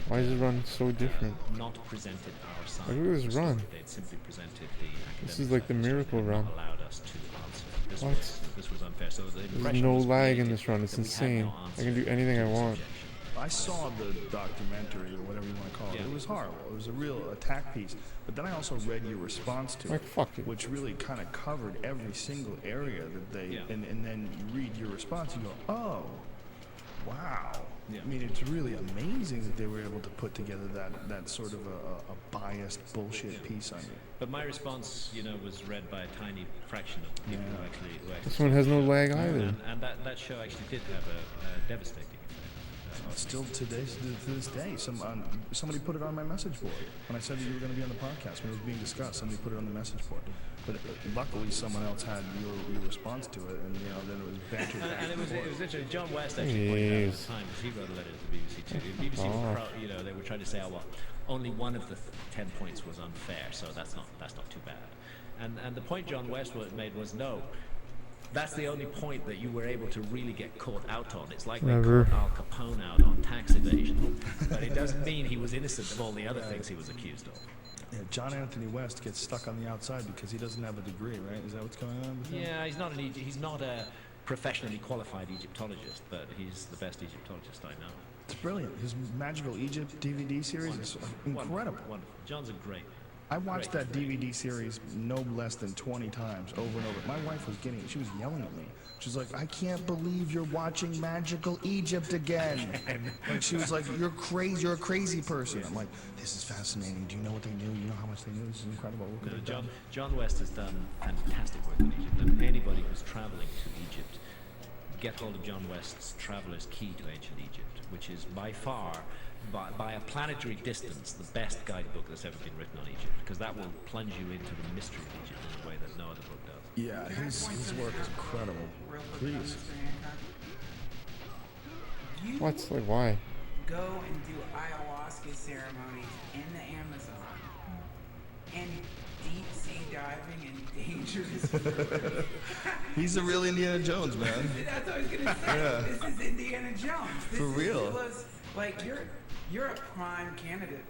Why does it run so different? not presented our side. Look at this run. They'd simply presented the academic This is like the side, miracle and run. not allowed us to answer. What? This was unfair. So the There's impression no was lag in created this run. It's that we had insane. no I can do answer anything to I this want. objection. I saw the documentary, or whatever you want to call it. Yeah. It was horrible. It was a real attack piece. But then I also read your response to Like, it, fuck it. which really kind of covered every single area that they. Yeah. And then you read your response, you go, oh, wow. Yeah. I mean, it's really amazing that they were able to put together that sort of a biased bullshit piece on you. But my response, was read by a tiny fraction of the people who actually. This one has no lag either. And that show actually did have a devastating effect. Still to this day, somebody put it on my message board when I said that you were going to be on the podcast. When it was being discussed, somebody put it on the message board. But luckily, someone else had your response to it, and then it was bantered back And it was forth. interesting. John West actually pointed out at Jeez. the time, because he wrote a letter to the BBC too. The BBC was they were trying to say, only one of the 10 points was unfair, so that's not too bad. And the point John West made was no. That's the only point that you were able to really get caught out on. It's like they Never. caught Al Capone out on tax evasion, but it doesn't mean he was innocent of all the other things he was accused of. Yeah, John Anthony West gets stuck on the outside because he doesn't have a degree, right? Is that what's going on with him? Yeah, he's not a professionally qualified Egyptologist, but he's the best Egyptologist I know. It's brilliant. His Magical Egypt DVD series is incredible. Wonderful. John's a great. I watched that DVD series no less than 20 times, over and over. My wife was she was yelling at me. She was like, I can't believe you're watching Magical Egypt again. Like, she was like, you're crazy, you're a crazy person. I'm like, this is fascinating. Do you know what they knew? You know how much they knew? This is incredible. Look at it. John West has done fantastic work in Egypt, and anybody who's traveling to Egypt, get hold of John West's Traveler's Key to Ancient Egypt, which is by far, by a planetary distance, the best guidebook that's ever been written on Egypt, because that will plunge you into the mystery of Egypt in a way that no other book does. Yeah, his work is incredible. Real quick, Please. Mr. Hancock. You What's like why? go and do ayahuasca ceremonies in the Amazon and deep sea diving in dangerous waters. He's a real Indiana Jones, man. That's what I was gonna say. Yeah. This is Indiana Jones. For real. You're a prime candidate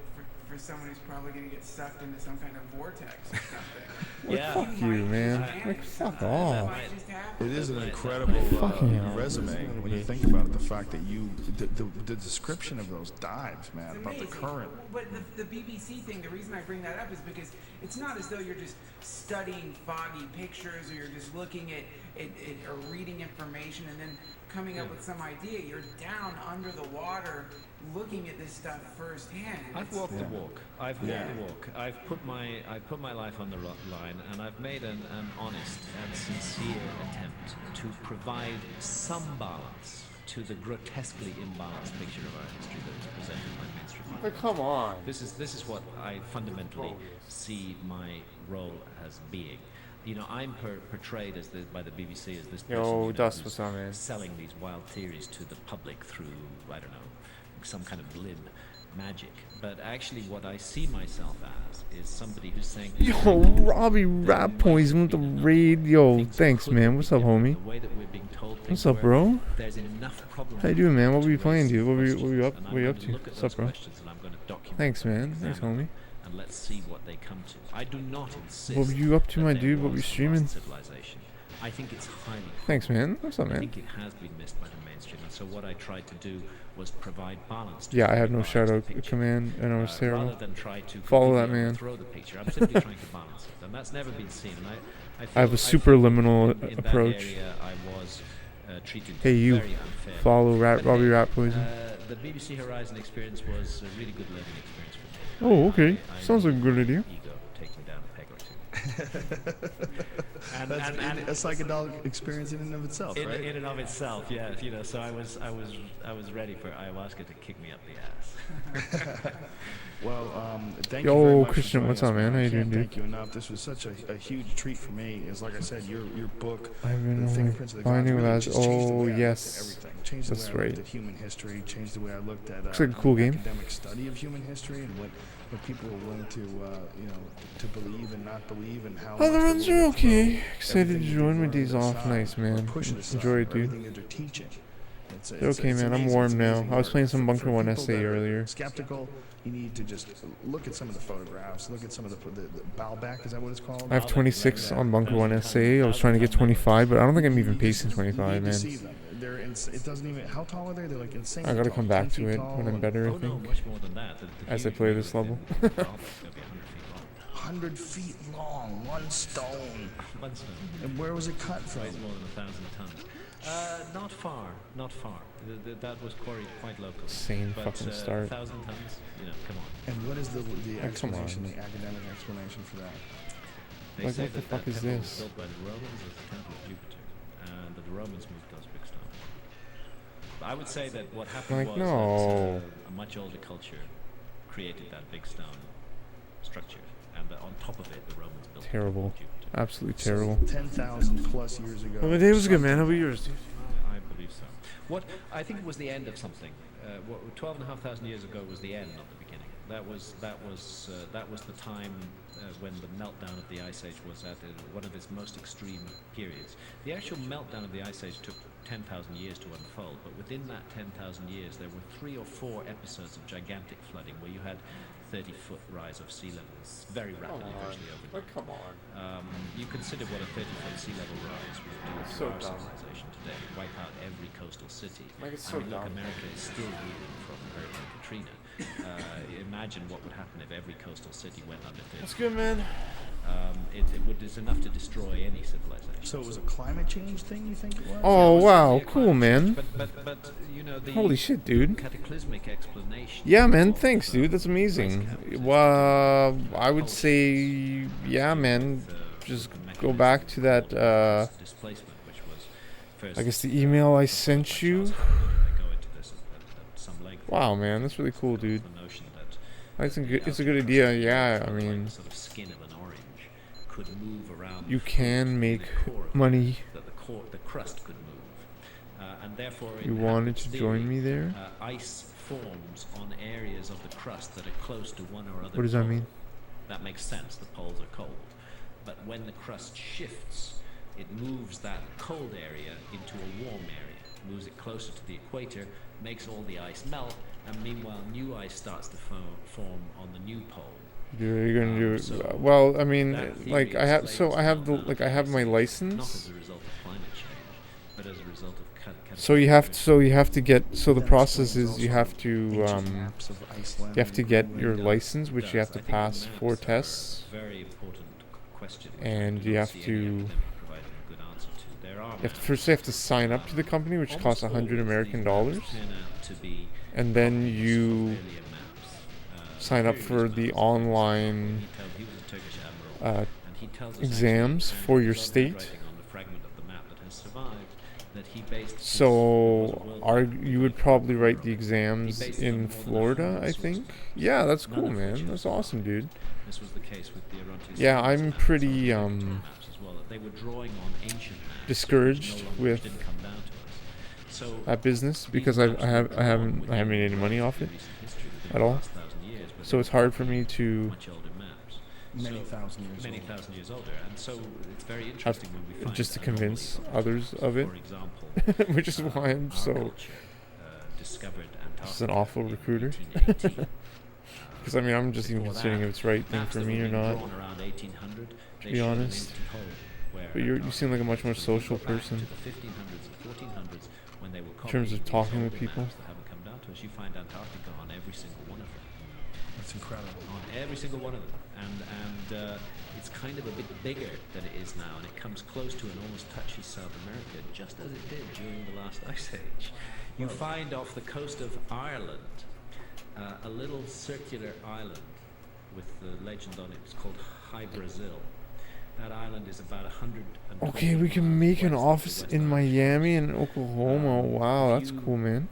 for someone who's probably gonna get sucked into some kind of vortex or something. Yeah. Fuck you, man. Like, fuck That off. might just happen. It is an incredible Fucking hell. resume when you think about it. The fact that the description of those dives, man, It's about the amazing. current. But the BBC thing, the reason I bring that up is because it's not as though you're just studying foggy pictures or you're just looking at or reading information and then coming up with some idea. You're down under the water looking at this stuff firsthand. I've It's- walked the walk. I've walked Yeah. the walk. I've put my life on the line, and I've made an honest and sincere attempt to provide some balance to the grotesquely imbalanced picture of our history that is presented by mainstream But come on. This is what I fundamentally see my role as being. You know, I'm portrayed as by the BBC as this person, Yo, you know, Dust, who's what's up, man? selling these wild theories to the public through, I don't know, some kind of glib magic. But actually what I see myself as is somebody who's saying, Yo, Robbie Rat Poison with the raid. Yo, thanks, man. What's up, homie? the way that we're being told What's things up, work, bro? there's enough problems. How you doing, man? What were you to playing, raise dude? What were you questions, up? and What were you I'm up gonna to? look at What's those up, bro? questions and I'm going to document Thanks, them, man. Thanks, examine homie. them, and let's see what they come to. I do not insist. What were you up to, that my there dude? What were you was a streaming? lost civilization. I think it's highly Thanks, probable. man. What's up, I man? think it has been missed by the mainstream, and so what I tried to do was provide balance to Yeah, I the have no biased shout out picture. command, and I was Rather terrible. than try to Follow that, completely man. overthrow the picture, I'm simply trying to balance it, and that's never been seen. And I have a feel superliminal in approach. That area I was treated Hey, you. very unfairly. Follow But Robbie hey, Rat Poison. the BBC Horizon experience was a really good learning experience for me. Oh, okay. I Sounds like a good idea. Ego take me down a peg or two. That's a psychedelic experience in and of itself, in, right? in and of itself, yeah. You know, so I was ready for ayahuasca to kick me up the ass. Well, thank Yo, you very much for Christian, joining what's us, up, man? How I you can't doing, dude? thank you enough. This was such a huge treat for me. Is like I said, your book, I've The been Fingerprints of the Gods, finding really that. just changed the Oh, way I looked at yes. everything. Changed the That's way I looked right. at human history. Changed the way I looked at Looks like a cool game. academic study of human history and what people are willing to to believe and not believe, and how. Other much ones they're are willing to throw okay. Excited to everything that join they've my learned days off. aside, Nice, or man. push it aside, Enjoy it, or dude. everything that they're teaching. They're okay, man. I'm amazing. warm It's now. amazing I was work. playing some For Bunker One people essay that are earlier. Skeptical, you need to just look at some of the photographs. Look at some of the Baalbek. Is that what it's called? I have 26 on Bunker One essay. I was trying to get 25, but I don't think I'm even pacing 25, You need to man. see them. It doesn't even. How tall are they? They're like insane. I gotta come back 10 to feet it tall when I'm and better, I Oh no, think. much more than that. As I huge play this megalith level. in Baalbek's gonna be 100 feet 100 feet long. long, one stone. One stone. And where was it cut from? Weighs more than 1,000 tons. Not far, not far. That was quarried quite locally. Insane But, fucking start. 1,000 tons, you know, come on. And what is the come on. explanation, the academic explanation for that? They Like, say what the that fuck that is temple was this? built by the Romans as the temple of Jupiter, and that the Romans moved those big stones. But I would say that what happened Like, was no. that a much older culture created that big stone structure, and that on top of it, the Romans built the Terrible. temple of Jupiter. Absolutely terrible. 10,000 plus years ago. Well, my day was good, man. How about yours, dude? I believe so. What I think it was the end of something. 12,500 years ago was the end, not the beginning. That was the time when the meltdown of the Ice Age was at one of its most extreme periods. The actual meltdown of the Ice Age took 10,000 years to unfold, but within that 10,000 years, there were 3 or 4 episodes of gigantic flooding where you had 30-foot rise of sea levels very rapidly, virtually overnight. come on. You consider what a 30-foot sea level rise would do to So our dumb. civilization today, wipe out every coastal city. Like, it's I so mean, look, dumb. America is still reeling from Hurricane Katrina. Imagine what would happen if every coastal city went under 30. That's good, man. It's enough to destroy any civilization. So it was a climate change thing, you think it was? Oh, It was wow. certainly a Cool, climate man. change, But you know, the Holy shit, dude. cataclysmic explanation. Yeah, man. of, Thanks, dude. That's amazing. Well, I would say, yeah, man. Just go back to that, displacement, which was first, I guess the email I sent you. I go into this at some length. Wow, man. That's really cool, dude. The notion that I think it's a good idea. Yeah, I like mean, the sort of skin of an orange could move around. you can make the core of money. that the crust could move, and therefore You in wanted Hapgood's to join theory, me there? Ice forms on areas of the crust that are close to one or other. What does that pole. mean? That makes sense. The poles are cold, but when the crust shifts, it moves that cold area into a warm area, moves it closer to the equator, makes all the ice melt, and meanwhile new ice starts to form on the new pole. You're gonna do so it. Well, I mean, that like theory I have. explains So I have the meltdown like of I have my ice age, not license. as a result of climate change, but as a result of So you have. So you have to get. So the That process explains is you also have to ancient maps of Iceland you have to and get Greenland. your license, which you have to I think the pass maps 4 are tests. a very important question, which And I do you not have see any to- academic providing a good answer to. There are You have to first you have to sign up to the company, which almost costs $100 always American these dollars, maps turn out to be and then copies of you earlier maps. sign up for the online He was a Turkish admiral, and he tells us exams actually, for your his own state. handwriting on the fragment of the map that has survived, that he based. So, you would probably write the exams in Florida, I think? Yeah, that's cool, man. That's awesome, dude. This was the case with the Orontes. Yeah, I'm pretty maps as well. They were drawing on ancient maps, discouraged with didn't come down to us. So that business because I haven't made any money off it at all. So it's hard for me to much older maps. Many thousand years older, and so it's very interesting when we find just to convince others of it, for example, which is why I'm so discovered just an awful recruiter. Because I mean, I'm just even considering if it's the right thing for me or not. To be honest, but you seem like a much more social person in terms of talking with people. You find Antarctica on every single one of them. That's incredible. On every single one of them, and it's kind of a bit bigger than it is now, and it comes close to and almost touches South America, just as it did during the last ice age. You find off the coast of Ireland a little circular island with the legend on it. It's called High Brazil. That island is about 100. Okay, we can make an office in Miami and Oklahoma. Wow, that's cool, man.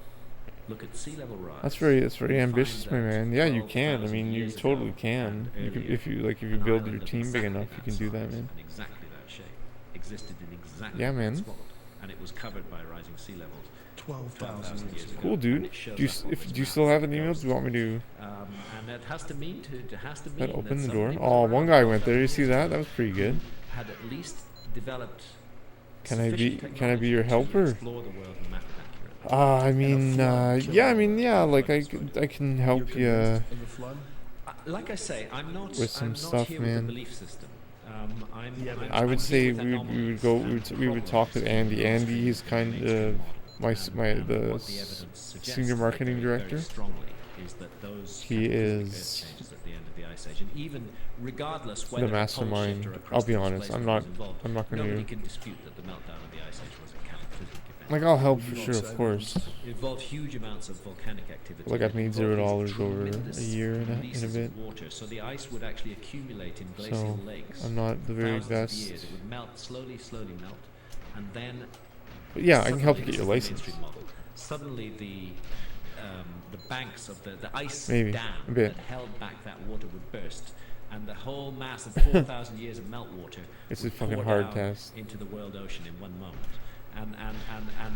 Look at sea level rise. That's very ambitious, my man. Yeah, you can. I mean, you totally can. You can if you build your team big enough, you can do that, man. Exactly that shape existed in exactly yeah, man. that spot, and it was covered by rising sea levels. 12,000 years ago. Cool, dude. Do you still have an email? Do you want me to? And that has to mean that open the door. Oh, one guy went there. You see that? That was pretty good. Had at least developed. Can I be your helper? Explore the world and map it accurately. I mean, yeah, like I can help you like I say, I'm not with some I'm not stuff, here man. With the belief system. I would say we would talk with Andy. Andy is kind of the senior marketing director. He is the mastermind. I'll be honest. I'm not going to. Like, I'll help for sure, of course. Involved huge amounts of volcanic activity. Like, I've made $0 over a year and a bit. Water, so the ice would actually accumulate in glacial lakes. I'm not the very best. Years. It would melt slowly melt, and then. But yeah, I can help you get your license. Suddenly, the banks of the ice dam that held back that water would burst, and the whole mass of 4,000 years of meltwater. It's a fucking hard test. Into the world ocean in one moment. And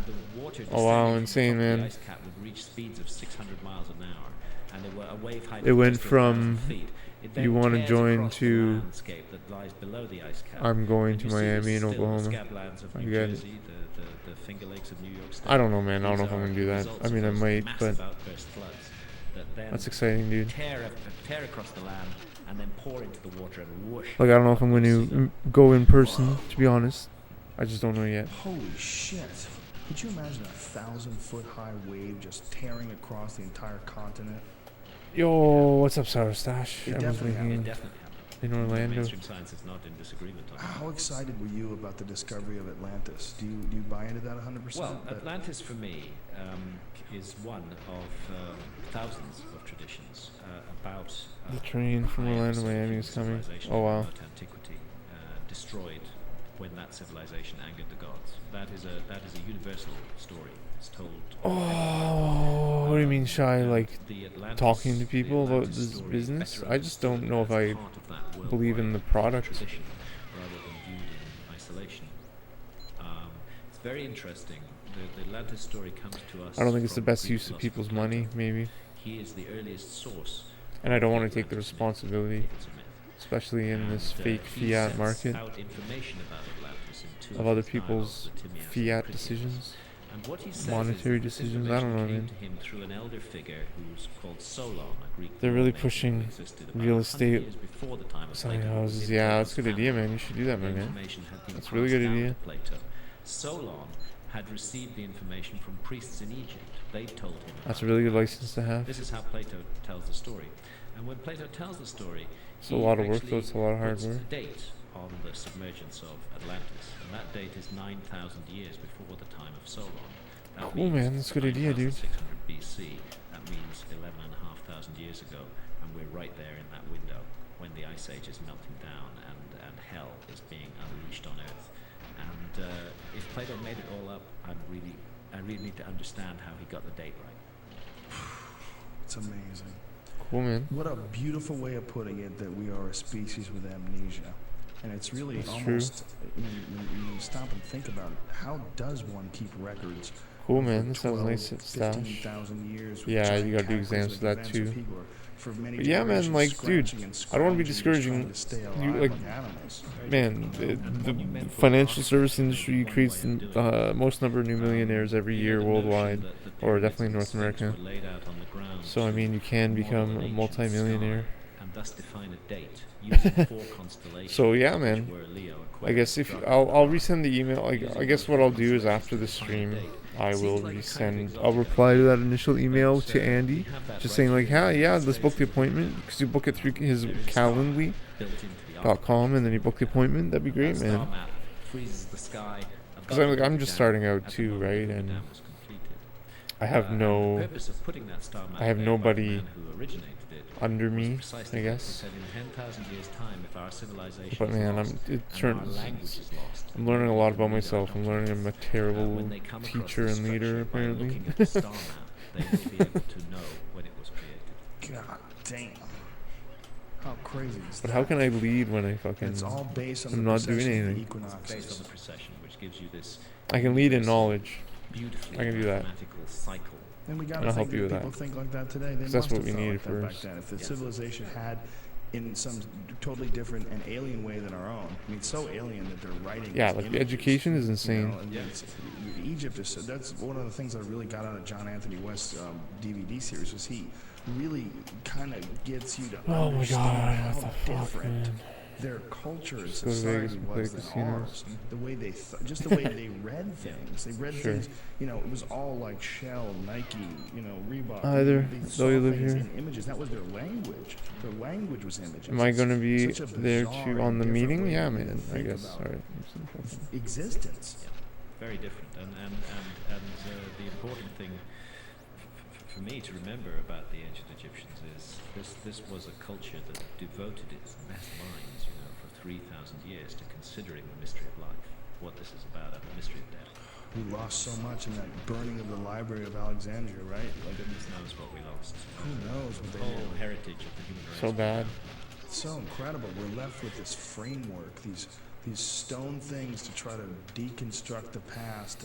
the water. Oh wow, insane, man! The ice cap would reach speeds of 600 miles an hour, and there were a wave height. It went from you want to join to that lies below the ice cap. I'm going to Miami and Oklahoma. I get it. The Finger Lakes of New York State. I don't know, man. I don't know if I'm gonna do that. I mean, I might, but that's exciting, dude. Tear across the land and then pour into the water and whoosh. Like, I don't know if I'm going to go in person, to be honest. I just don't know yet. Holy shit. Could you imagine a 1,000-foot high wave just tearing across the entire continent? Yo, what's up, Sour Stash? It definitely happened. In Orlando. Mainstream science is not in disagreement on that. How excited were you about the discovery of Atlantis? Do you buy into that 100%? Well, Atlantis for me is one of thousands of traditions about the train from Orlando to Miami is coming. Oh wow. Antiquity destroyed when that civilization angered the gods. That is a universal story. It's told. Oh, what do you mean shy? Like talking to people about this business? I just don't know if I believe in the product. Rather than viewed in isolation. It's very interesting. The Atlantis story comes to us. I don't think it's the best use of people's money. Maybe. He is the earliest source. And I don't want to take the responsibility, especially in this fake fiat market, of other people's fiat decisions, monetary decisions. I don't know, man. They're really pushing real estate, selling houses. Yeah, that's a good idea, man. You should do that, my man. That's a really good idea. Solon had received the information from priests in Egypt. They told him. That's a really good license to have. This is how Plato tells the story. And when Plato tells the story, it's a lot of work, though. It's a lot of hard work. A date on the submergence of Atlantis, and that date is 9,000 years before the time of Solon. Cool, man. That's a good idea, dude. 600 BC. That means 11,500 years ago, and we're right there in that window when the ice age is melting down and hell is being unleashed on Earth. And if Plato made it all up, I'm I really need to understand how he got the date right. It's amazing. Cool, man. What a beautiful way of putting it, that we are a species with amnesia. And it's really That's almost, when you stop and think about it, how does one keep records? Cool, over man. That sounds 12, nice. Stash. 15,000 years with Yeah, giant you gotta do cataclysmic exams for that events too. where people are, for many But yeah, man, generations, like, dude, scratching and I don't want to be scrounging, discouraging just trying to stay you, alive like, animals. man, the financial service industry creates the most number of new millionaires every year worldwide, or definitely in North America. So, I mean, you can become a multi-millionaire. And thus define a date using 4 constellations. So, yeah, man. which were Leo, I guess Aquarius, if Virgo, I'll resend the email. I guess what I'll do is after the stream, I will resend. I'll reply to that initial email to Andy, just saying like, yeah, let's book the appointment, because you book it through his Calendly.com, and then you book the appointment. That'd be great, man. Because I'm just starting out too, right? And I have nobody under me, I guess. But man, I'm learning a lot about myself. I'm learning I'm a terrible teacher and leader, apparently. God damn. How crazy is But that? how can I lead when I fucking... It's all based on I'm the not doing precession of the anything. equinoxes. Based on the precession, which gives you this I can lead in knowledge. beautifully I can do that. mathematical cycle. And we And gotta I'll think help you that with people that. think like that today. They 'Cause that's must what have we thought needed like that back first. then. If the civilization had, in some totally different and alien way than our own. I mean, so alien that they're writing. Yeah, these like the images, education is you insane. know, and Egypt is. That's one of the things I really got out of John Anthony West's DVD series. Was he really kind of gets you to Oh my understand God, what how the fuck, different man. their culture and Just go to Vegas society and play was than casinos. ours. The way they, just the way they read things. They read Sure. things. You know, it was all like Shell, Nike, you know, Reebok. Hi there. They Though saw you live things here. in images. That was their language. Their language was images. Am I It's going to be such a there bizarre too and on the different meeting? way Yeah, to man. I think guess. about All right. existence. Very different. And the important thing for me to remember about the ancient Egyptians is this was a culture that devoted its best minds, you know, for 3,000 years to considering the mystery of life, what this is about, and the mystery of death. We lost so much in that burning of the Library of Alexandria, right? Like, Goodness knows what we lost. who knows what The they whole did. heritage of the human race. So bad. It's so incredible. We're left with this framework, these stone things to try to deconstruct the past,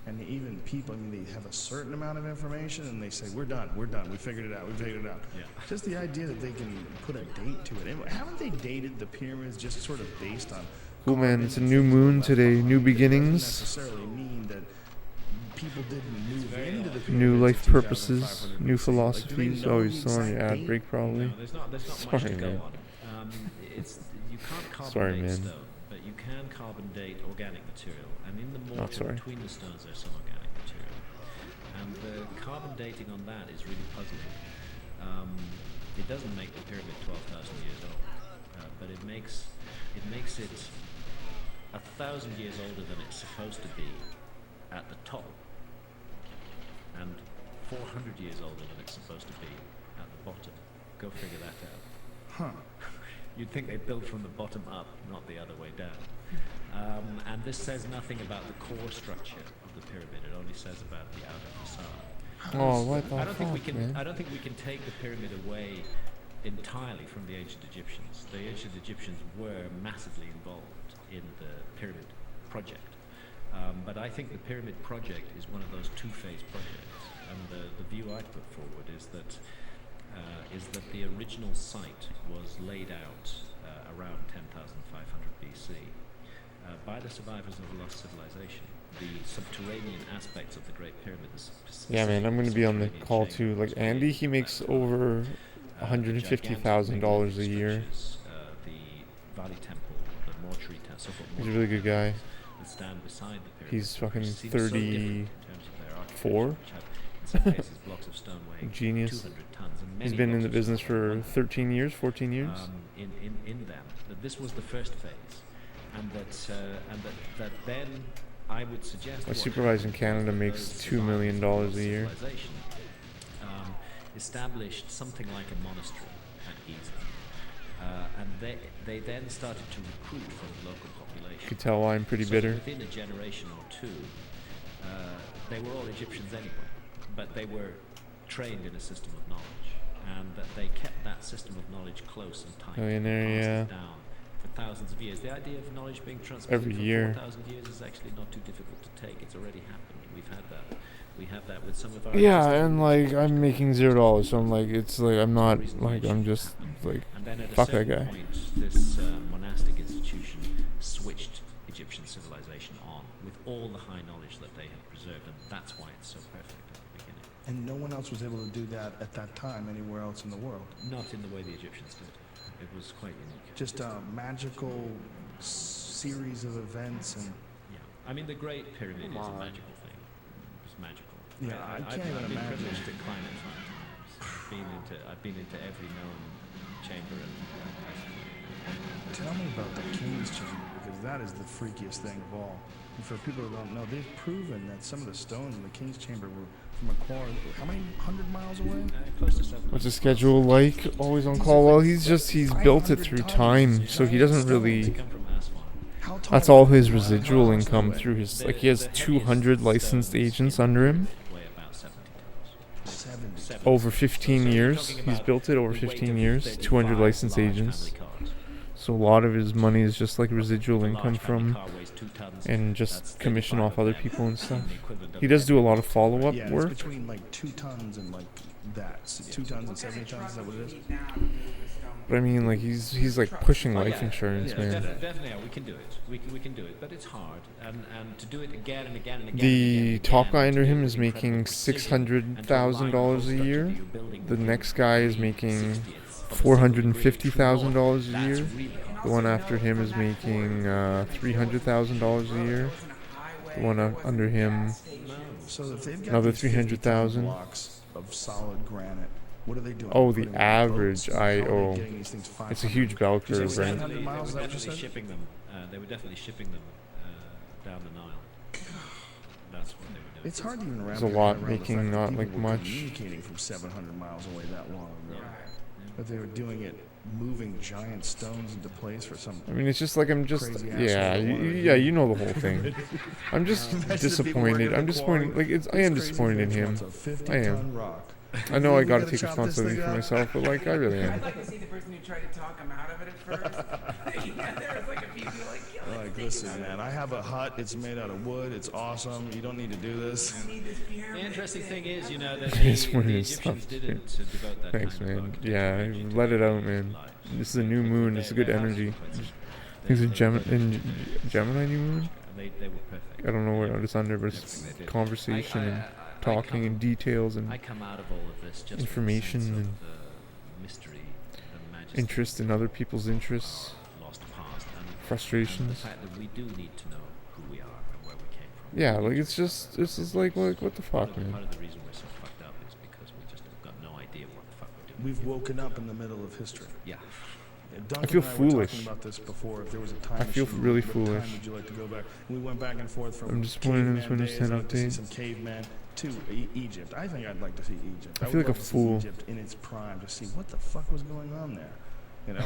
and even people, I mean, they have a certain amount of information and they say, we're done, we figured it out. Yeah. Just the idea that they can put a date to it. And haven't they dated the pyramids just sort of based on... Cool, man. It's a carving new and things moon left today. behind? New It doesn't beginnings. necessarily mean that people didn't move into the pyramids New life in purposes. 2500 New BC. philosophies. Like, do they know Oh, the you're still on your exact ad date? break, probably. No, there's not much Sorry, to go man. on. You can't carbon Sorry, date man. stone, but you can carbon date organic material, and in the Not mortar sorry. between the stones there's some organic material. And the carbon dating on that is really puzzling. It doesn't make the pyramid 12,000 years old, but it makes it 1,000 years older than it's supposed to be at the top, and 400 years older than it's supposed to be at the bottom. Go figure that out. Huh. You'd think they built from the bottom up, not the other way down. And this says nothing about the core structure of the pyramid. It only says about the outer facade. Oh, what the I don't think we fuck, can. man? I don't think we can take the pyramid away entirely from the ancient Egyptians. The ancient Egyptians were massively involved in the pyramid project, but I think the pyramid project is one of those two-phase projects. And the view I put forward is that the original site was laid out around 10,500 BC by the survivors of the lost civilization. The subterranean aspects of the Great Pyramid. Yeah, man. I'm going to be on the subterranean call chamber too. Like, was Andy, created he makes by over the $150,000 a year. structures, the Valley Temple, the mortuary temple, so-called He's a really good guy. that stand beside the pyramid. He's fucking which seem so different in 34. terms of their architecture, which have, in some cases, blocks of stone weighing Genius. 200 tons, and He's many been in the blocks of business stone weighing for 100. 13 years, 14 years. In them, that this was the first phase, and that then I would suggest My what supervisor in happened Canada was makes those $2 million survivors of a year. civilization, established something like a monastery at Giza, and they then started to recruit from the local population. You could tell why I'm pretty So bitter. within a generation or two, they were all Egyptians anyway, but they were trained in a system of knowledge, and that they kept that system of knowledge close and tight, Millionaire, passed yeah. it down for thousands of years. The idea of knowledge being transmitted Every for year. 4,000 years is actually not too difficult to take. It's already happened. We've had that. We have that with some of our Yeah, existing and like I'm making $0, so I'm like, it's like I'm not like I'm just like And then at a fuck that certain guy. point, this monastic institution switched Egyptian civilization on with all the high knowledge that they had preserved, and that's why it's so perfect at the beginning. And no one else was able to do that at that time anywhere else in the world. Not in the way the Egyptians did. It was quite unique. Just a magical series of events and Yeah. I mean, the Great Pyramid is a magical thing. It's magical. Yeah, I can't I've even been imagine. privileged to climb it 5 times. I've been into every known chamber and Tell me about the King's Chamber, because that is the freakiest thing of all. And for people who don't know, they've proven that some of the stones in the King's Chamber were from a core, how many 100 miles away? close to 7. What's his schedule like? Always on call. Well, he's built it through time, so he doesn't They really. come from asphalt. How tall That's are all they? his residual income through his. Like he has 200 licensed agents under him. Weigh about 70 tons. 70. 70. Over 15 So you're years. talking He's about built it over the weight 15 of years. 35 200 licensed large agents. family cars. So a lot of his money is just like residual The income large family from, car weighs 2 tons. and That's just commission 35 off other them, people and stuff. the equivalent of He does do a lot of every follow-up Yeah, it's work. between like 2 tons and like that. 2 tons and 70 tons, is that what it is? But I mean, like he's like pushing Oh, life yeah. insurance, Yeah, man. definitely, yeah, we can do it. We can do it, but it's hard, and to do it again and again and again. The top guy under him is is making $600,000 a year. The next guy is making $450,000 a year. The one after him is making $300,000 a year. The one under him, So if they've got Another these 50 ton 300,000. blocks of solid granite, what are they doing? Oh, Putting the them in average boats? How are they IO. getting these things It's a 500? huge bell Did you curve, say right? 700 miles, is that what you definitely said? shipping them. They were definitely shipping them down the Nile. That's what they were doing. It's hard to even wrap There's a your lot head around the making fact that not people like were much. communicating from 700 miles away that long ago. Yeah. But they were doing it, moving giant stones into place for some. I mean, it's just like I'm just Crazy yeah, asshole wanted to yeah, do. you know the whole thing. I'm just Imagine the people disappointed. working I'm the disappointed. quarry. Like I This am crazy disappointed in bitch him. wants a 50 I am. ton rock. I know I We gotta gotta take chop this responsibility thing for up. myself, but like I really am. I'd like to see the person who tried to talk him out of it at first. Yeah, there was like a few people like, yo, let's Like, think listen, about man, I have a hut. It's made out of wood. It's awesome. You don't need to do this. it. I need this The pyramid. interesting thing is, you know, that It's the one of the his Egyptians stuff, didn't devote that Thanks, kind of man. architecture Yeah, really to let it their out, man. lives. This is a new moon. It's a good Their energy. houses were quite simple. It's a They- Gemini new moon. They were perfect. I don't know what it's under, but it's Everything they did. conversation and I talking come- and details I and come out of all of this just information with a sense and of the mystery, the majesty, interest in other people's interests, lost past, and the frustrations. fact that we do need to know who we are and where we came from. Yeah, like it's just like what the Part fuck, of, man. part of the reason we're so fucked up is because we just have got no idea what the fuck we're doing. We've woken up in the middle of history. Yeah. Duncan feel and I were foolish. talking about this before. If there was a time I feel machine, really what foolish. time would you like to go back? We went back and forth from I'm disappointed in this caveman Windows days. 10 I'd like to see update. some caveman to Egypt. I think I'd like to see Egypt. I feel would like a love to see fool. Egypt in its prime to see what the fuck was going on there. You know,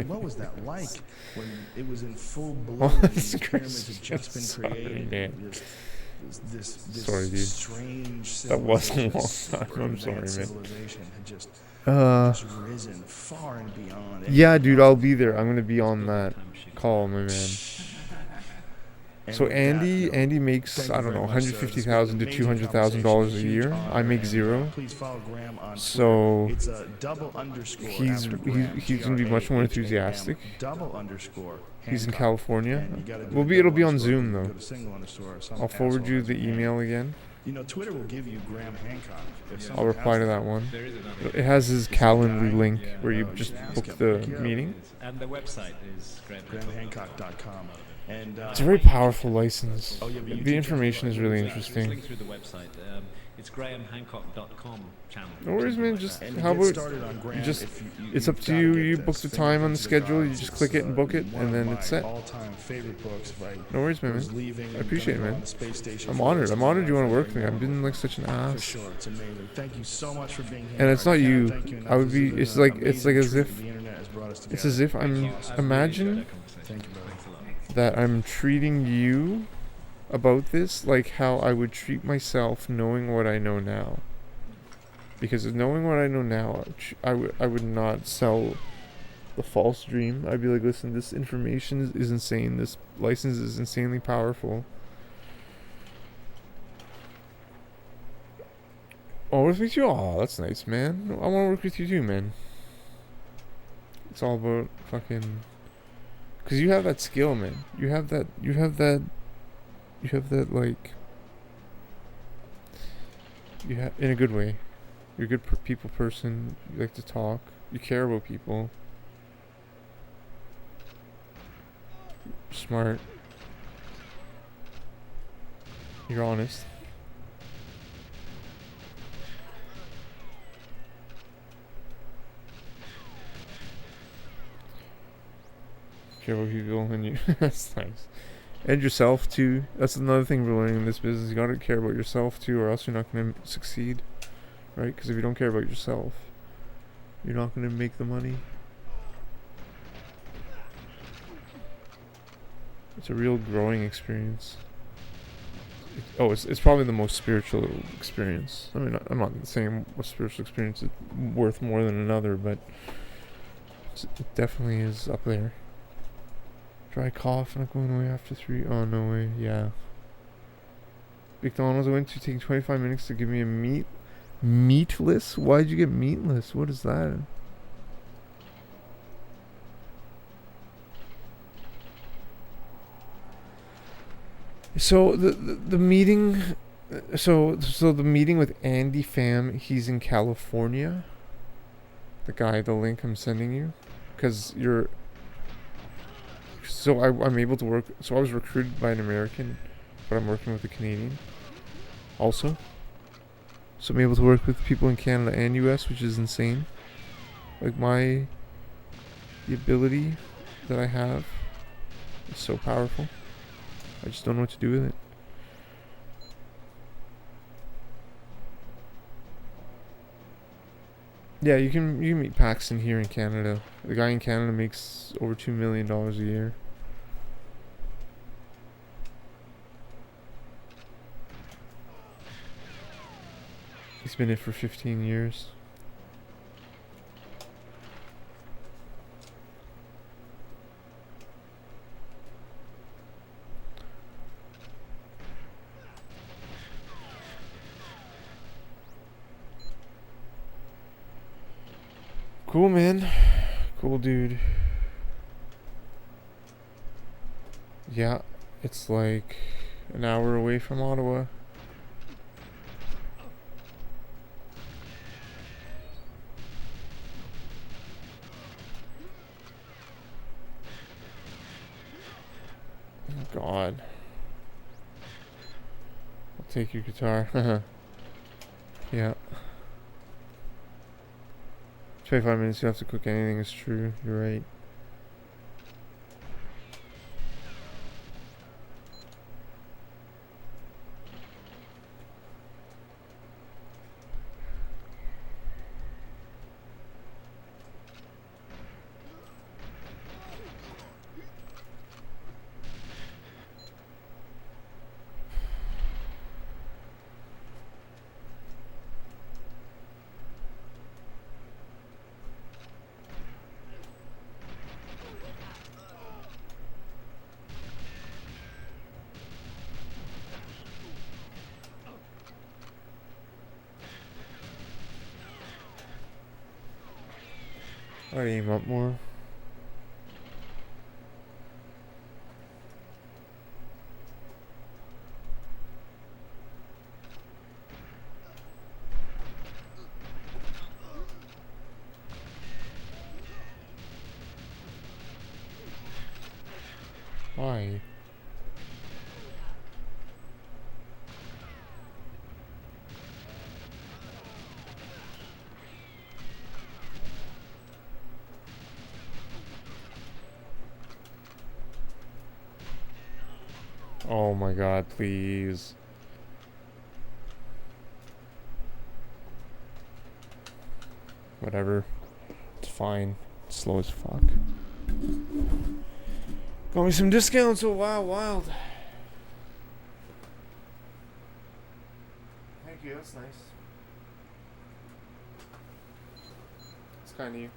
what was that like when it was in full bloom? Oh, and that's these pyramids crazy. had just been Sorry, created. man. This Sorry, dude. strange That was a civilization, long super time. I'm sorry, advanced man. Civilization had just risen far and beyond. Yeah, anything dude, else. I'll be there. I'm gonna be on that Time machine. call, my man. And So with that, you know, Andy makes thank I you don't very know much, sir. This was an $150,000 to amazing $200,000 a conversation, year. huge I honor, make and, zero. Please follow Graham on So Twitter. It's a double underscore. he's after Graham, he's gonna be much more enthusiastic. Double underscore. He's in Hancock. California. And you gotta do We'll a be it'll double be on underscore. Zoom You though. go to single underscore or some I'll forward asshole you has the a name. email again. You know, Twitter will give you Graham Hancock. If I'll someone reply to asks that one. There is another. It has his Calendly link Yeah. where you Oh, just you can book ask the him. Yeah. meeting. And the website is GrahamHancock.com. And It's a very powerful license. Oh, yeah, but you The do information is really Just interesting. link through the website. It's grahamhancock.com channel. No worries, something man. like Just that. And to how get about started on Graham, just if it's you've up to gotta you. get You this. book the Finger time on the to schedule. You Gods. just It's, click it and book it, one and then of it's my set. all-time favorite books. If I No worries, man. was leaving I and appreciate it, gonna go man. on the space station I'm for the honored. rest I'm of my honored you life, want to I work with me. think I've been like such an For ass. sure, it's amazing. Thank you so much for being here. And it's I not cannot you. thank enough. I would This be. has been It's an like amazing as treat if the internet has brought us it's as together. if I'm I've really enjoyed imagine that conversation. Thank you, brother. Thanks a lot. that I'm treating you about this, like how I would treat myself knowing what I know now. Because knowing what I know now, I would not sell the false dream. I'd be like, listen, this information is insane. This license is insanely powerful. Oh, work with you? Oh, that's nice, man. I want to work with you too, man. It's all about fucking... Because you have that skill, man. You have that, like... in a good way. You're a good people person. You like to talk. You care about people. Smart. You're honest. Care about people and you. That's nice. And yourself too. That's another thing we're learning in this business. You gotta care about yourself too, or else you're not gonna succeed. Right? Because if you don't care about yourself, you're not gonna make the money. It's a real growing experience. It's probably the most spiritual experience. I mean, I'm not saying a spiritual experience is worth more than another, but it definitely is up there. Dry cough, not going away after 3. Oh, no way. Yeah. McDonald's, I went to, taking 25 minutes to give me a meatless? Why'd you get meatless? What is that? So the meeting, so the meeting with Andy Pham, he's in California. The link I'm sending you, because you're. So I'm able to work. So I was recruited by an American, but I'm working with a Canadian. Also. So I'm able to work with people in Canada and US, which is insane. Like the ability that I have is so powerful. I just don't know what to do with it. Yeah, you can meet Paxton here in Canada. The guy in Canada makes over $2 million a year. He's been in it for 15 years. Cool, man. Cool, dude. Yeah, it's like an hour away from Ottawa. Oh, God. I'll take your guitar. Yeah. 25 minutes, you have to cook anything, is true. You're right. I'd aim up more. Why? Oh my God, please. Whatever. It's fine. It's slow as fuck. Got me some discounts. Oh wow, wild. you. That's nice. It's kind of you.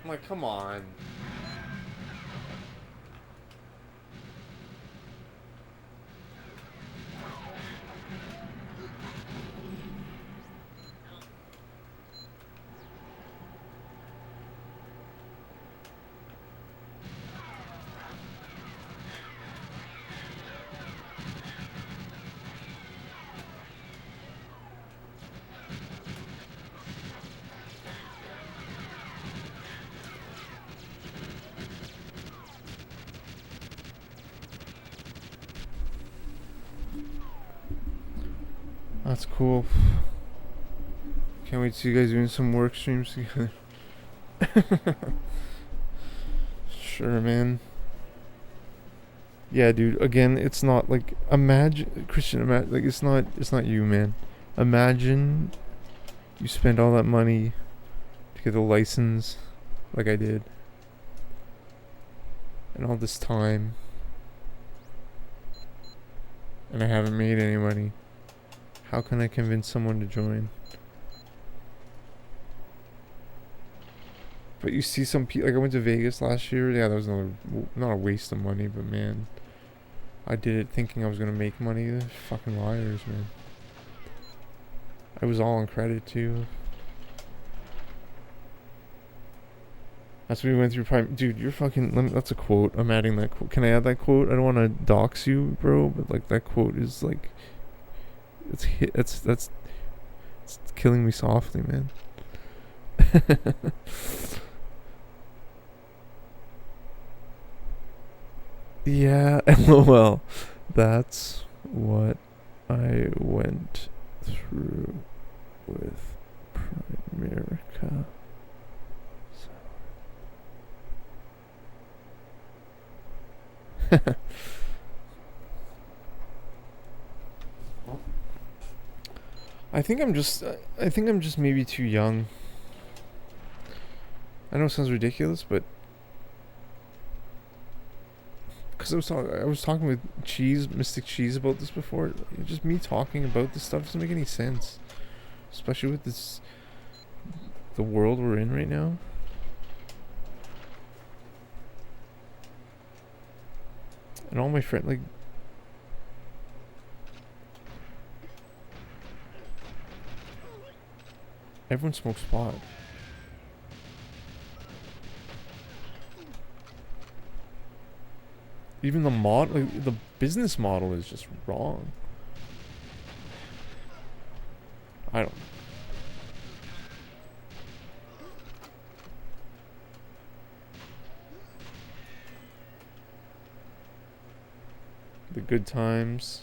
I'm like, come on. That's cool. Can't wait to see you guys doing some work streams together. Sure, man. Yeah, dude. Again, it's not like imagine Christian. Like it's not you, man. Imagine you spend all that money to get the license, like I did, and all this time, and I haven't made any money. How can I convince someone to join? But you see some people, like I went to Vegas last year. Yeah, that was not a waste of money, but man, I did it thinking I was gonna make money. They're fucking liars, man. I was all on credit too. That's what we went through. Dude, you're fucking. That's a quote. I'm adding that quote. Can I add that quote? I don't want to dox you, bro, but like that quote is like, it's killing me softly, man. Yeah, lol. That's what I went through with Primerica. I think I'm just mysbe too young. I know it sounds ridiculous, but because I was talking with Mystic Cheese about this before. Just me talking about this stuff doesn't make any sense, especially with the world we're in right now. And all my friends, like, everyone smokes pot. Even the business model is just wrong. I don't. The good times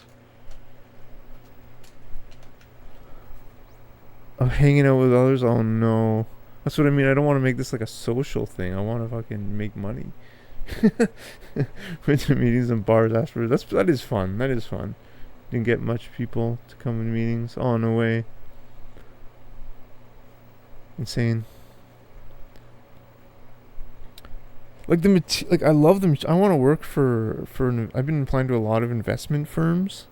of hanging out with others. Oh no, that's what I mean. I don't want to make this like a social thing. I want to fucking make money. Went to meetings and bars afterwards. That is fun. That is fun. Didn't get much people to come to meetings. Oh, no way. Insane. Like like I love them. I want to work for I've been applying to a lot of investment firms,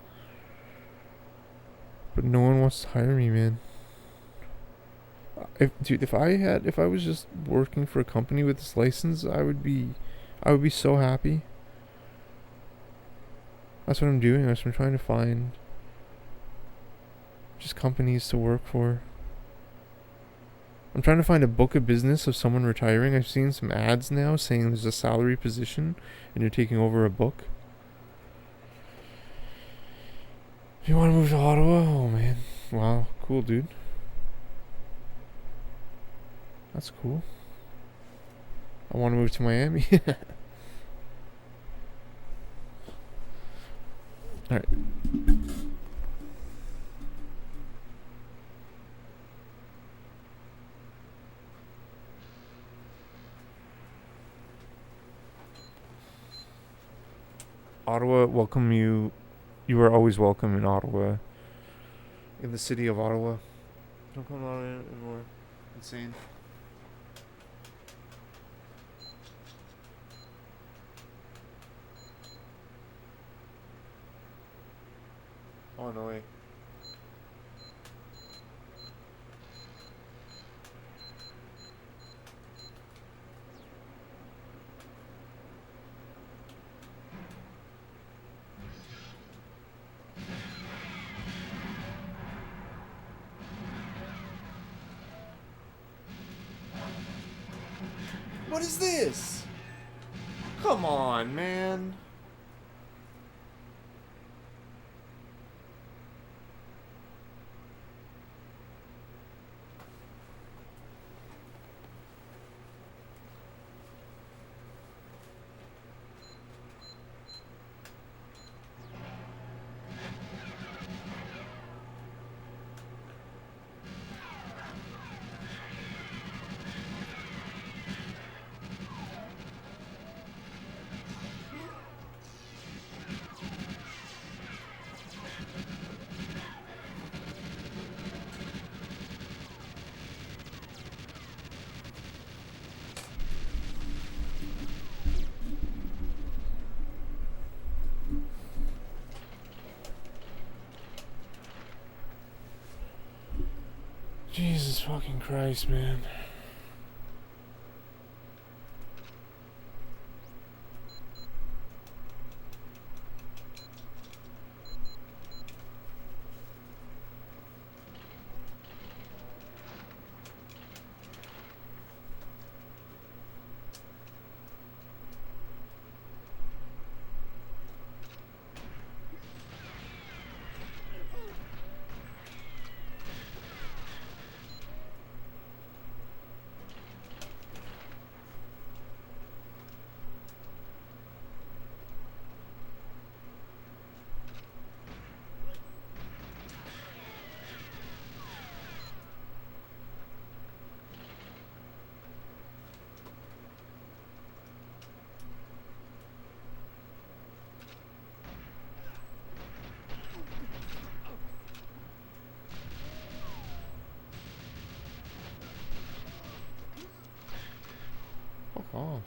but no one wants to hire me, man. If I was just working for a company with this license, I would be so happy. That's what I'm doing. I'm trying to find just companies to work for. I'm trying to find a book of business of someone retiring. I've seen some ads now saying there's a salary position and you're taking over a book. You want to move to Ottawa? Oh man. Wow. Cool, dude. That's cool. I want to move to Miami. Alright. Ottawa, welcome you. You are always welcome in Ottawa. in the city of Ottawa. Don't come on anymore. Insane. Oh no way. What is this? Come on, man. Jesus fucking Christ, man. Fuck off.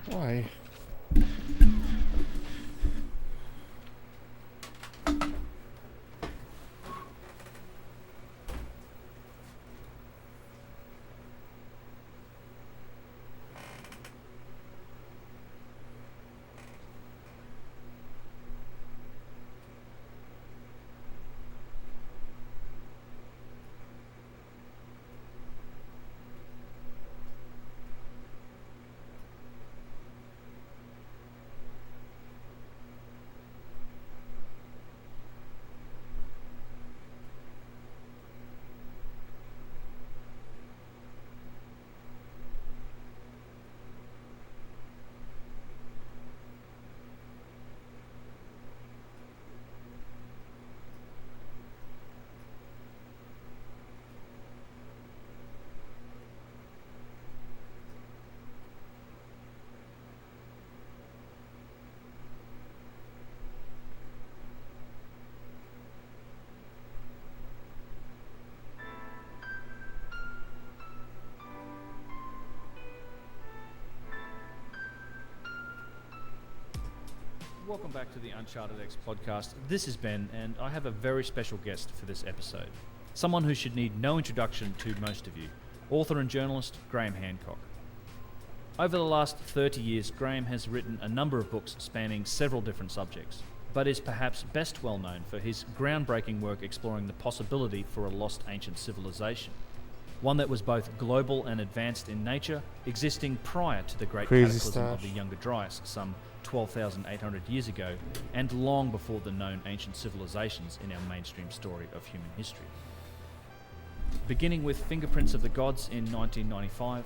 Why? Welcome back to the Uncharted X podcast. This is Ben, and I have a very special guest for this episode. Someone who should need no introduction to most of you. Author and journalist, Graham Hancock. Over the last 30 years, Graham has written a number of books spanning several different subjects, but is perhaps best well known for his groundbreaking work exploring the possibility for a lost ancient civilization. one that was both global and advanced in nature, existing prior to the great Crazy cataclysm of stuff. the Younger Dryas some 12,800 years ago, and long before the known ancient civilizations in our mainstream story of human history. Beginning with Fingerprints of the Gods in 1995,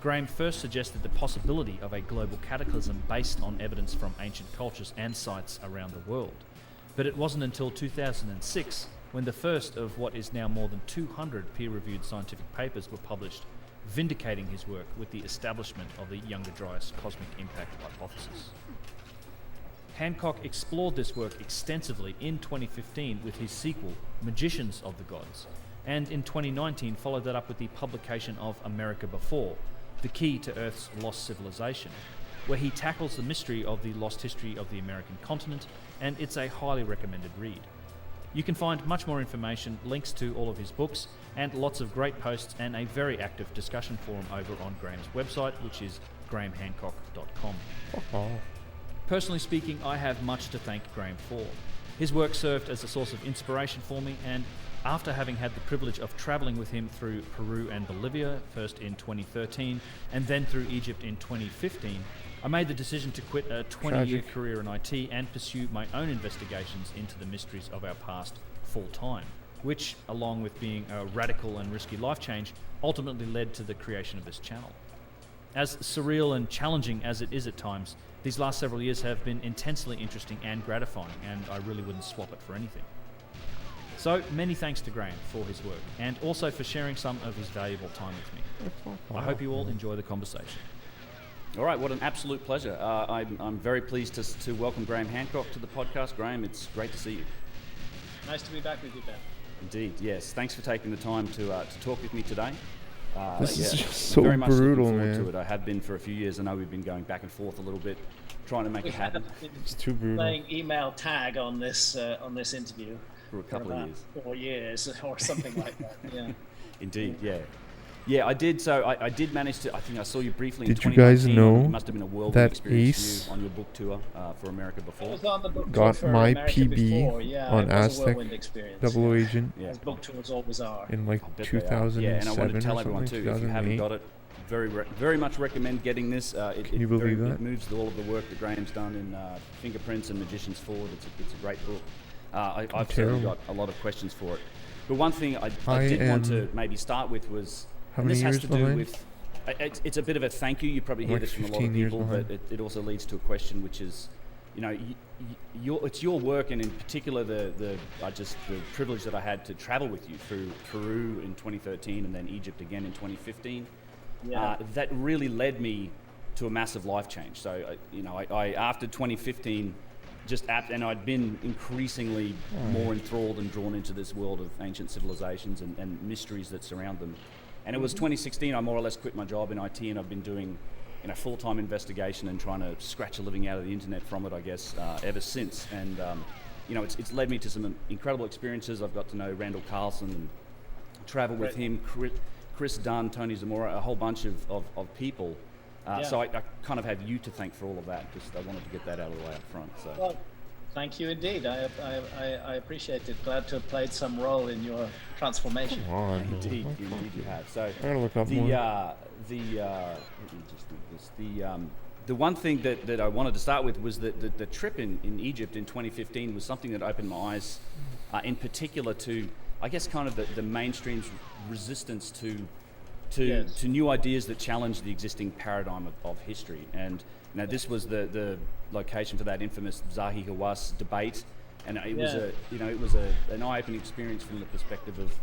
Graham first suggested the possibility of a global cataclysm based on evidence from ancient cultures and sites around the world. But it wasn't until 2006 when the first of what is now more than 200 peer-reviewed scientific papers were published, vindicating his work with the establishment of the Younger Dryas cosmic impact hypothesis. Hancock explored this work extensively in 2015 with his sequel, Magicians of the Gods, and in 2019 followed that up with the publication of America Before, the key to Earth's lost civilization, where he tackles the mystery of the lost history of the American continent, and it's a highly recommended read. You can find much more information, links to all of his books, and lots of great posts and a very active discussion forum over on Graham's website, which is grahamhancock.com. Oh. Personally speaking, I have much to thank Graham for. His work served as a source of inspiration for me, and after having had the privilege of travelling with him through Peru and Bolivia, first in 2013 and then through Egypt in 2015, I made the decision to quit a 20-year Tragic. career in IT and pursue my own investigations into the mysteries of our past full-time, which, along with being a radical and risky life change, ultimately led to the creation of this channel. As surreal and challenging as it is at times, these last several years have been intensely interesting and gratifying, and I really wouldn't swap it for anything. So, many thanks to Graham for his work, and also for sharing some of his valuable time with me. I hope you all enjoy the conversation. All right, what an absolute pleasure. I'm very pleased to welcome Graham Hancock to the podcast. Graham, it's great to see you. Nice to be back with you, Ben. Indeed, yes. Thanks for taking the time to talk with me today. This is just I'm so very much brutal, looking forward man. to it. I have been for a few years. I know we've been going back and forth a little bit, trying to make it happen It's too brutal. Playing email tag on this interview for a couple of years. 4 years or something like that. Yeah. Indeed, yeah. Yeah, I did. So I did manage to. I think I saw you briefly in Did you guys 2019. know It must have been a whirlwind that experience Ace for you on your book tour for America I Before. was on the book tour Got for my America PB before. Yeah, on it was a Aztec, whirlwind experience. Double yeah. agent Yeah. As book tours always are. in like I bet they are. 2007 Yeah, and I want to tell or everyone something, too, if you haven't 2008. got it, very much recommend getting this. Can you believe that? It moves all of the work that Graham's done in Fingerprints and Magicians forward. It's a great book. I've certainly terrible. got a lot of questions for it. But one thing I I did want am- to maybe start with was, How and many this has years to do behind? with, it's a bit of a thank you. You probably hear Like this from a lot 15 of years people, but behind. it also leads to a question, which is, it's your work, and in particular the privilege that I had to travel with you through Peru in 2013 and then Egypt again in 2015. Yeah. That really led me to a massive life change. So, I after 2015, and I'd been increasingly more enthralled and drawn into this world of ancient civilizations and mysteries that surround them. And it was 2016, I more or less quit my job in IT, and I've been doing full-time investigation and trying to scratch a living out of the internet from it, I guess, ever since. And, it's led me to some incredible experiences. I've got to know Randall Carlson and travel with him, Chris Dunn, Tony Zamora, a whole bunch of people. So I kind of have you to thank for all of that. Just I wanted to get that out of the way up front. So. Well, thank you indeed. I appreciate it. Glad to have played some role in your transformation. Come on. Indeed you have. So I gotta look up the more. let me just do this. The one thing that I wanted to start with was that the trip in Egypt in 2015 was something that opened my eyes, in particular to, I guess, kind of the mainstream's resistance to new ideas that challenge the existing paradigm of history. And this was the location for that infamous Zahi Hawass debate, and it was an eye-opening experience from the perspective of,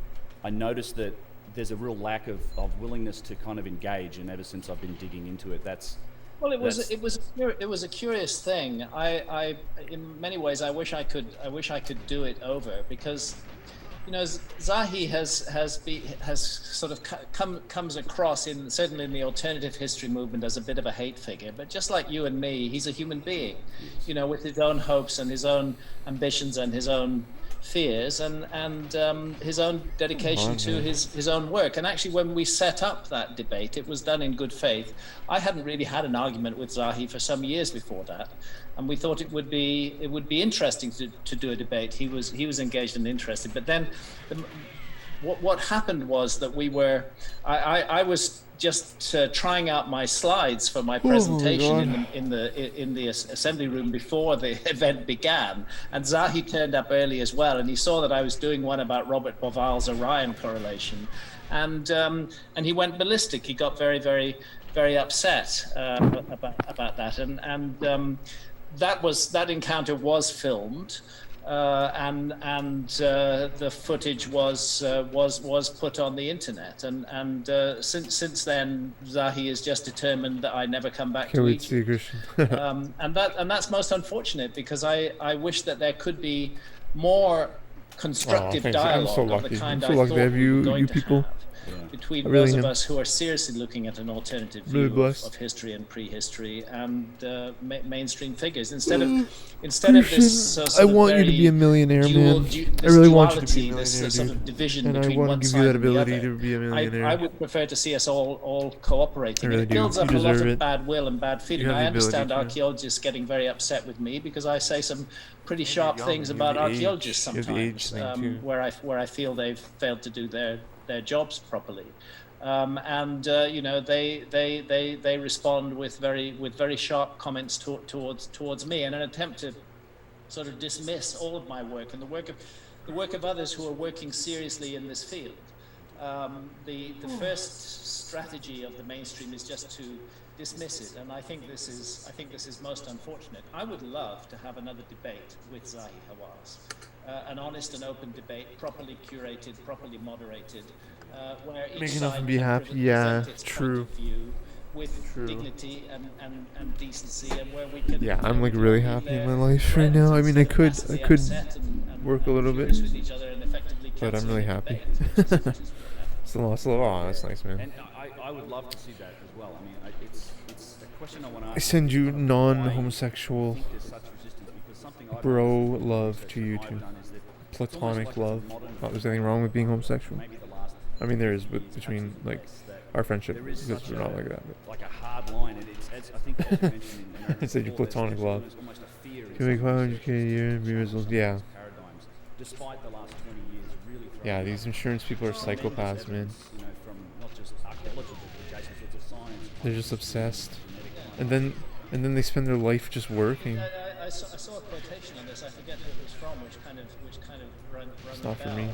I noticed that there's a real lack of willingness to kind of engage, and ever since I've been digging into it, It was a curious thing. I in many ways I wish I could do it over, because Zahi has sort of comes across certainly in the alternative history movement as a bit of a hate figure, but just like you and me, he's a human being, with his own hopes and his own ambitions and his own fears and his own dedication to his own work. And actually, when we set up that debate, it was done in good faith. I hadn't really had an argument with Zahi for some years before that, and we thought it would be interesting to do a debate. He was engaged and interested, but then what happened was that I was just trying out my slides for my presentation in the assembly room before the event began, and Zahi turned up early as well, and he saw that I was doing one about Robert Bauval's Orion correlation, and he went ballistic. He got very, very, very upset about that, and that encounter was filmed. And the footage was put on the internet, and since then Zahi is just determined that I never come back to Egypt. And that's most unfortunate, because I wish that there could be more constructive dialogue of the kind I thought we were going to have between those of us who are seriously looking at an alternative view of history and prehistory and mainstream figures, instead of this I want you to be a millionaire, man. I really want you to be a millionaire, this sort of division and between I want one to give side you that and the ability other. to be a millionaire. I would prefer to see us all cooperating. Really It builds do. up You a lot deserve of it. bad will and bad feeling. have I the understand ability to. archaeologists getting very upset with me because I say some pretty sharp things about archaeologists sometimes, where I feel they've failed to do their jobs properly. You know, they respond with very sharp comments towards me in an attempt to sort of dismiss all of my work and the work of others who are working seriously in this field. The first strategy of the mainstream is just to dismiss it, and I think this is most unfortunate. I would love to have another debate with Zahi Hawass, an honest and open debate, properly curated, properly moderated, where each side can present its point of view with dignity and decency, and where we can. Yeah, I'm like really happy in my life right now. I mean, I could work a little bit, but I'm really happy. It's a lot. Oh, that's nice, man. And I would love to see that as well. I mean, it's a question I want to ask. I send you non-homosexual I think there's such resistance because something I've bro noticed love to you I've too. done is that Platonic love. Not there's anything wrong with being homosexual. maybe the last I mean, there is, but between like our friendship, there is because such we're not like that. But like a hard line, and it's I think as you mentioned in American I said your football, there's platonic love. almost a fear in Can make some of these 500K a year and be miserable. Yeah. paradigms, despite the last 20 years really throwing Yeah, up these insurance people are tremendous psychopaths, man. evidence, you know, from not just archaeological but adjacent fields of science, They're just obsessed. genetic And then they spend their life just working. I saw a quotation on this. I forget who it was from, which kind of rung It's the not for bell. me.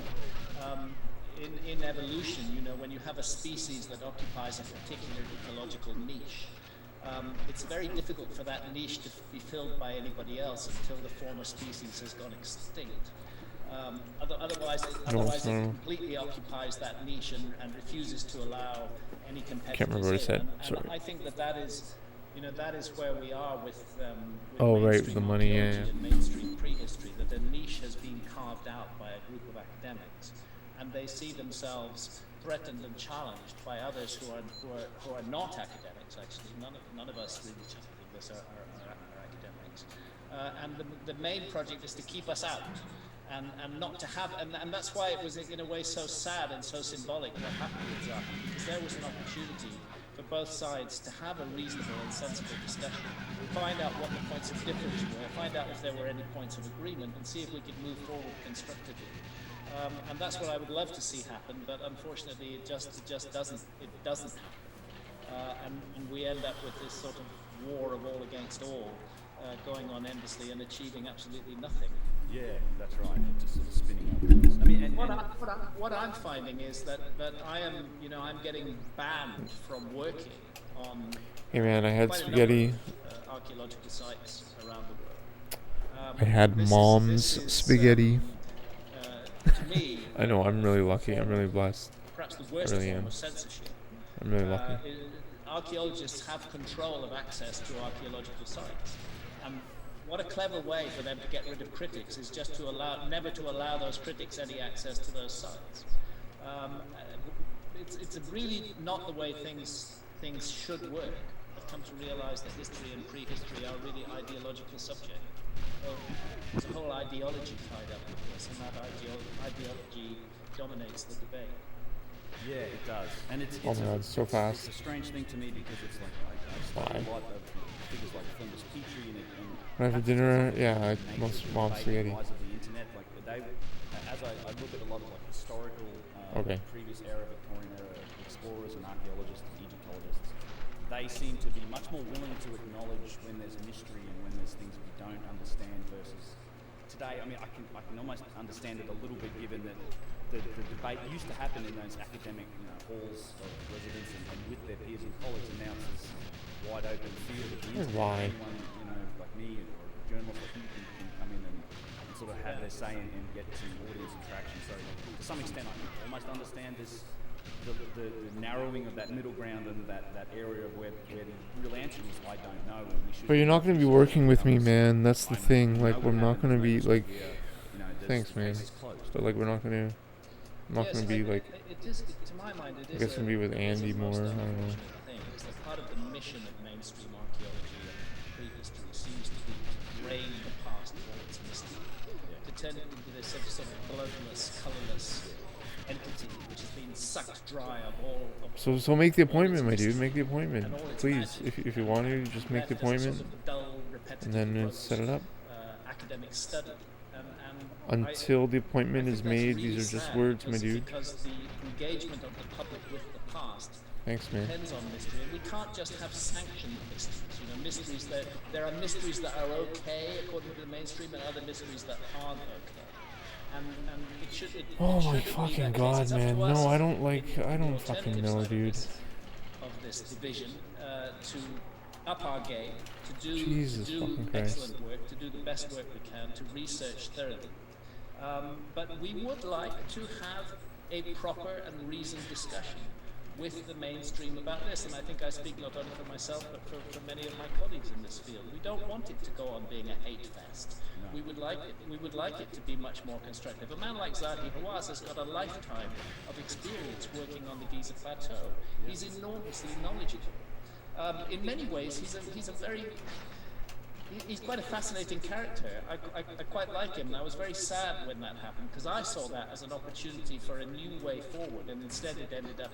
In evolution, you know, when you have a species that occupies a particular ecological niche, it's very difficult for that niche to be filled by anybody else until the former species has gone extinct. Otherwise, it completely occupies that niche and refuses to allow any competitors. Can't remember what I said. And Sorry. I think that is, you know, that is where we are with Oh, right, mainstream the money, yeah, archaeology and mainstream prehistory, that a niche has been carved out by a group of academics, and they see themselves threatened and challenged by others who are not academics. Actually, none of us really think this are academics, and the main project is to keep us out. And not to have, and that's why it was in a way so sad and so symbolic what happened with Zahi, because there was an opportunity for both sides to have a reasonable and sensible discussion, find out what the points of difference were, find out if there were any points of agreement, and see if we could move forward constructively. And that's what I would love to see happen, but unfortunately it just doesn't happen. And we end up with this sort of war of all against all, going on endlessly and achieving absolutely nothing. Yeah, that's right. Just sort of spinning out wheels. I mean, What I'm finding is that I am, you know, I'm getting banned from working on Hey man, I had quite a spaghetti. number of, archaeological sites around the world. I had mom's spaghetti. To me, I know, I'm really lucky. I'm really blessed. perhaps the worst really form am. of censorship. I'm really lucky. Archaeologists have control of access to archaeological sites, and what a clever way for them to get rid of critics is just to never to allow those critics any access to those sites. It's really not the way things should work. I've come to realize that history and prehistory are really ideological subjects. So there's a whole ideology tied up with this, and that ideology dominates the debate. yeah, it does. And it's Oh my god, so fast. It's a strange thing to me because it's like I study a lot of figures like Columbus Petrie and Right after dinner, yeah, mom's spaghetti. rise of the internet, like they, as I look at a lot of like historical previous era, Victorian era explorers and archaeologists and Egyptologists, they seem to be much more willing to acknowledge when there's mystery and when there's things we don't understand versus today. I mean, I can almost understand it a little bit given that the debate used to happen in those academic halls of residence and with their peers in college, and now it's this wide open field of the internet. Why? Anyone, like me or a journalist like you can come in and sort of have their say and get to audience interaction. So to some extent, I can almost understand this, the narrowing of that middle ground and that area of where the real answer is, I don't know. And we should. But you're not going to be working with me, man. That's the thing. Like, we're not going to be like. Thanks, man. But like, we're not going to. I'm not going to be like. It is, to my mind, it is. I guess going to be with Andy more. I don't know. Thing is that part of the mission of mainstream archaeology and prehistory seems to be to drain the past of all its mystery, to turn it into this sort of bloodless, colourless entity which has been sucked dry of all. So make the appointment, my dude. Make the appointment, please. If you want to, just make the appointment, and then set it up. Academic study. Until the appointment is made, really these are just words, my dude. Because the engagement of the public with the past Thanks, man. depends on mystery. And we can't just have sanctioned mysteries. Mysteries that there are mysteries that are okay according to the mainstream, and other mysteries that aren't okay. And it should. Oh my fucking god, man! No, I don't fucking know, dude. Of this division, to up our game, to do excellent work, to do the best work we can, to research thoroughly. But we would like to have a proper and reasoned discussion with the mainstream about this, and I think I speak not only for myself but for many of my colleagues in this field. We don't want it to go on being a hate fest. No. We would like it to be much more constructive. A man like Zahi Hawass has got a lifetime of experience working on the Giza Plateau. He's enormously knowledgeable. In many ways, he's quite a fascinating character. I quite like him, and I was very sad when that happened because I saw that as an opportunity for a new way forward, and instead it ended up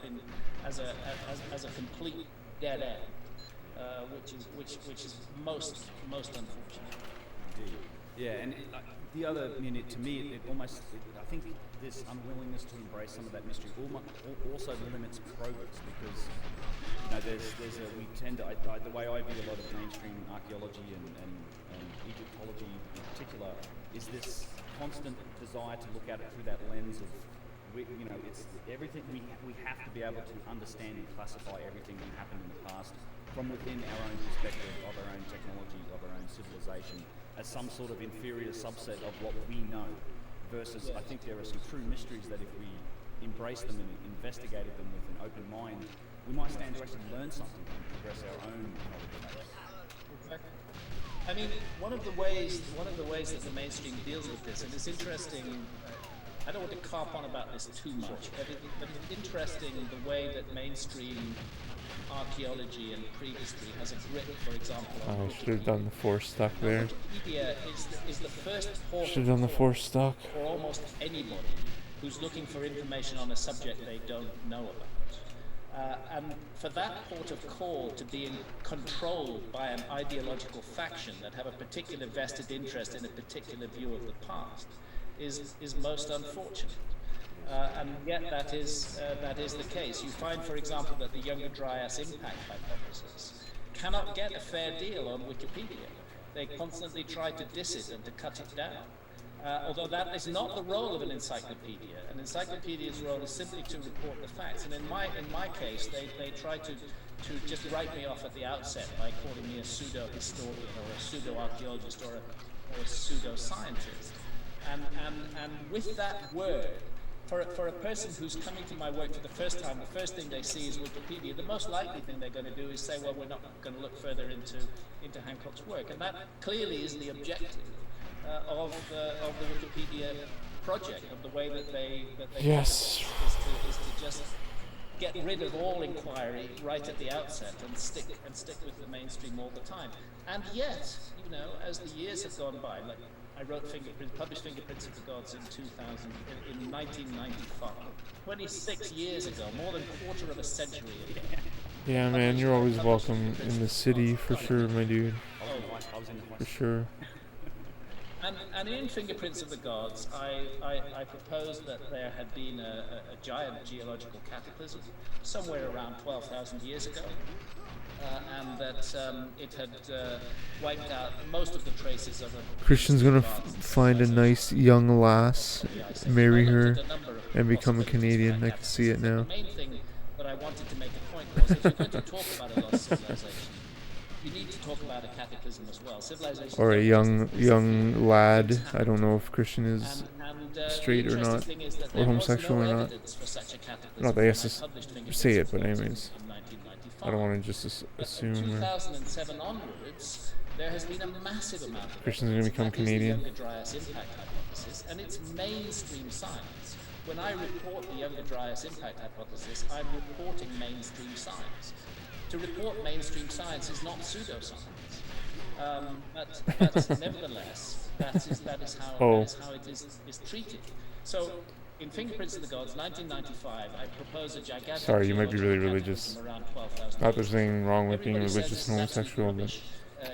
as a complete dead end, which is most unfortunate. Indeed. Yeah, and the other minute to me, I think this unwillingness to embrace some of that mystery also limits progress because we tend to, the way I view a lot of mainstream archaeology and Egyptology in particular is this constant desire to look at it through that lens of, it's everything we have to be able to understand and classify everything that happened in the past from within our own perspective of our own technology, of our own civilization, as some sort of inferior subset of what we know. Versus, I think there are some true mysteries that if we embraced them and investigated them with an open mind, we might stand to actually learn something and progress our own knowledge base. Exactly. I mean, one of the ways that the mainstream deals with this, and it's interesting. I don't want to carp on about this too much, but it's interesting the way that mainstream archaeology and prehistory has a grip, for example. I should have done the force stuck there. Wikipedia is the first port should have done the force stuck for almost anybody who's looking for information on a subject they don't know about. And for that port of call to be controlled by an ideological faction that have a particular vested interest in a particular view of the past is most unfortunate. And yet that is the case. You find, for example, that the Younger Dryas impact hypothesis cannot get a fair deal on Wikipedia. They constantly try to diss it and to cut it down. Although that is not the role of an encyclopedia. An encyclopedia's role is simply to report the facts. And in my case, they try to just write me off at the outset by calling me a pseudo-historian or a pseudo-archaeologist or a pseudo-scientist. And with that word, for a person who's coming to my work for the first time, the first thing they see is Wikipedia. The most likely thing they're going to do is say, well, we're not going to look further into Hancock's work. And that clearly is the objective of the Wikipedia project, of the way that they yes. is to just get rid of all inquiry right at the outset and stick with the mainstream all the time. And yet, as the years have gone by, like I published Fingerprints of the Gods in 1995. 26 years ago, more than a quarter of a century ago. Yeah, man, you're always welcome in the city for sure, my dude. For sure. And in Fingerprints of the Gods, I proposed that there had been a giant geological cataclysm somewhere around 12,000 years ago, and that it had wiped out most of the traces of a... Christian's gonna find a nice young lass, marry her, and become a Canadian. I can see it now. The main thing that I wanted to make a point was, if you're going to talk about a lost civilization, you need to talk about a cataclysm as well. Civilization, Or a young lad. I don't know if Christian is straight or not, or homosexual or not. Not that I have to say it, but anyways, I don't want to just assume. From 2007 onwards, there has been a massive amount of Christian's going to become Canadian. The Younger Dryas impact hypothesis, and it's mainstream science. When I report the Younger Dryas impact hypothesis, I'm reporting mainstream science. To report mainstream science is not pseudoscience, but nevertheless, that is how it is treated. So, in Fingerprints of the Gods, 1995, I propose a gigantic... Sorry, you might be really religious. Not there's anything wrong with being religious and homosexual, but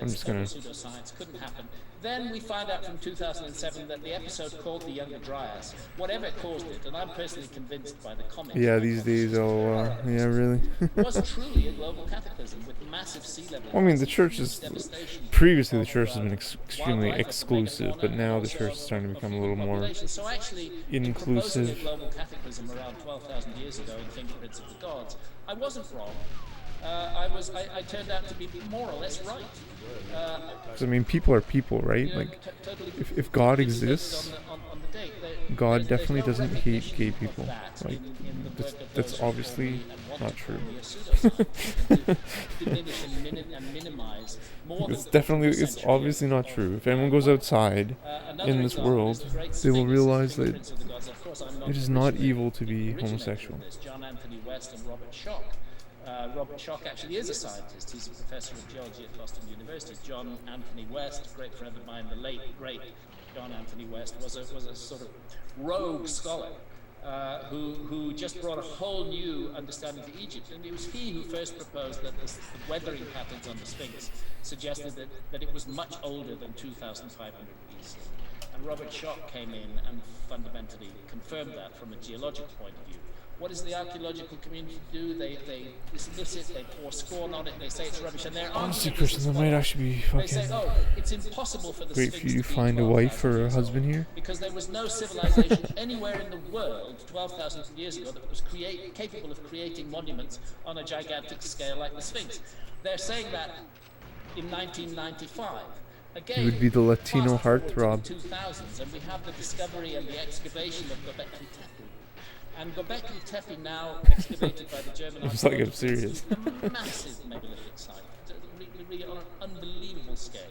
I'm just gonna... Pseudoscience couldn't happen. Then we find out from 2007 that the episode called The Younger Dryas, whatever caused it, and I'm personally convinced by the comments... Yeah, these days, yeah, really. was truly a global cataclysm with massive sea level... Well, I mean, the church is... Previously, the church has been extremely exclusive, but now the church is starting to become a little more So actually, inclusive. a global cataclysm around 12,000 years ago in Fingerprints of the Gods, I wasn't wrong. I turned out to be more or less right. Because, I mean, people are people, right? Like, if God exists, God definitely doesn't hate gay people. Like, that's obviously not true. It's obviously not true. If anyone goes outside in this world, they will realize that it is not evil to be homosexual. John Anthony West and Robert Schoch. Robert Schoch actually is a scientist. He's a professor of geology at Boston University. John Anthony West, great friend of mine, the late, great John Anthony West, was a sort of rogue scholar who just brought a whole new understanding to Egypt. And it was he who first proposed that the weathering patterns on the Sphinx suggested that it was much older than 2,500 BC. And Robert Schoch came in and fundamentally confirmed that from a geological point of view. What does the archaeological community do? They dismiss it, they pour scorn on it, they say it's rubbish, and they're honestly, Christian, that might actually be fucking... They say, oh, it's impossible for the great Sphinx for you to be find a wife or a husband here. Because there was no civilization anywhere in the world 12,000 years ago that was capable of creating monuments on a gigantic scale like the Sphinx. They're saying that in 1995. Again, He would be the Latino heartthrob. 2000s, and we have the discovery and the excavation of Göbekli Tepe. And Göbekli Tepe, now excavated by the German It's like I'm serious. a massive megalithic site, really on an unbelievable scale.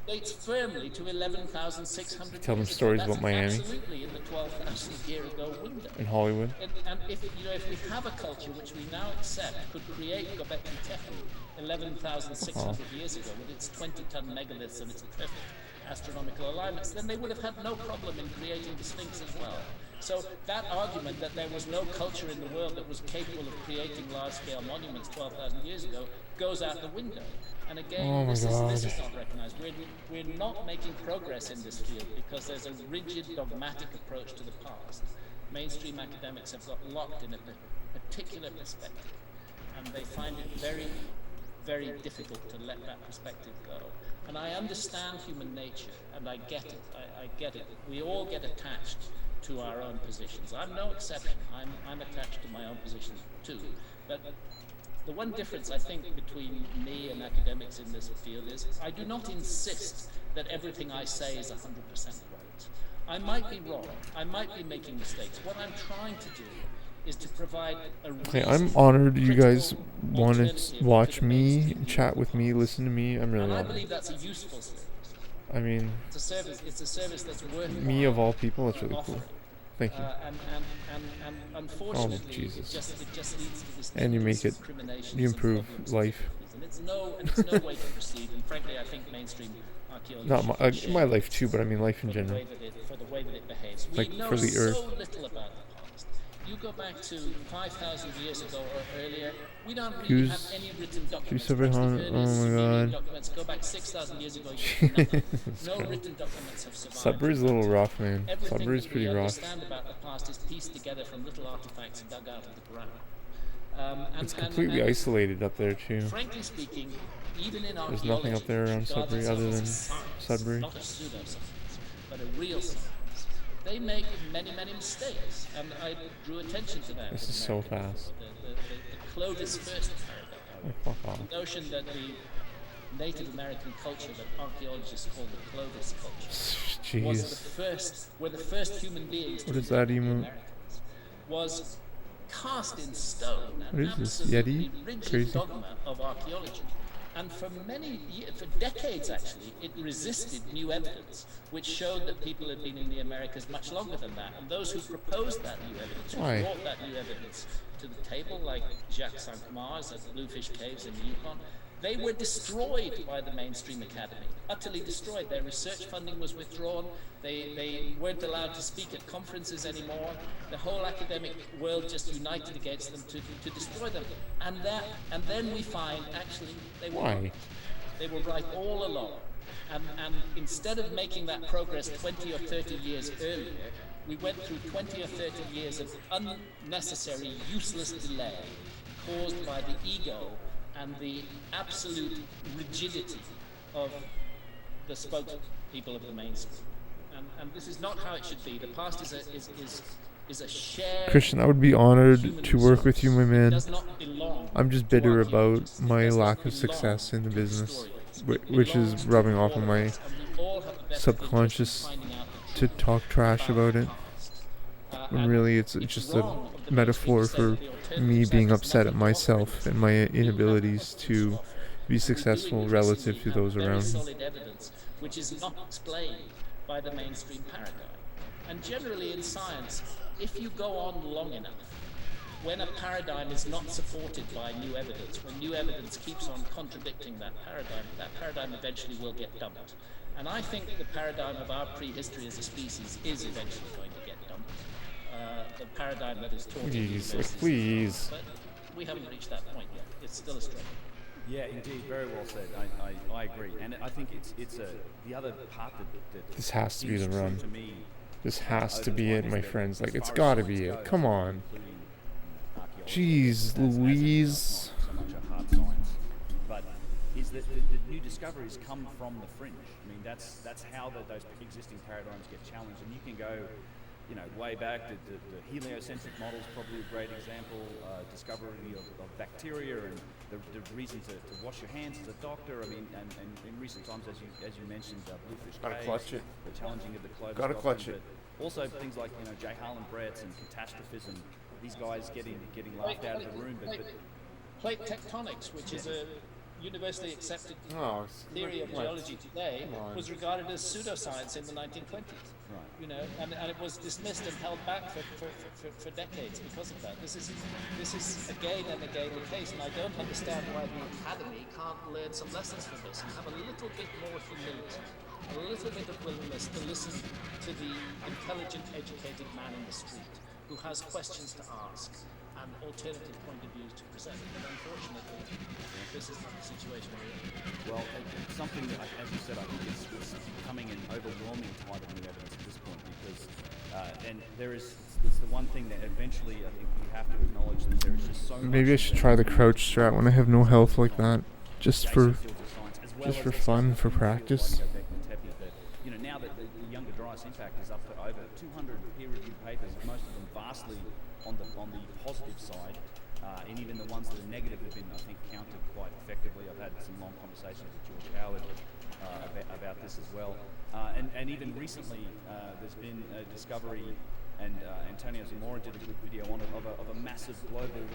Dates firmly to 11,600 Tell them years stories ago. about Miami. Absolutely in the 12,000 year ago window. In Hollywood. And if we have a culture which we now accept could create Göbekli Tepe 11,600 years ago with its 20-ton megaliths and its perfect astronomical alignments, then they would have had no problem in creating the Sphinx as well. So that argument that there was no culture in the world that was capable of creating large-scale monuments 12,000 years ago goes out the window. And again, this is not recognized. We're not making progress in this field because there's a rigid, dogmatic approach to the past. Mainstream academics have got locked in a particular perspective, and they find it very, very difficult to let that perspective go. And I understand human nature, and I get it. I get it. We all get attached to our own positions. I'm no exception. I'm attached to my own positions too. But the one difference I think between me and academics in this field is I do not insist that everything I say is 100% right. I might be wrong. I might be making mistakes. What I'm trying to do is to provide a Okay, I'm honored you guys want to watch me, chat with me, listen to me. I'm really and I honored. believe that's a useful service. I mean, It's a service that's worth me of all people, that's really cool. Thank you. And unfortunately, Jesus. It just leads to this And you make it, you improve life. And it's no way to proceed. And frankly, I think mainstream archaeology Not my life too, but I mean life in for the general. way that it behaves. Like We know for the so earth. little about the past. you go back to 5,000 years ago or earlier, we don't really have any written documents. Super Perhaps the hard. earliest Oh my civilian god. documents go back 6,000 years ago. You have nothing. No written documents have survived. Sudbury's a little rough, man. Everything Sudbury's that pretty we rough. understand about the past is pieced together from little artifacts dug out of the ground. It's completely isolated up there too. Frankly speaking, even in There's nothing up there around Sudbury other than Sudbury. Not a pseudoscience, but a real science. They make many, many mistakes, and I drew attention to that. This is so fast. The Clovis first paradigm. Oh, fuck off. The notion that the Native American culture that archaeologists call the Clovis culture were the first human beings to What is that the emo? Americans, was cast in stone, What an is this, absolutely Yeti? rigid Crazy. dogma of archaeology. And for decades actually, it resisted new evidence, which showed that people had been in the Americas much longer than that. And those who proposed that new evidence, who Why? brought that new evidence to the table, like Jacques Cinq-Mars at the Bluefish Caves in the Yukon, they were destroyed by the mainstream academy, utterly destroyed. Their research funding was withdrawn. They weren't allowed to speak at conferences anymore. The whole academic world just united against them to destroy them. And then we find actually they were Why? They were right all along. And instead of making that progress 20 or 30 years earlier, we went through 20 or 30 years of unnecessary, useless delay caused by the ego and the absolute rigidity of the spokespeople of the mainstream. And this is not how it should be. The past is a shared... Christian, I would be honored human to work with you, my resource. It man. does not belong I'm just to bitter archaeologists. about It my does not lack of belong success in the to business, historians. which Belongs is to rubbing all off on of my us, and we all have the best subconscious interest in finding out to talk trash about it. When and really it's just a wrong of the metaphor mainstream for to say that the me alternative being side has upset at nothing to offer myself in and my this. inabilities We do have to things be and successful we do relative to increasingly those have very around me. solid evidence which is not explained by the mainstream paradigm. And generally in science, if you go on long enough, when a paradigm is not supported by new evidence, when new evidence keeps on contradicting that paradigm eventually will get dumped. And I think the paradigm of our prehistory as a species is eventually going to get dumped. The paradigm that is taught in Please, universities. please. But we haven't reached that point yet. It's still a struggle. Yeah, indeed, very well said. I agree, and I think it's the other part that This has to be seems the true run. to me. This has over to be time it, is my that friends. Like, as it's far as gotta science be it. goes, Come on. including, archaeology, Jeez as in, Louise. not so much a hard science, but is that the new discoveries come from the fringe. I mean, that's how those existing paradigms get challenged, and you can go, way back. The heliocentric model is probably a great example. Discovery of bacteria and the reason to wash your hands as a doctor. I mean, and in recent times, as you mentioned, Bluefish Gotta Caves, clutch it. the challenging of the Clovis Gotta doctrine, clutch it. but also things like J. Harlan Brett's and catastrophism. These guys getting laughed out of the room, but Plate tectonics, which is a universally accepted Oh, theory of geology today, Come on. was regarded as pseudoscience in the 1920s. Right. And it was dismissed and held back for decades because of that. This is again and again the case, and I don't understand why the academy can't learn some lessons from this and have a little bit more humility, a little bit of willingness to listen to the intelligent, educated man in the street who has questions to ask and alternative point of views to present. But unfortunately, this is not the situation we're in. well, it's something that, as you said, I think it's becoming an overwhelming tide of new evidence at this point because, and it's the one thing that eventually I think we have to acknowledge that there is just so much. Maybe I should try the crouch strat when I have no health like that. Just for fun, for practice. Now that the Younger Dryas impact is up to over 200 peer-reviewed papers, most of them vastly on the positive side, and even the ones that are negative have been, I think, counted quite effectively. I've had some long conversations with George Howard about this as well, and even recently there's been a discovery, and Antonio Zamora did a good video on it, of a massive global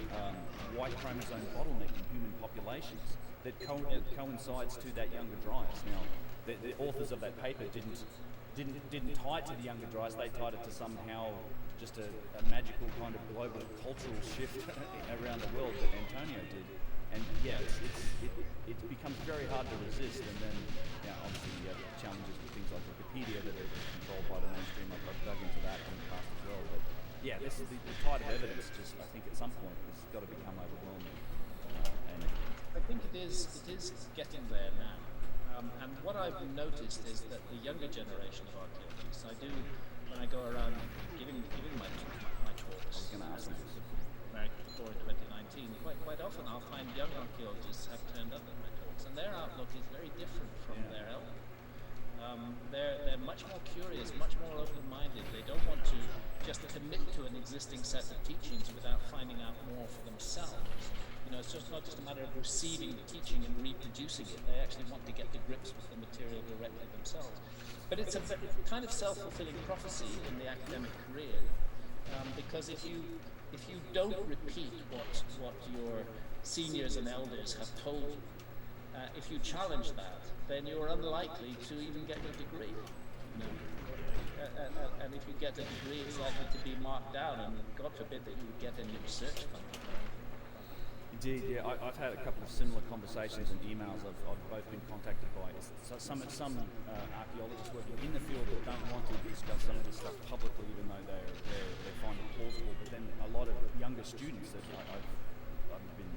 white chromosome bottleneck in human populations that coincides to that Younger Dryas. Now, the authors of that paper didn't tie it to the Younger Dryas. They tied it to somehow just a magical kind of global cultural shift around the world that Antonio did. And yeah, it becomes very hard to resist. And then, obviously, you have challenges with things like Wikipedia that are controlled by the mainstream. I've dug into that in the past as well. But yeah, this is the tide of evidence. Just I think at some point it's got to become overwhelming. And I think it is getting there now. And what I've noticed is that the younger generation of archaeologists, I do when I go around giving my talks. I was going to ask this. For 2019, quite often I'll find young archaeologists have turned up at my talks, and their outlook is very different from their elder. They're much more curious, much more open-minded. They don't want to just commit to an existing set of teachings without finding out more for themselves. It's just not just a matter of receiving the teaching and reproducing it. They actually want to get to grips with the material directly themselves. But it's a kind of self-fulfilling prophecy in the academic career, because if you don't repeat what your seniors and elders have told you, if you challenge that, then you're unlikely to even get a degree. And if you get a degree, it's likely to be marked down, and God forbid that you get any research funding. Indeed, yeah. I've had a couple of similar conversations and emails. I've both been contacted by some archaeologists working in the field that don't want to discuss some of this stuff publicly, even though they find it plausible. But then a lot of younger students that I've been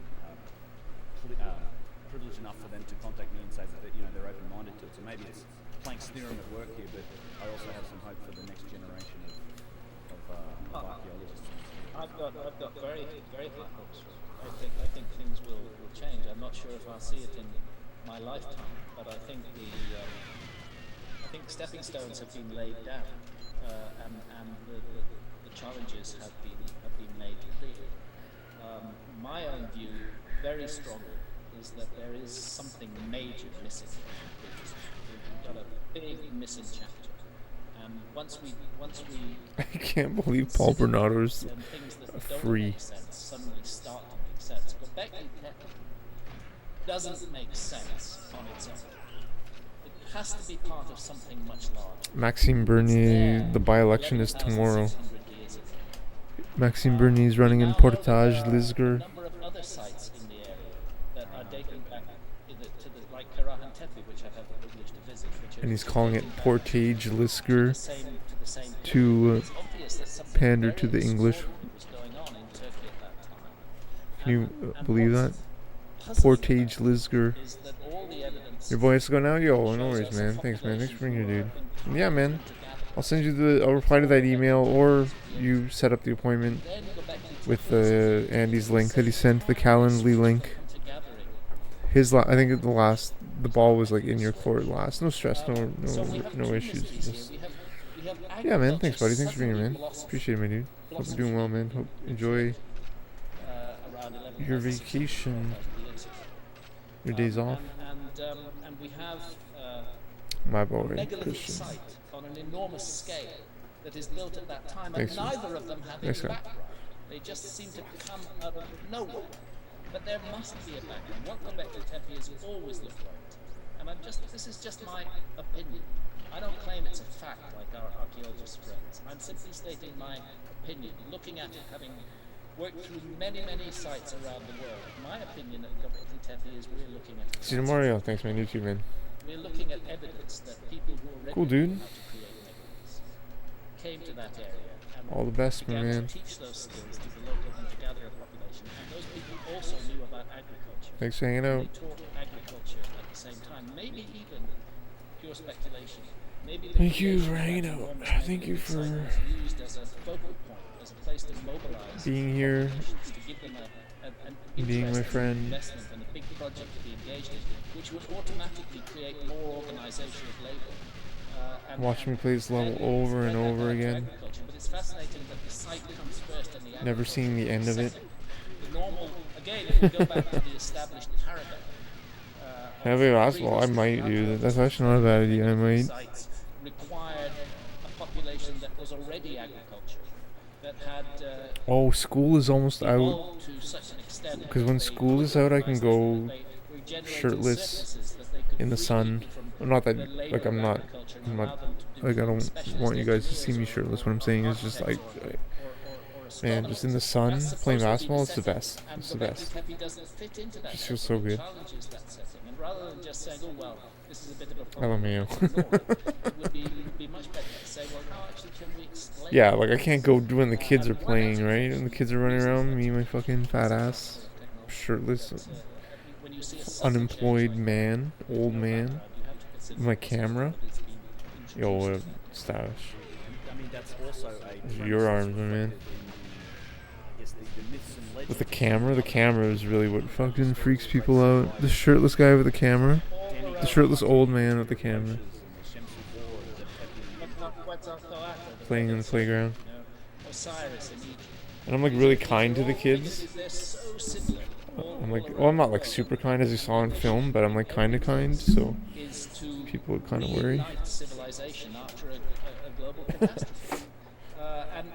privileged enough for them to contact me and say that they're open-minded to it. So maybe it's Planck's theorem at work here, but I also have some hope for the next generation of archaeologists. I've got very very high hopes for it. I think things will change. I'm not sure if I'll see it in my lifetime, but I think I think stepping stones have been laid down, and the challenges have been made clear. My own view, very strongly, is that there is something major missing. We've got a big missing chapter. Once we I can't believe Paul Bernardo's things that free. Don't make sense suddenly start to make sense. But Göbekli Tepe doesn't make sense on its own. It has to be part of something much larger. Maxime Bernier, the by-election is tomorrow. Maxime Bernier is running in Portage, Lisgar. A number of other sites in the area that are dating back to the like Karahan Tepe, which I've had the privilege to visit. And he's calling it Portage, Lisgar, to pander to the English. Can you believe that? Portage, Lisgar. Your boy has to go now? Yo, no worries, man. Thanks, man. Thanks for being here, dude. And yeah, man. I'll reply to that email, or you set up the appointment with Andy's link that he sent, the Calendly link. I think the ball was like in your court last. No stress, no issues. Just, yeah, man. Thanks, buddy. Thanks for being here, man. Appreciate it, my dude. Hope you're doing well, man. Hope enjoy your vacation, your days off. And we have My boy, megalithic Christian. site on an enormous scale that is built at that time, and neither of them have any background. They just seem to come out of nowhere. But there must be a background. What Göbekli Tepe has always looked like. And this is just my opinion. I don't claim it's a fact like our archaeologist friends. I'm simply stating my opinion, looking at it, having worked through many, many sites around the world. My opinion at Göbekli Tepe is we're looking at... See you tomorrow. Thanks, man. You too, man. We're looking at evidence that people who already Cool, dude. know how to create megaliths came to that area and All the best, my began man. to teach those skills to the local hunter-gatherer population. And those people also knew about agriculture. Thanks for hanging out. They taught agriculture at the same time. Maybe even pure speculation. Maybe the Thank you creation for of hanging that out. enormous Thank you megalithic for site was used as a focal point, as a place to mobilize being here, populations, to give them an being my interest, friend. an investment, and a big project to be engaged in, which would automatically create more organization of labor. Watching me play this level over and over again. But it's fascinating that the site comes first and the Never seeing the end of it. The normal, again, if we go back to the established paradigm. Have a basketball. I might do that. That's actually not a bad idea. I might. Sites required a population that was already agriculture, that had Oh, school is almost out. evolved to such an extent. Because when that school they is out, I can go recognized that they regenerated shirtless surfaces that they could in the free sun. people from Not that, the like, labor I'm of not, agriculture and I'm allow not, them to do like, I don't specialist want you guys to see me engineers or shirtless. What I'm saying is just, like, architects or Man, just in the sun, playing basketball, it's the best. It's the best. Just feels so good. And rather than just saying, oh, well, this is a bit of a I problem, love it would be much better to say, well, no, actually, can we explain? Yeah, like I can't go when the kids are playing, right? And the kids are running around, me and my fucking fat ass, shirtless, unemployed man, old man, with my camera. Yo, stylish. I mean, that's also Your arms, my man. With the camera is really what fucking freaks people out. The shirtless guy with the camera. The shirtless old man with the camera. Playing in the playground. And I'm like really kind to the kids. I'm like, well, I'm not like super kind as you saw in film, but I'm like kind of kind, so people would kind of worry.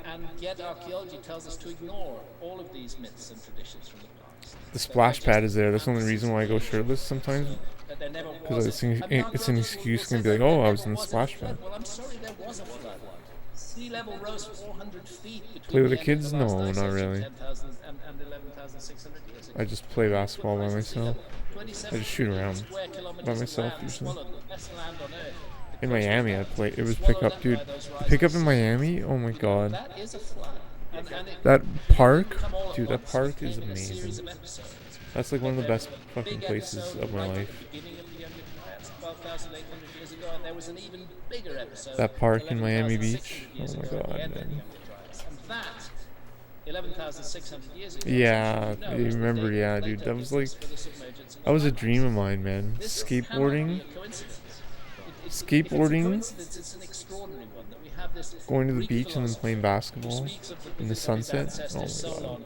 And yet archaeology tells us to ignore all of these myths and traditions from the past. The splash pad is there. That's the only reason why I go shirtless sometimes. Because it's an excuse to be like, oh, I was in the splash pad. Well, I'm sorry, there was a flood. Sea level rose 400 feet between Play with the kids? No, not really. and 11,600 years ago. I just play basketball by myself. I just shoot around by myself usually. In Miami, I play. It was pickup, dude. Pickup in Miami? Oh my god. That is a flood. That park? Dude, that park is amazing. That's like one of the best fucking places of my life. That park in Miami Beach? Oh my god, man. 11,600 years ago. Yeah, I remember, yeah, dude. That was like, that was a dream of mine, man. Skateboarding, going to the beach and then playing basketball in the sunset. Oh my god.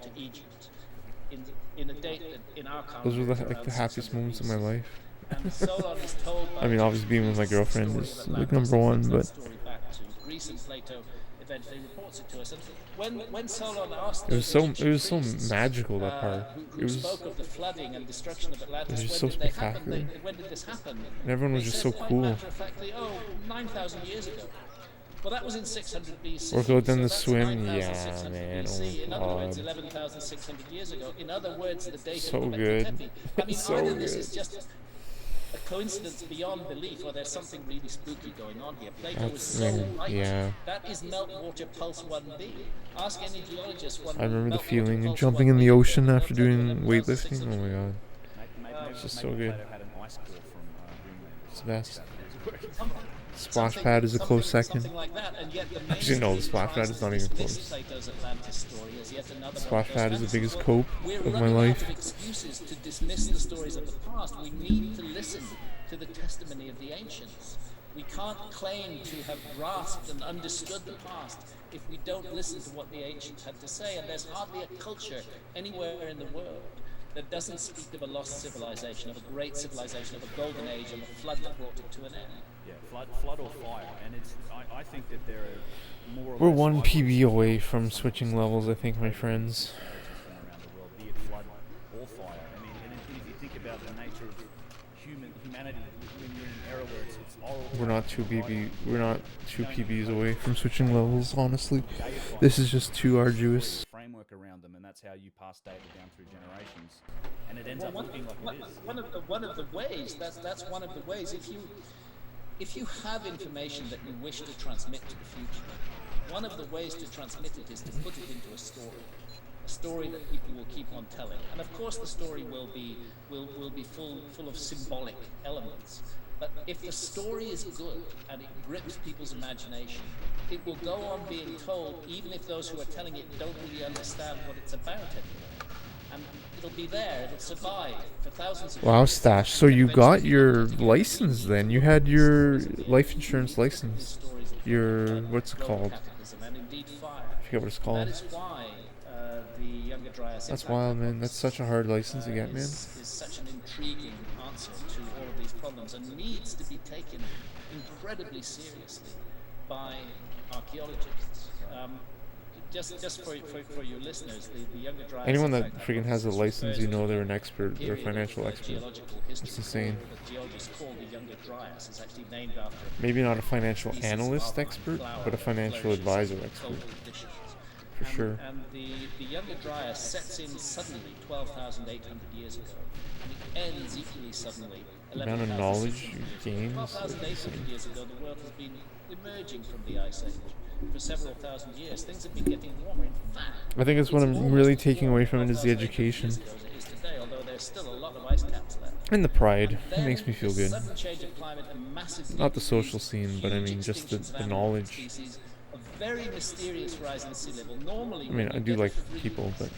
Those were like the happiest moments of my life. I mean, obviously being with my girlfriend is like number one, but it was so magical, that part. It was just so spectacular. And everyone was just so cool. 9,000 years ago. Well, that was in 600 BC. Or go down the swim, yeah, man. Oh In my other words, god. 11,600 years ago. In other words, the date So of good. Tepe. I mean, So either this good. is just a coincidence beyond belief, or there's something really spooky going on here. Plato was so right. Yeah. That is meltwater pulse 1b. Ask any geologist. I remember the feeling of jumping in the ocean after doing weightlifting. Oh my god. It's just so good. It's the best. Splash pad is a close second. Actually, no, the splash pad is not even close. Splash pad is the biggest cope of my life. Excuses to dismiss the stories of the past. We need to listen to the testimony of the ancients. We can't claim to have grasped and understood the past if we don't listen to what the ancients had to say. And there's hardly a culture anywhere in the world that doesn't speak of a lost civilization, of a great civilization, of a golden age, and a flood that brought it to an end. Yeah, flood or fire, and I think that there are more. We're one PB away from switching levels, I think, my friends. Around the world, be it flood or fire. I mean, and if you think about the nature of humanity, when you're in an era where it's oral. We're not two PBs away from switching levels, honestly. This is just too arduous. Framework around them, and that's how you pass data down through generations, and it ends up looking like it is. One of the ways, that's one of the ways, if you have information that you wish to transmit to the future, one of the ways to transmit it is to put it into a story that people will keep on telling. And of course the story will be full of symbolic elements. But if the story is good and it grips people's imagination, it will go on being told even if those who are telling it don't really understand what it's about anymore. And it'll be there, it'll survive for thousands of years. Wow, Stash. So you got your license then? You had your life insurance license. Your, what's it called? I forget what it's called. That is why the Younger Dryas. That's wild, man. That's such a hard license to get, man. Is such an intriguing answer to all of these problems and needs to be taken incredibly seriously by archaeologists. Just for your listeners, the Younger Dryas. Anyone that freaking has a license, you know they're an expert. They're a financial expert. It's insane. The geologists call the Younger Dryas is actually named after. Maybe not a financial analyst expert, but a financial advisor expert. for sure. And the Younger Dryas sets in suddenly 12,800 years ago, and it ends equally suddenly. The amount of knowledge you gain is 12,800 years ago, the world has been emerging from the Ice Age. For several thousand years, things have been getting warmer. In fact, I think that's what I'm really taking away from it is the education. As it is today, although there's still a lot of ice caps left. And the pride. Then It makes me feel good. sudden change of climate and massive Not the decrease, social scene, but I mean huge just the extinctions of knowledge. species, a very mysterious rise in sea level. Normally, I mean, when I you do get like freeze, people, but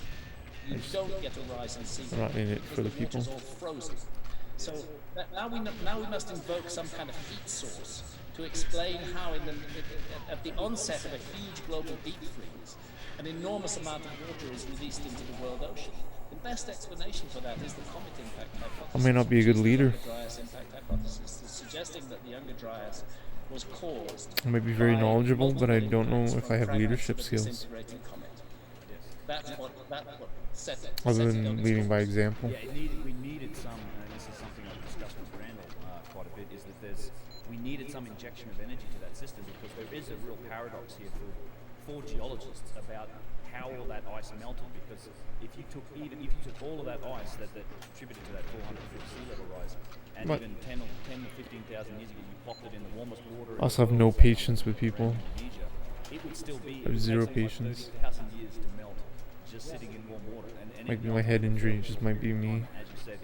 you don't get a rise in sea I'm level. not in it for the because people. water's all frozen. So now we must invoke some kind of heat source to explain how, at the onset of a huge global deep freeze, an enormous amount of water is released into the world ocean. The best explanation for that is the comet impact hypothesis. I may not be a good leader. The Dryas impact hypothesis is suggesting that the Younger Dryas was caused. I may be very by knowledgeable, but I multiple don't know impacts if from I have fragments leadership of a skills. disintegrating comet. That's what set it. Other set it than on its leading by course. example. Yeah, we needed some, and this is something I've discussed with Randall quite a bit, is that we needed some injection of energy to that system because there is a real paradox here for geologists about how all that ice melted. Because if you took all of that ice that contributed to that 400-foot sea level rise, and What? even 10 to 15,000 years ago, you popped it in the warmest water. I also have no patience with people. Indonesia, it would still be. I have zero patience. 30,000 years to melt, just sitting in warm water. And Might it be my head melted injury, it for just might be a me. time, as you said,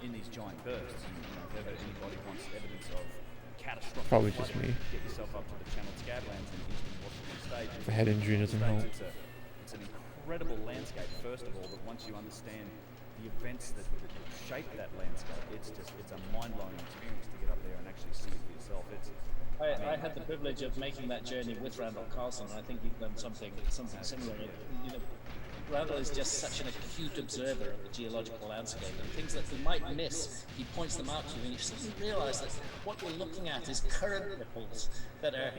in these giant bursts. And, if ever anybody wants evidence of catastrophic Probably just flooding, me. get yourself up to the Channel Scablands in Eastern Washington State. The head injury doesn't help. It's an incredible landscape, first of all, but once you understand the events that shape that landscape, it's a mind-blowing experience to get up there and actually see it for yourself. I had the privilege of making that journey with Randall Carlson. I think you've done something similar. You know, Randall is just such an acute observer of the geological landscape, and things that you might miss, he points them out to you, and you suddenly realize that what you're looking at is current ripples that are,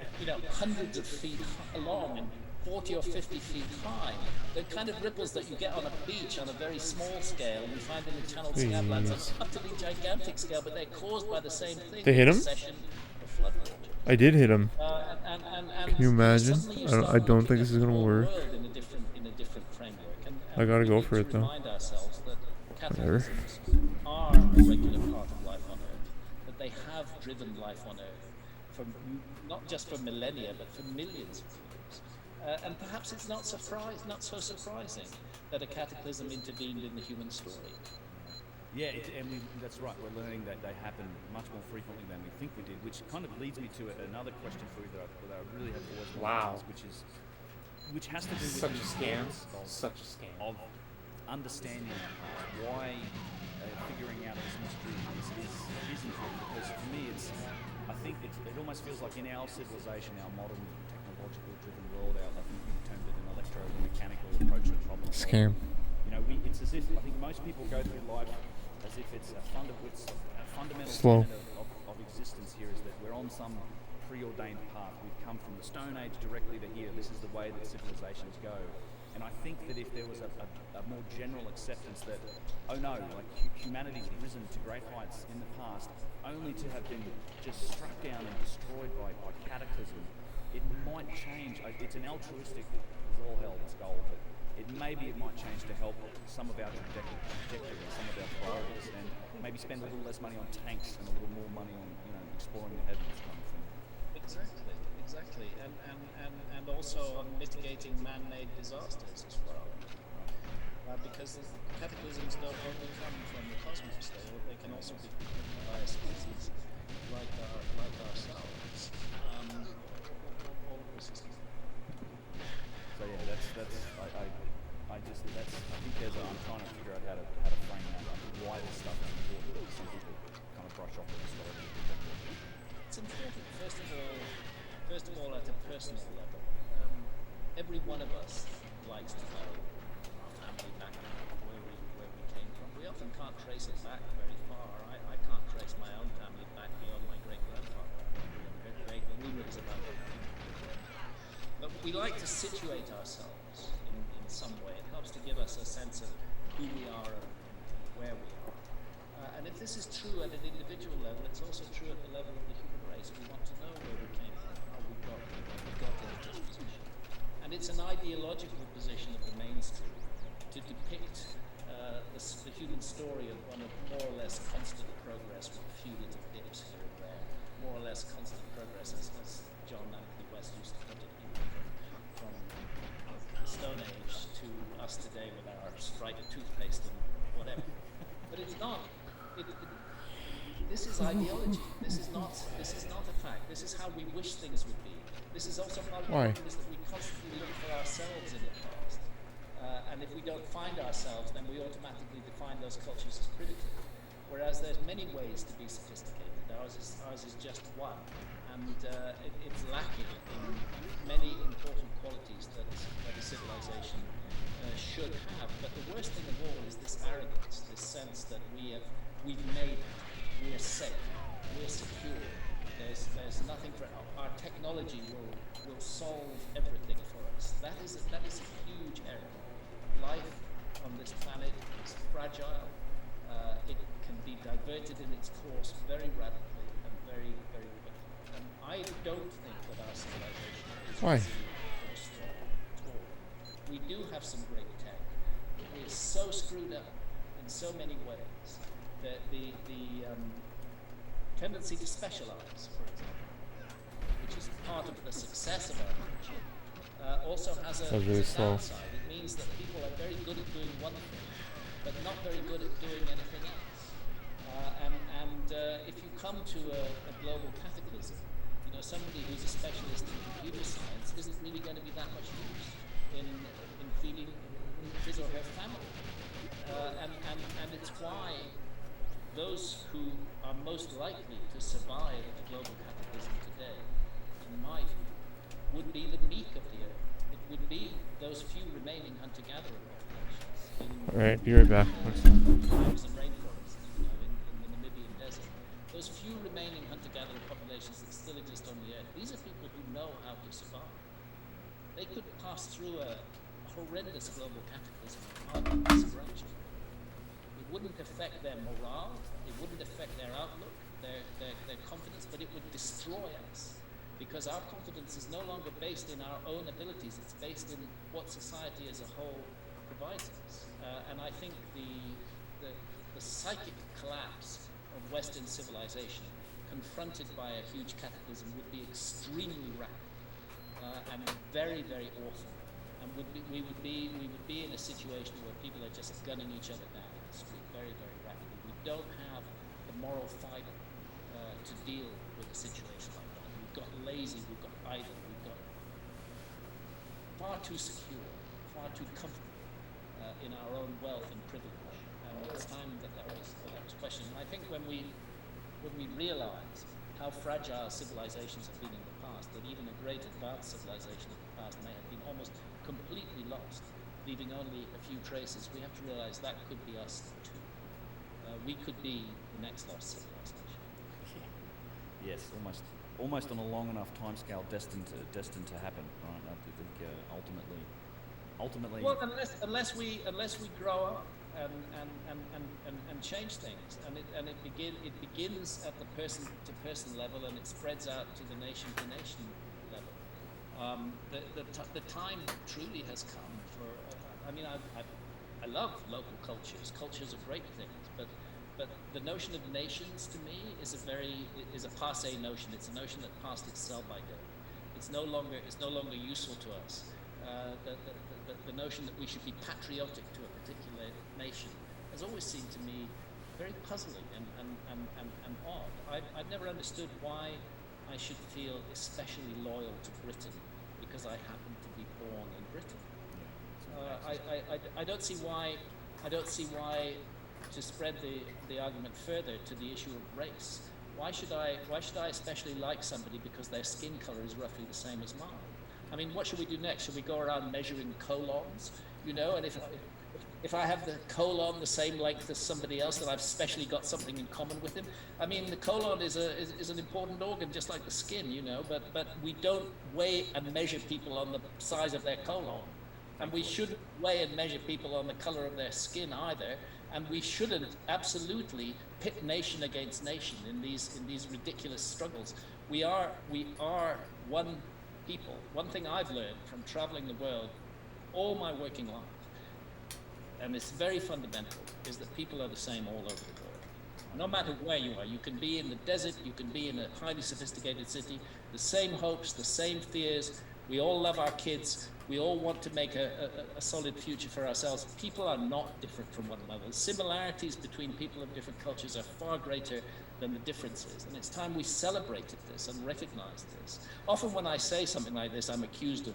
hundreds of feet long and 40 or 50 feet high. The kind of ripples that you get on a beach on a very small scale, and you find in the Channel Scablands on an utterly gigantic scale, but they're caused by the same thing. They hit him? Recession of floodwater. I did hit him. And Can you imagine? suddenly you I start don't looking think at this is the gonna whole work. world in a different framework. And I gotta we go need for to it, though. Remind ourselves that cataclysms are a regular part of life on Earth. That they have driven life on Earth not just for millennia, but for millions of years. And perhaps it's not so surprising that a cataclysm intervened in the human story. Yeah, that's right. We're learning that they happen much more frequently than we think we did, which kind of leads me to another question for you that I really have always wanted to ask, which has to do with Such a scam. Such a scam of understanding why figuring out this mystery is important. Because for me, I think it almost feels like in our civilization, our modern technological-driven world, I think you've termed it an electromechanical approach to problem solving. Scam. It's as if I think most people go through life as if it's a fundamental Slow. tenet of existence here is that we're on some preordained path. We've come from the Stone Age directly to here. This is the way that civilizations go. And I think that if there was a more general acceptance that, oh no, like humanity's risen to great heights in the past, only to have been just struck down and destroyed by cataclysm, it might change. It's an altruistic, it's all hell, it's gold, but it might change to help some of our trajectory, some of our priorities, and maybe spend a little less money on tanks and a little more money on exploring the heavens kind of thing. Exactly, and also on mitigating man-made disasters as well. Because cataclysms don't only come from the cosmos; they can also be created by a species like ourselves. All of this is. So yeah, that's I think I'm trying to figure out how to frame that, why this stuff is important. Some people kind of brush off the historical perspective. It's important, first of all, at a personal level. Every one of us likes to know our family background, where we came from. We often can't trace it back very far. I can't trace my own family back beyond my great-grandfather. I've heard great rumors about it. But we like to situate ourselves in some way. It helps to give us a sense of who we are and where we are. And if this is true at an individual level, it's also true at the level of the human race. We want to know where we came from, how we got into this position. And it's an ideological less constant progress, as John Anthony West used to put it, from the Stone Age to us today with our Sprite toothpaste and whatever. But it's not. This is ideology. This is not a fact. This is how we wish things would be. This is also part of the problem, is that we constantly look for ourselves in the past. And if we don't find ourselves, then we automatically define those cultures as primitive. Whereas there's many ways to be sophisticated. Ours is just one. And it's lacking in many important qualities that a civilization should have. But the worst thing of all is this arrogance, this sense that we've made it, we're safe, we're secure. There's nothing for our technology will solve everything for us. That is a huge error. Life on this planet is fragile. It can be diverted in its course very rapidly and very, very quickly. And I don't think that our civilization is resilient or strong at all. We do have some great tech. It is so screwed up in so many ways that the tendency to specialize, for example, which is part of the success of our culture, also has a downside. It means that people are very good at doing one thing, but not very good at doing anything else. If you come to a global cataclysm, somebody who's a specialist in computer science isn't really going to be that much use in feeding his or her family. And it's why those who are most likely to survive a global cataclysm today, in my view, would be the meek of the earth. It would be those few remaining hunter-gatherer populations. Alright, be right back. Tribes and rainforests, in the Namibian desert. Those few remaining hunter-gatherer populations that still exist on the earth, these are people who know how to survive. They could pass through a horrendous global cataclysm unscratched. It wouldn't affect their morale, it wouldn't affect their outlook, their confidence, but it would destroy us. Because our confidence is no longer based in our own abilities, it's based in what society as a whole provides us. And I think the psychic collapse of Western civilization, confronted by a huge cataclysm, would be extremely rapid and very, very awful. And we would be in a situation where people are just gunning each other down in the street very, very rapidly. We don't have the moral fiber to deal with a situation like that. We've got lazy, we've got idle, we've got far too secure, far too comfortable in our own wealth and privilege. And it's time that was questioned. And I think when we realize how fragile civilizations have been in the past, that even a great advanced civilization of the past may have been almost completely lost, leaving only a few traces, we have to realize that could be us too. We could be the next lost civilization. Yes, almost on a long enough timescale, destined to happen. Right? I think ultimately. Well, unless we grow up and change things, and it begins at the person to person level, and it spreads out to the nation to nation level. The time truly has come for. I love local cultures. Cultures are great things, but the notion of nations to me is a passé notion. It's a notion that passed its sell-by date. It's no longer useful to us. The notion that we should be patriotic to a particular nation has always seemed to me very puzzling and odd. I've never understood why I should feel especially loyal to Britain because I happen to be born in Britain. I don't see why. To spread the argument further to the issue of race, why should I especially like somebody because their skin color is roughly the same as mine? I mean, what should we do next? Should we go around measuring colons? And if I have the colon the same length as somebody else, then I've specially got something in common with him. I mean, the colon is an important organ, just like the skin, But we don't weigh and measure people on the size of their colon, and we shouldn't weigh and measure people on the color of their skin either. And we shouldn't absolutely pit nation against nation in these ridiculous struggles. We are one people. One thing I've learned from traveling the world all my working life, and it's very fundamental, is that people are the same all over the world. No matter where you are, you can be in the desert, you can be in a highly sophisticated city, the same hopes, the same fears. We all love our kids. We all want to make a solid future for ourselves. People are not different from one another. The similarities between people of different cultures are far greater than the differences. And it's time we celebrated this and recognized this. Often when I say something like this, I'm accused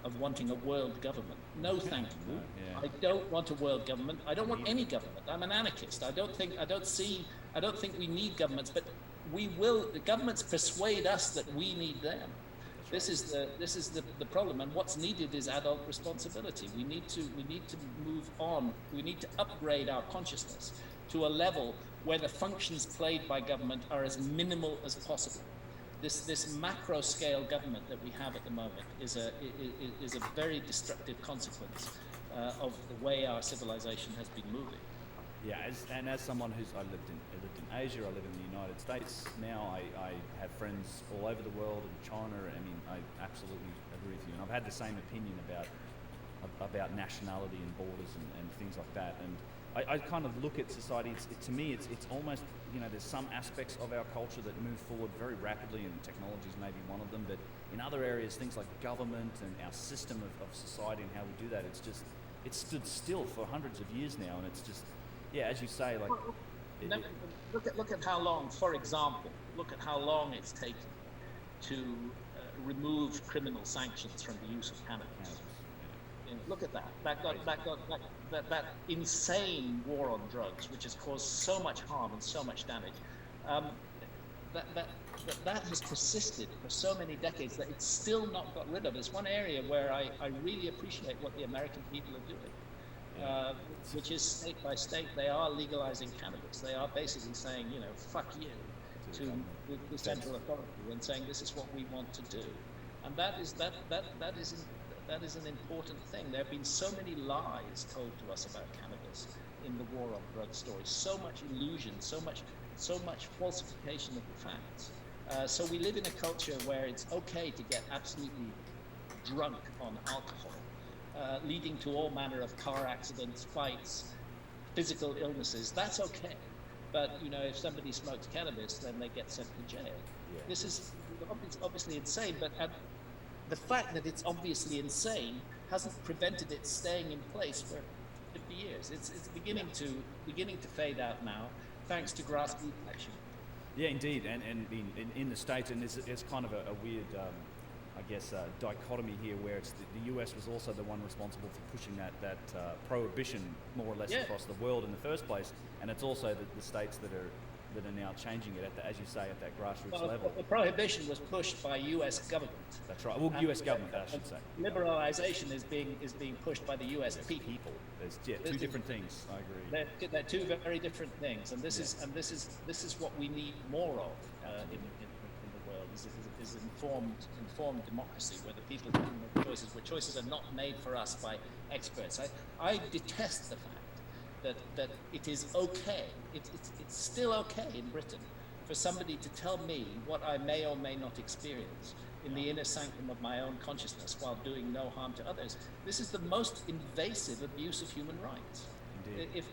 of wanting a world government. No, thank you. I don't want a world government. I don't want any government. I'm an anarchist. I don't think we need governments, but the governments persuade us that we need them. This is the problem, and what's needed is adult responsibility. We need to move on. We need to upgrade our consciousness to a level where the functions played by government are as minimal as possible. This macro scale government that we have at the moment is a very destructive consequence of the way our civilization has been moving. Yeah, as someone I lived in Asia, I live in the United States now. I have friends all over the world, in China. I mean, I absolutely agree with you, and I've had the same opinion about nationality and borders and things like that. And I kind of look at society. To me, it's almost, there's some aspects of our culture that move forward very rapidly, and technology is maybe one of them. But in other areas, things like government and our system of society and how we do that, it's stood still for hundreds of years now, and it's just, yeah, as you say, like. Look at how long, for example, it's taken to remove criminal sanctions from the use of cannabis. Look at that. That insane war on drugs, which has caused so much harm and so much damage. That has persisted for so many decades that it's still not got rid of. It's one area where I really appreciate what the American people are doing. Which is state by state, they are legalizing cannabis. They are basically saying, fuck you to the central authority and saying this is what we want to do. And that is an important thing. There have been so many lies told to us about cannabis in the war on drugs story. So much illusion, so much falsification of the facts. So we live in a culture where it's okay to get absolutely drunk on alcohol. Leading to all manner of car accidents, fights, physical illnesses. That's okay. But, if somebody smokes cannabis, then they get sent to jail. Yeah. This is obviously insane, but the fact that it's obviously insane hasn't prevented it staying in place for 50 years. It's beginning to fade out now, thanks to grassroots action. Yeah, indeed. And in the States, and there's kind of a weird... dichotomy here, where it's the US was also the one responsible for pushing that prohibition more or less across the world in the first place, and it's also the states that are now changing it as you say, at that grassroots level. The prohibition was pushed by US government. That's right. Well, US government, I should say. Liberalization is being pushed by the US people. There's two different things. I agree. They're two very different things, and this is what we need more of in the world. Is informed democracy, where the people can make choices, where choices are not made for us by experts. I detest the fact that it is okay, it's still okay in Britain for somebody to tell me what I may or may not experience in the inner sanctum of my own consciousness while doing no harm to others. This is the most invasive abuse of human rights. Indeed.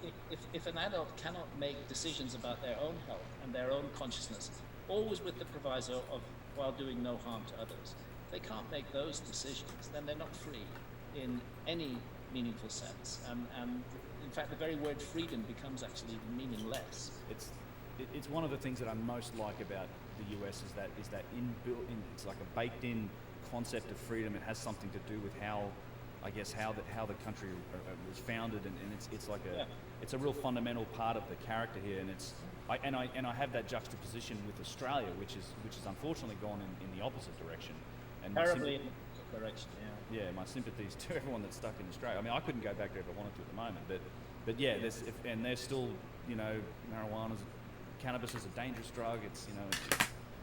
If an adult cannot make decisions about their own health and their own consciousness, always with the proviso of while doing no harm to others, if they can't make those decisions, then they're not free in any meaningful sense. And in fact, the very word freedom becomes actually meaningless. It's one of the things that I most like about the US is that inbuilt in, it's like a baked in concept of freedom. It has something to do with how the country was founded, and it's a real fundamental part of the character here, and I have that juxtaposition with Australia, which is unfortunately gone in the opposite direction. And terribly in the opposite direction, yeah. Yeah, my sympathies to everyone that's stuck in Australia. I mean, I couldn't go back there if I wanted to at the moment, but yeah, they're still, cannabis is a dangerous drug. It's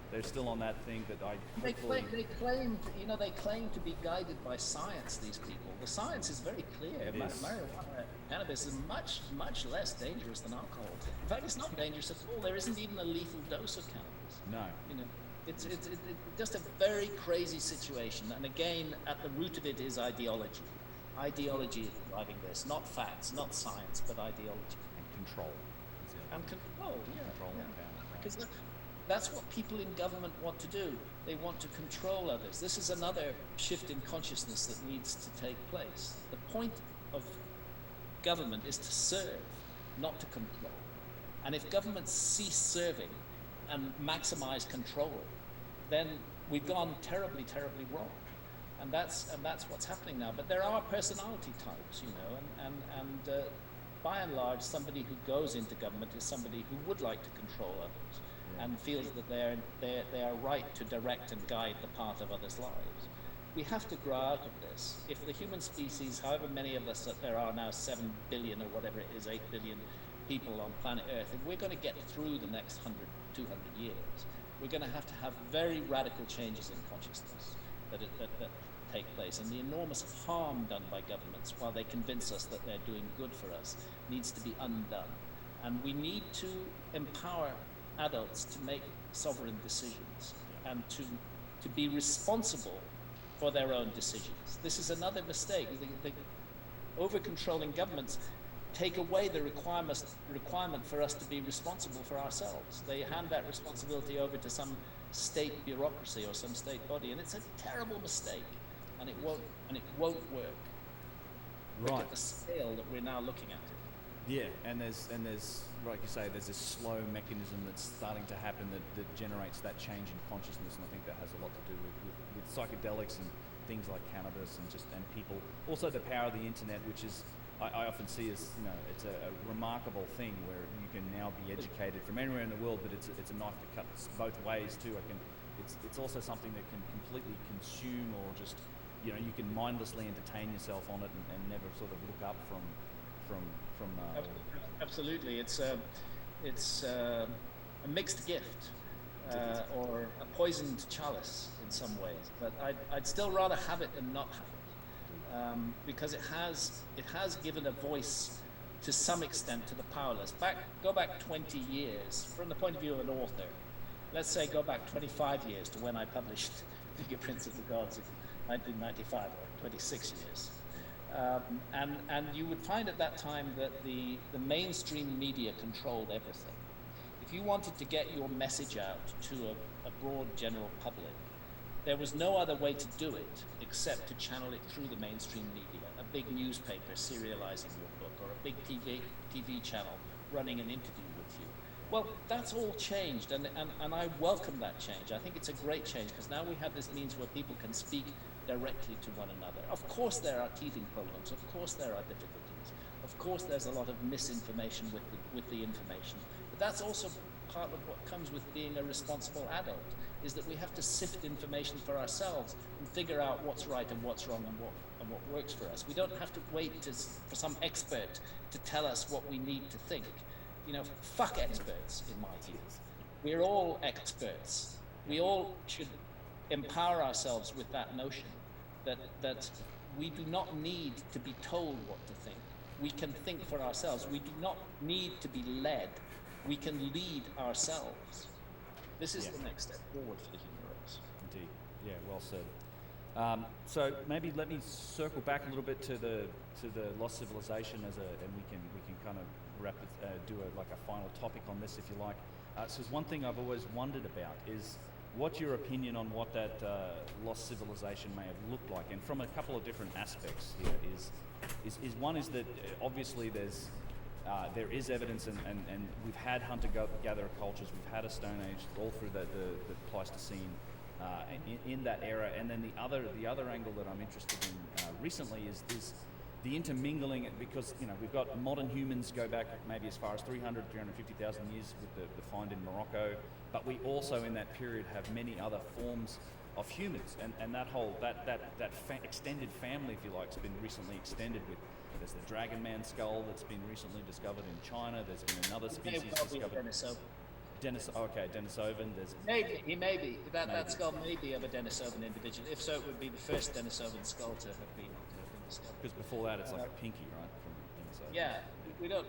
they're still on that thing that they claim to be guided by science. These people, the science is very clear. Marijuana, cannabis is much less dangerous than alcohol. In fact, it's not dangerous at all. There isn't even a lethal dose of cannabis. No. It's just a very crazy situation. And again, at the root of it is ideology. Ideology is driving this, not facts, not science, but ideology. And control. and control. Control Yeah. and power. Right. Because that's what people in government want to do. They want to control others. This is another shift in consciousness that needs to take place. The point of government is to serve, not to control. And if governments cease serving and maximize control, then we've gone terribly, terribly wrong. And that's what's happening now. But there are personality types, you know, and by and large, somebody who goes into government is somebody who would like to control others and feels that they are right to direct and guide the path of others' lives. We have to grow out of this. If the human species, however many of us that there are now, 7 billion or whatever it is, 8 billion people on planet Earth, if we're going to get through the next 100, 200 years, we're going to have very radical changes in consciousness that take place. And the enormous harm done by governments while they convince us that they're doing good for us needs to be undone. And we need to empower adults to make sovereign decisions and to be responsible for their own decisions. This is another mistake. The over-controlling governments take away the requirement for us to be responsible for ourselves. They hand that responsibility over to some state bureaucracy or some state body, and it's a terrible mistake, and it won't work. Look at the scale that we're now looking at it. Yeah, and there's like you say, there's this slow mechanism that's starting to happen that generates that change in consciousness, and I think that has a lot to do with psychedelics and things like cannabis and people. Also the power of the internet, which is I often see as, you know, it's a remarkable thing where you can now be educated from anywhere in the world, but it's a knife that cuts both ways too. It's also something that can completely consume, or just, you know, you can mindlessly entertain yourself on it and never sort of look up from Absolutely, it's a mixed gift, or a poisoned chalice in some ways. But I'd still rather have it than not have it, because it has given a voice to some extent to the powerless. Go back 20 years from the point of view of an author. Let's say go back 25 years to when I published Fingerprints of the Gods in 1995, or 26 years. And you would find at that time that the mainstream media controlled everything. If you wanted to get your message out to a broad general public, there was no other way to do it except to channel it through the mainstream media, a big newspaper serializing your book, or a big TV channel running an interview with you. Well, that's all changed, and I welcome that change. I think it's a great change, because now we have this means where people can speak directly to one another. Of course there are teething problems, of course there are difficulties, of course there's a lot of misinformation with the information, but that's also part of what comes with being a responsible adult, is that we have to sift information for ourselves and figure out what's right and what's wrong and what works for us. We don't have to wait for some expert to tell us what we need to think. You know, fuck experts, in my view. We're all experts. We all should empower ourselves with that notion that we do not need to be told what to think. We can think for ourselves. We do not need to be led. We can lead ourselves. This is the next step forward for the human race. Indeed. Yeah, well said. So maybe let me circle back a little bit to the lost civilization and we can kind of wrap it, do a final topic on this, if you like. So one thing I've always wondered about is, what's your opinion on what that lost civilization may have looked like? And from a couple of different aspects here is one is that obviously there is evidence, and we've had hunter-gatherer cultures, we've had a Stone Age all through the Pleistocene in that era. And then the other angle that I'm interested in recently is the intermingling, because, you know, we've got modern humans go back maybe as far as 350,000 years with the find in Morocco, but we also in that period have many other forms of humans, and that whole extended family, if you like, has been recently extended with. There's the Dragon Man skull that's been recently discovered in China. There's been another species discovered. Denisovan. He may be. That skull may be of a Denisovan individual. If so, it would be the first Denisovan skull to have been discovered. Because before that, it's like a pinky, right? From Denisovan. Yeah, we don't.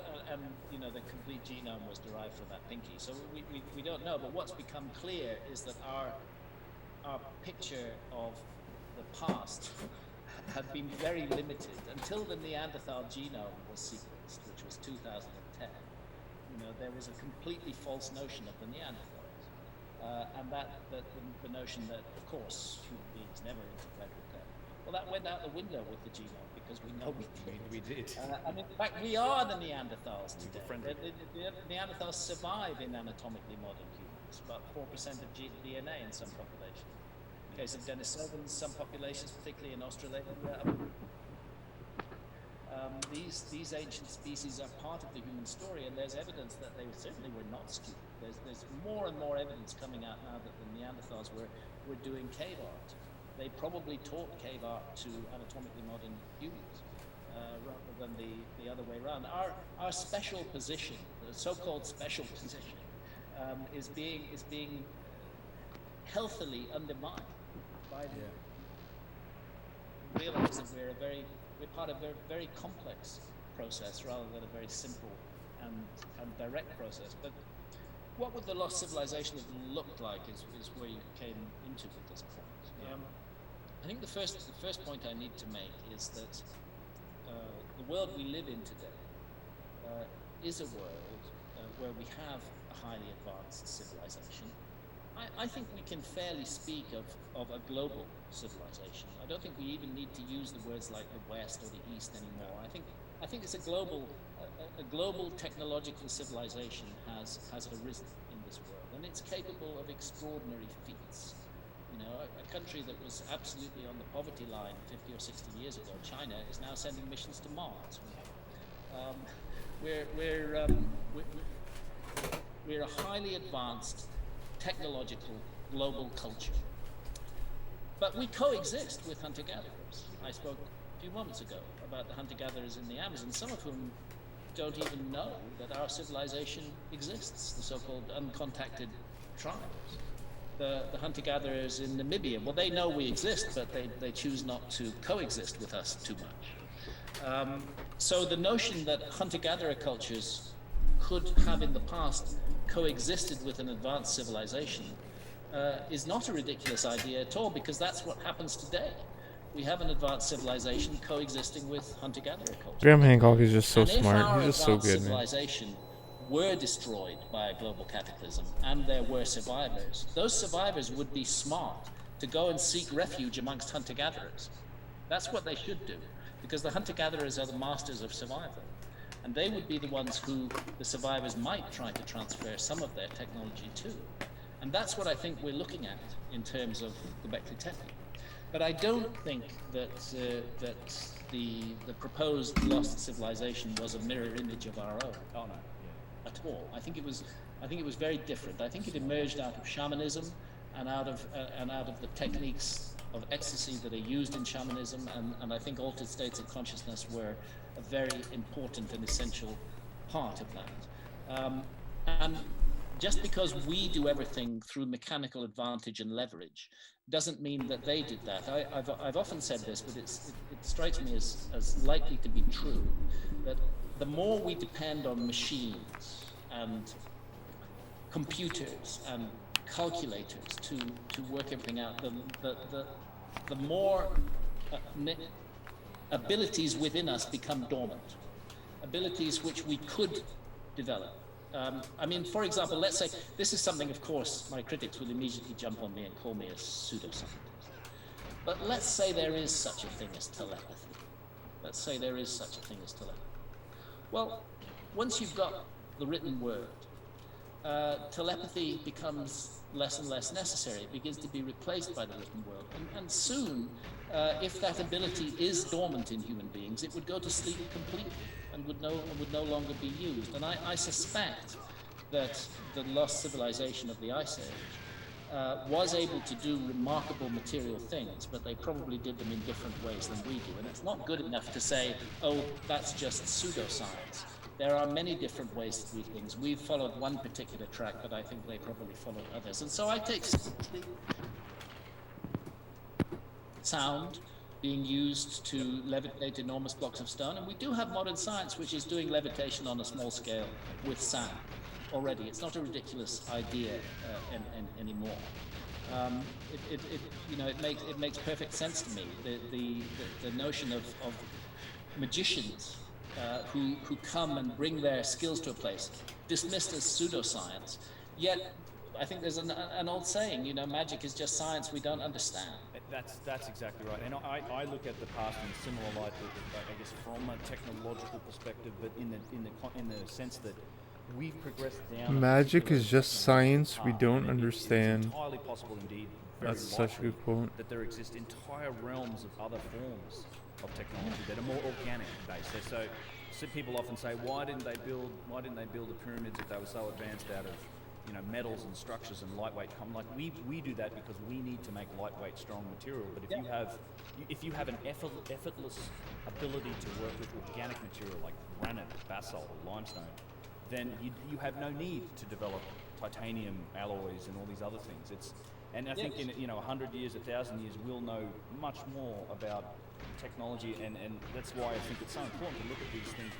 You know, the complete genome was derived from that pinky, so we don't know. But what's become clear is that our picture of the past had been very limited until the Neanderthal genome was sequenced, which was 2010. there was a completely false notion of the Neanderthals, and the notion that, of course, human beings never interbred with them. Well, that went out the window with the genome, because we know we did. We did. And in fact, we are the Neanderthals today. friendly. The Neanderthals survive in anatomically modern humans, about 4% of DNA in some populations. In the case of Denisovans, some populations, particularly in Australasia, these ancient species are part of the human story, and there's evidence that they certainly were not skewed. There's more and more evidence coming out now that the Neanderthals were doing cave art. They probably taught cave art to anatomically modern humans rather than the other way around. Our special position, the so-called special position, is being healthily undermined by the realizing we're part of a very complex process rather than a very simple and direct process. But what would the lost civilization have looked like is where you came into at this point. I think the first point I need to make is that the world we live in today is a world where we have a highly advanced civilization. I think we can fairly speak of a global civilization. I don't think we even need to use the words like the West or the East anymore. I think it's a global technological civilization has arisen in this world, and it's capable of extraordinary feats. A country that was absolutely on the poverty line 50 or 60 years ago, China, is now sending missions to Mars. We're a highly advanced technological global culture, but we coexist with hunter-gatherers. I spoke a few moments ago about the hunter-gatherers in the Amazon, some of whom don't even know that our civilization exists, the so-called uncontacted tribes. The hunter-gatherers in Namibia, well, they know we exist, but they choose not to coexist with us too much. So the notion that hunter-gatherer cultures could have in the past coexisted with an advanced civilization is not a ridiculous idea at all, because that's what happens today. We have an advanced civilization coexisting with hunter-gatherer culture. Graham Hancock is just so And smart. He's just so if our good, man. civilization were destroyed by a global cataclysm and there were survivors, those survivors would be smart to go and seek refuge amongst hunter-gatherers. That's what they should do, because the hunter-gatherers are the masters of survival, and they would be the ones who the survivors might try to transfer some of their technology to. And that's what I think we're looking at in terms of Göbekli Tepe. But I don't think that the proposed lost civilization was a mirror image of our own. Oh no, at all. I think it was very different. I think it emerged out of shamanism and out of the techniques of ecstasy that are used in shamanism, and I think altered states of consciousness were a very important and essential part of that. And just because we do everything through mechanical advantage and leverage doesn't mean that they did that. I've often said this, but it strikes me as likely to be true, that the more we depend on machines and computers and calculators to work everything out, the more abilities within us become dormant, abilities which we could develop. I mean, for example, let's say, this is something, of course, my critics will immediately jump on me and call me a pseudoscientist. But let's say there is such a thing as telepathy. Let's say there is such a thing as telepathy. Well, once you've got the written word, telepathy becomes less and less necessary. It begins to be replaced by the written word. And soon, if that ability is dormant in human beings, it would go to sleep completely and would no longer be used. And I suspect that the lost civilization of the Ice Age was able to do remarkable material things, but they probably did them in different ways than we do. And it's not good enough to say, oh, that's just pseudoscience. There are many different ways to do things. We've followed one particular track, but I think they probably followed others. And so I take sound being used to levitate enormous blocks of stone, and we do have modern science which is doing levitation on a small scale with sound already. It's not a ridiculous idea anymore. It makes perfect sense to me. The notion of magicians who come and bring their skills to a place, dismissed as pseudoscience. Yet, I think there's an old saying, you know, magic is just science we don't understand. That's exactly right. And I look at the past in a similar light, I guess, from a technological perspective, but in the sense that we've progressed down. Magic is just science we don't understand. It's entirely possible, indeed. That's such a good quote. That there exist entire realms of other forms of technology that are more organic based. So people often say, why didn't they build the pyramids if they were so advanced out of, you know, metals and structures and lightweight? Like we do that because we need to make lightweight, strong material. But if you have an effortless ability to work with organic material like granite, basalt, or limestone, then you have no need to develop titanium alloys and all these other things. And I think in 100 years, 1,000 years, we'll know much more about technology, and that's why I think it's so important to look at these things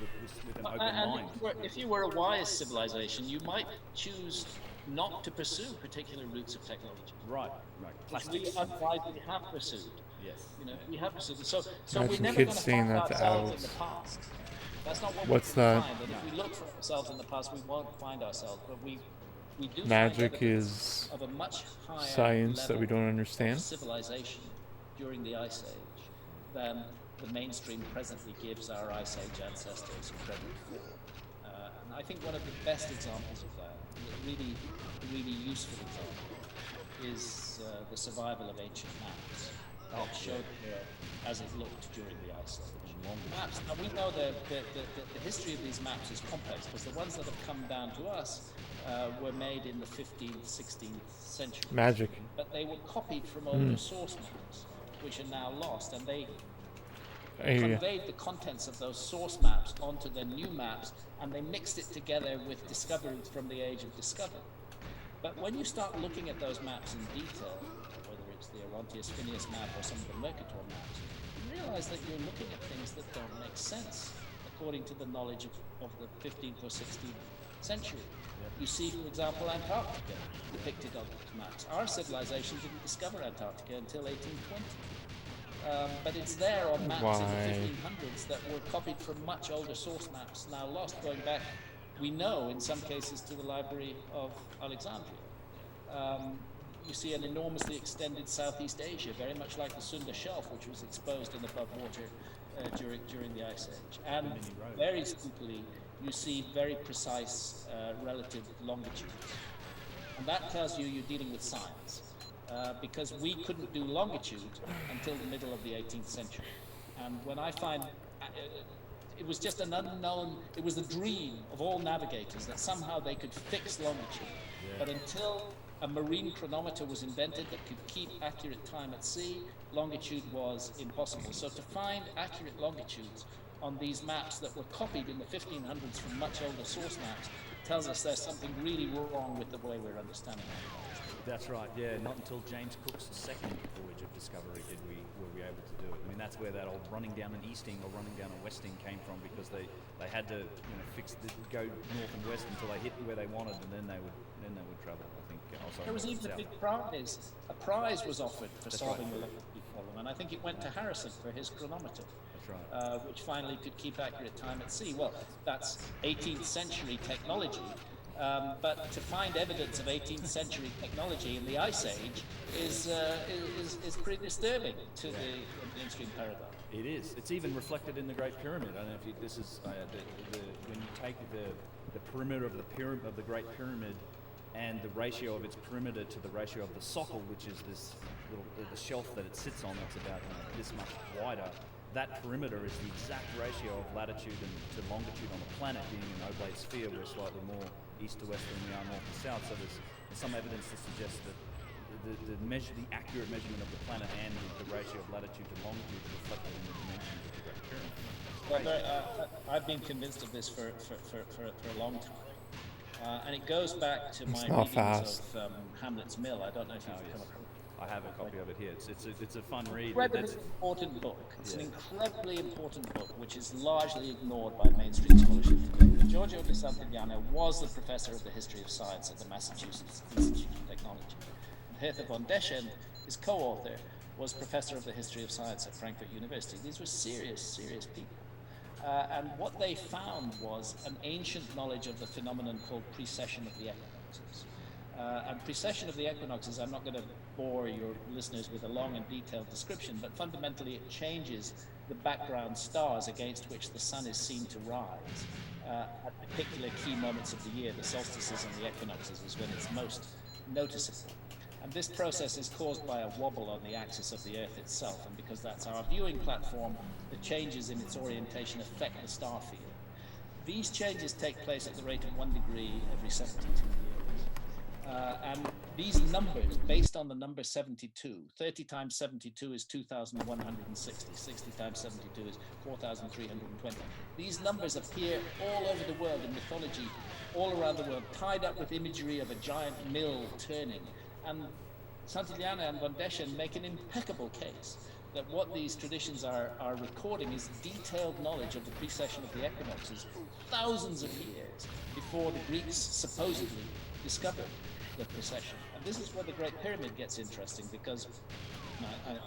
with an open mind. If you were a wise civilization, you might choose not to pursue particular routes of technology. Right. Plastics. We unwisely have pursued. Yes. You know, we have pursued. So Imagine we're never kids going to saying find that to ourselves adults. in the past. That's not what What's we that? find. And if we look for ourselves in the past, we won't find ourselves. But we do Magic find is of a much higher science that we level don't understand. of civilization during the Ice Age than the mainstream presently gives our Ice Age ancestors credit for. And I think one of the best examples of that, a really useful example, is the survival of ancient maps that showed as it looked during the Ice Age. Maps. Now we know the history of these maps is complex because the ones that have come down to us were made in the 15th, 16th century. Magic. But they were copied from older source maps, which are now lost, and they conveyed the contents of those source maps onto the new maps, and they mixed it together with discoveries from the age of discovery. But when you start looking at those maps in detail, whether it's the Orontius Phineas map or some of the Mercator maps, you realize that you're looking at things that don't make sense according to the knowledge of the 15th or 16th century. You see, for example, Antarctica depicted on those maps. Our civilization didn't discover Antarctica until 1820. But it's there on maps in the 1500s that were copied from much older source maps, now lost, going back, we know, in some cases, to the Library of Alexandria. You see an enormously extended Southeast Asia, very much like the Sunda Shelf, which was exposed and above water during the Ice Age. And very spookily, you see very precise relative longitudes. And that tells you you're dealing with science. Because we couldn't do longitude until the middle of the 18th century. And when I find it was just an unknown, it was the dream of all navigators that somehow they could fix longitude. But until a marine chronometer was invented that could keep accurate time at sea, longitude was impossible. So to find accurate longitudes on these maps that were copied in the 1500s from much older source maps tells us there's something really wrong with the way we're understanding it. That's right, yeah. Not until James Cook's second voyage of discovery were we able to do it. I mean, that's where that old running down an easting or running down a westing came from, because they had to go north and west until they hit where they wanted, and then they would travel. I think. There was even a big prize. A prize was offered for solving the longitude problem, and I think it went to Harrison for his chronometer. Right. Which finally could keep accurate time at sea. Well, that's 18th century technology. But to find evidence of 18th century technology in the Ice Age is pretty disturbing to the mainstream paradigm. It is. It's even reflected in the Great Pyramid. I don't know if this is when you take the perimeter of the Great Pyramid and the ratio of its perimeter to the ratio of the socle, which is this little the shelf that it sits on, that's about this much wider. That perimeter is the exact ratio of latitude and to longitude on the planet, being an oblate sphere. We're slightly more east to west than we are north to south. So there's some evidence to suggest that the accurate measurement of the planet and the ratio of latitude to longitude is reflected in the dimensions of the Great Pyramid. Well, I've been convinced of this for a long time, and it goes back to my readings of Hamlet's Mill. I don't know if you've come across. I have a copy of it here. It's a fun read. Incredibly important book. It's an incredibly important book, which is largely ignored by mainstream scholarship today. Giorgio de Santillana was the professor of the history of science at the Massachusetts Institute of Technology. And Hertha von Deschend, his co-author, was professor of the history of science at Frankfurt University. These were serious people. And what they found was an ancient knowledge of the phenomenon called precession of the equinoxes. And precession of the equinoxes, I'm not going to bore your listeners with a long and detailed description, but fundamentally it changes the background stars against which the sun is seen to rise at particular key moments of the year. The solstices and the equinoxes is when it's most noticeable. And this process is caused by a wobble on the axis of the Earth itself. And because that's our viewing platform, the changes in its orientation affect the star field. These changes take place at the rate of 1 degree every 72 years. And these numbers, based on the number 72, 30 times 72 is 2,160, 60 times 72 is 4,320. These numbers appear all over the world in mythology, all around the world, tied up with imagery of a giant mill turning. And Santillana and von Deschen make an impeccable case that what these traditions are recording is detailed knowledge of the precession of the equinoxes thousands of years before the Greeks supposedly discovered the precession. And this is where the Great Pyramid gets interesting, because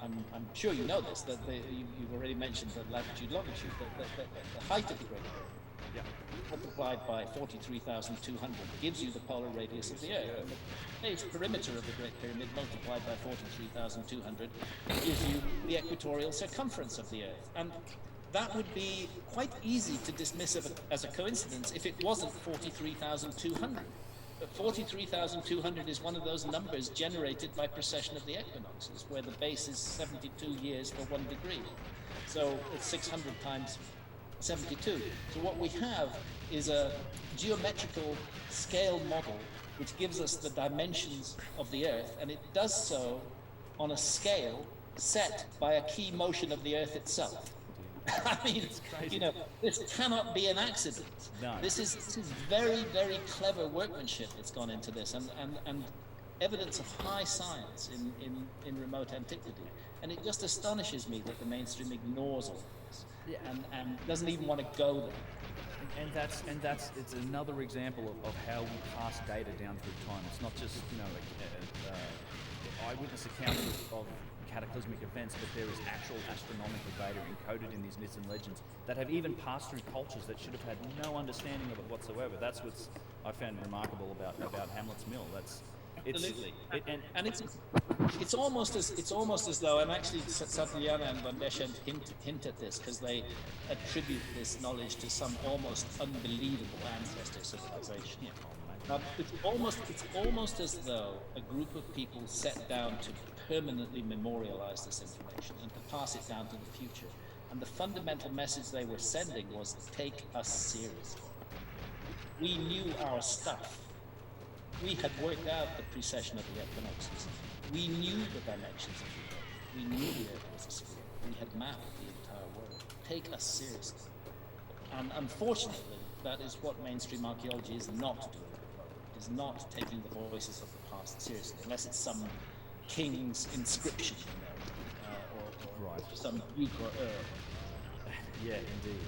I'm sure you know this, that you've already mentioned the latitude, longitude, the height of the Great Pyramid, multiplied by 43,200 gives you the polar radius of the Earth. And the base perimeter of the Great Pyramid multiplied by 43,200 gives you the equatorial circumference of the Earth. And that would be quite easy to dismiss as a coincidence if it wasn't 43,200. But 43,200 is one of those numbers generated by precession of the equinoxes, where the base is 72 years for 1 degree. So it's 600 times 72. So what we have is a geometrical scale model which gives us the dimensions of the Earth, and it does so on a scale set by a key motion of the Earth itself. I mean, this cannot be an accident. No. This is very, very clever workmanship that's gone into this, and evidence of high science in remote antiquity. And it just astonishes me that the mainstream ignores all this and doesn't even want to go there. And that's it's another example of how we pass data down through time. It's not just eyewitness accounts of cataclysmic events, but there is actual astronomical data encoded in these myths and legends that have even passed through cultures that should have had no understanding of it whatsoever. That's what's I found remarkable about Hamlet's Mill. Absolutely. It's almost as though, and actually Santillana and von Deschen hint at this, because they attribute this knowledge to some almost unbelievable ancestor civilization. It's almost as though a group of people sat down to permanently memorialize this information and to pass it down to the future. And the fundamental message they were sending was, take us seriously. We knew our stuff. We had worked out the precession of the equinoxes. We knew the dimensions of the Earth. We knew the Earth was a sphere. We had mapped the entire world. Take us seriously. And unfortunately, that is what mainstream archaeology is not doing. It is not taking the voices of the past seriously, unless it's some king's inscription, or some duke or earl. Yeah, indeed.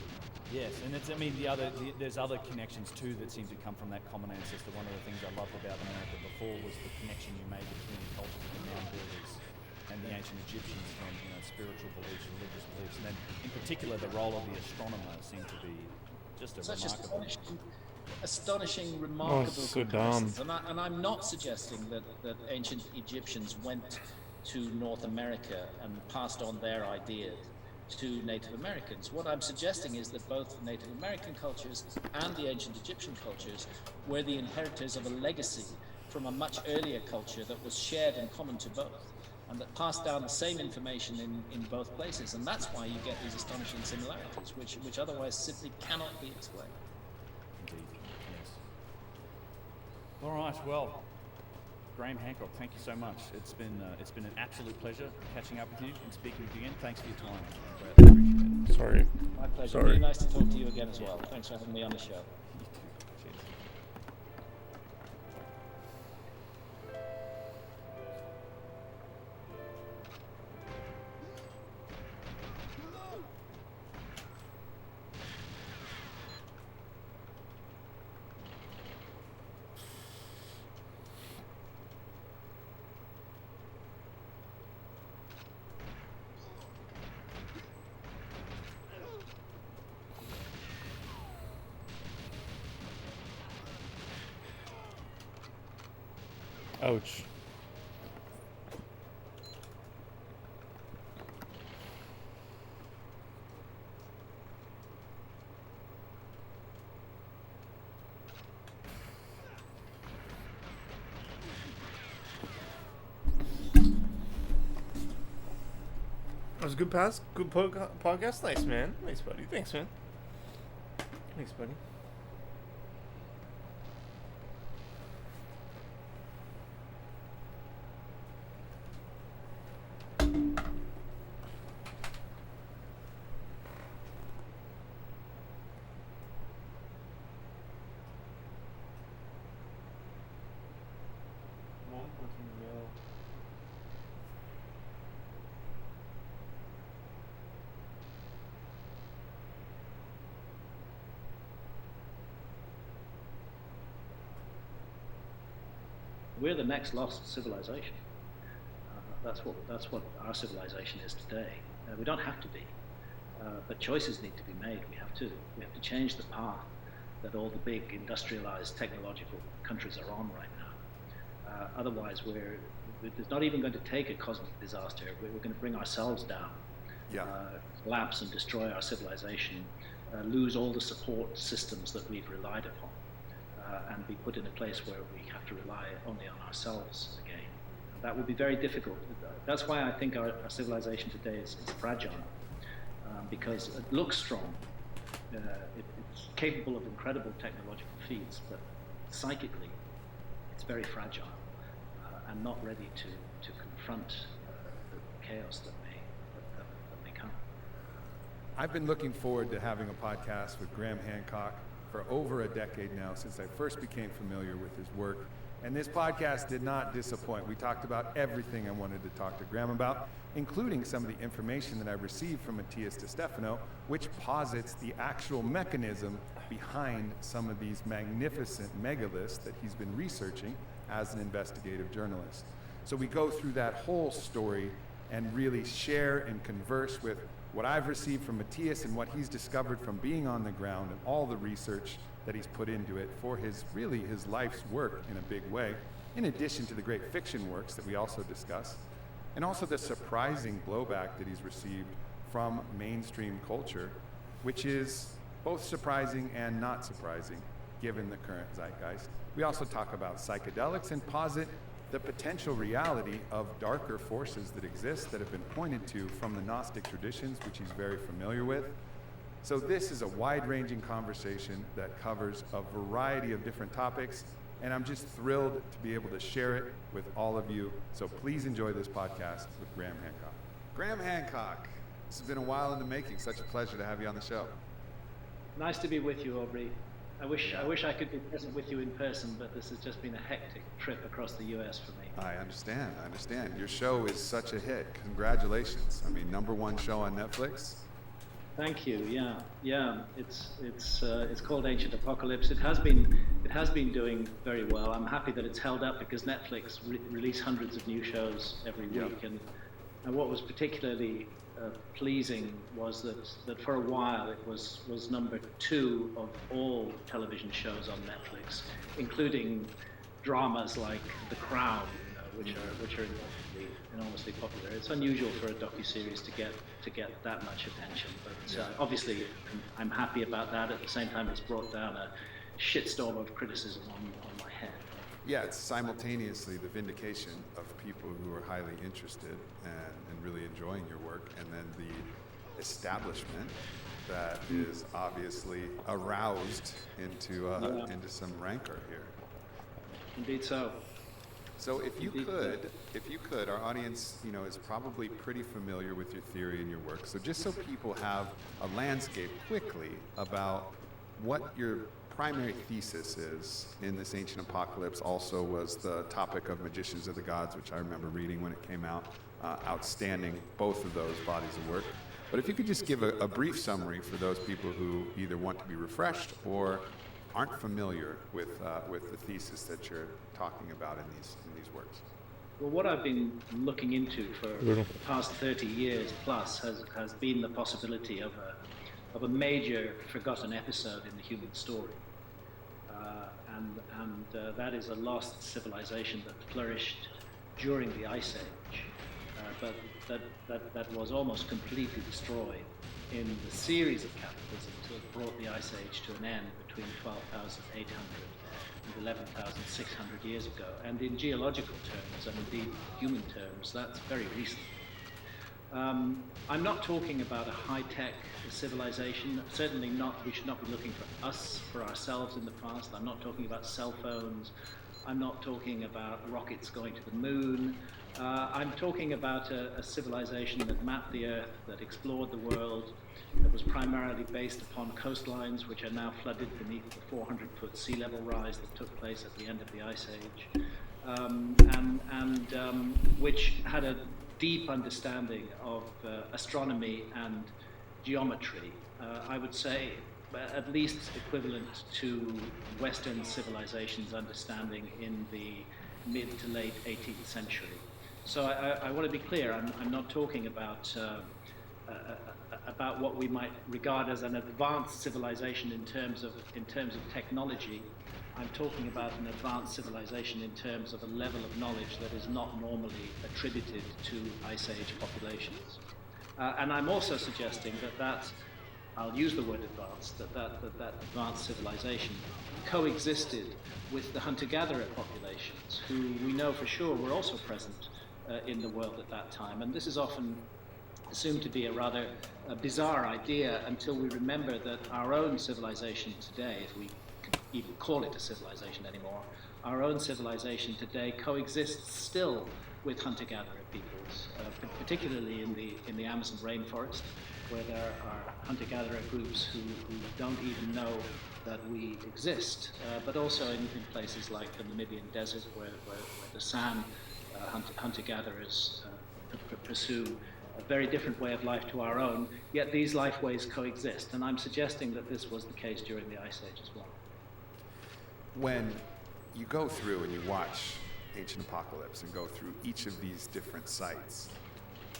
Yes, and there's other connections too that seem to come from that common ancestor. One of the things I loved about America before was the connection you made between the cultures of the mound builders and the ancient Egyptians, from spiritual beliefs, religious beliefs, and then in particular the role of the astronomer seemed to be just remarkable. Astonishing, remarkable comparisons. And I'm not suggesting that ancient Egyptians went to North America and passed on their ideas to Native Americans. What I'm suggesting is that both Native American cultures and the ancient Egyptian cultures were the inheritors of a legacy from a much earlier culture that was shared and common to both, and that passed down the same information in both places. And that's why you get these astonishing similarities, which otherwise simply cannot be explained. Indeed, yes. All right, well, Graham Hancock, thank you so much. It's been an absolute pleasure catching up with you and speaking with you again. Thanks for your time. I appreciate it. Sorry. My pleasure. Sorry. Really nice to talk to you again as well. Thanks for having me on the show. You too. Cheers. Ouch. That was a good podcast. Nice, man. Nice, buddy. Thanks, man. Thanks, buddy. We're the next lost civilization. That's what our civilization is today. We don't have to be, but choices need to be made. We have to change the path that all the big industrialized technological countries are on right now. Otherwise, it's not even going to take a cosmic disaster. We're going to bring ourselves down, collapse and destroy our civilization, lose all the support systems that we've relied upon. And be put in a place where we have to rely only on ourselves again. That would be very difficult. That's why I think our civilization today is fragile, because it looks strong. It's capable of incredible technological feats, but psychically, it's very fragile and not ready to confront the chaos that may come. I've been looking forward to having a podcast with Graham Hancock for over a decade now, since I first became familiar with his work. And this podcast did not disappoint. We talked about everything I wanted to talk to Graham about, including some of the information that I received from Matthias DeStefano, which posits the actual mechanism behind some of these magnificent megaliths that he's been researching as an investigative journalist. So we go through that whole story and really share and converse with what I've received from Matthias and what he's discovered from being on the ground and all the research that he's put into it for his life's work in a big way, in addition to the great fiction works that we also discuss, and also the surprising blowback that he's received from mainstream culture, which is both surprising and not surprising given the current zeitgeist. We also talk about psychedelics and posit the potential reality of darker forces that exist that have been pointed to from the Gnostic traditions, which he's very familiar with. So this is a wide-ranging conversation that covers a variety of different topics, and I'm just thrilled to be able to share it with all of you. So please enjoy this podcast with Graham Hancock. Graham Hancock, this has been a while in the making. Such a pleasure to have you on the show. Nice to be with you, Aubrey. I wish I could be present with you in person, but this has just been a hectic trip across the U.S. for me. I understand. Your show is such a hit. Congratulations. I mean, #1 show on Netflix. Thank you. Yeah. It's called Ancient Apocalypse. It has been doing very well. I'm happy that it's held up because Netflix release hundreds of new shows every week, and what was particularly pleasing was that for a while it was #2 of all television shows on Netflix, including dramas like The Crown, which are enormously popular. It's unusual for a docuseries to get that much attention, but obviously I'm happy about that. At the same time, it's brought down a shitstorm of criticism on my head. Yeah, it's simultaneously the vindication of people who are highly interested and really enjoying your work, and then the establishment that is obviously aroused into some rancor here. Indeed so. So if you could, our audience, is probably pretty familiar with your theory and your work. So just so people have a landscape quickly about what your primary thesis is in this ancient apocalypse, also was the topic of Magicians of the Gods, which I remember reading when it came out. Outstanding, both of those bodies of work. But if you could just give a brief summary for those people who either want to be refreshed or aren't familiar with the thesis that you're talking about in these works. Well, what I've been looking into for the past 30 years plus has been the possibility of a major forgotten episode in the human story. and that is a lost civilization that flourished during the Ice Age, but that was almost completely destroyed in the series of cataclysms that brought the Ice Age to an end between 12,800 and 11,600 years ago. And in geological terms, and indeed human terms, that's very recent. I'm not talking about a high-tech civilization. Certainly not. We should not be looking for us, for ourselves in the past. I'm not talking about cell phones. I'm not talking about rockets going to the moon. I'm talking about a civilization that mapped the Earth, that explored the world, that was primarily based upon coastlines which are now flooded beneath the 400-foot sea level rise that took place at the end of the Ice Age, and which had a deep understanding of astronomy and geometry. I would say at least equivalent to Western civilization's understanding in the mid to late 18th century. So I want to be clear. I'm not talking about what we might regard as an advanced civilization in terms of technology. I'm talking about an advanced civilization in terms of a level of knowledge that is not normally attributed to Ice Age populations. And I'm also suggesting that I'll use the word advanced, that advanced civilization coexisted with the hunter-gatherer populations, who we know for sure were also present in the world at that time. And this is often assumed to be a rather bizarre idea until we remember that our own civilization today, if we can even call it a civilization anymore, our own civilization today coexists still with hunter-gatherer peoples, particularly in the Amazon rainforest, where there are hunter-gatherer groups who don't even know that we exist, but also in places like the Namibian desert, where the San hunter-gatherers pursue a very different way of life to our own, yet these lifeways coexist. And I'm suggesting that this was the case during the Ice Age as well. When you go through and you watch Ancient Apocalypse and go through each of these different sites,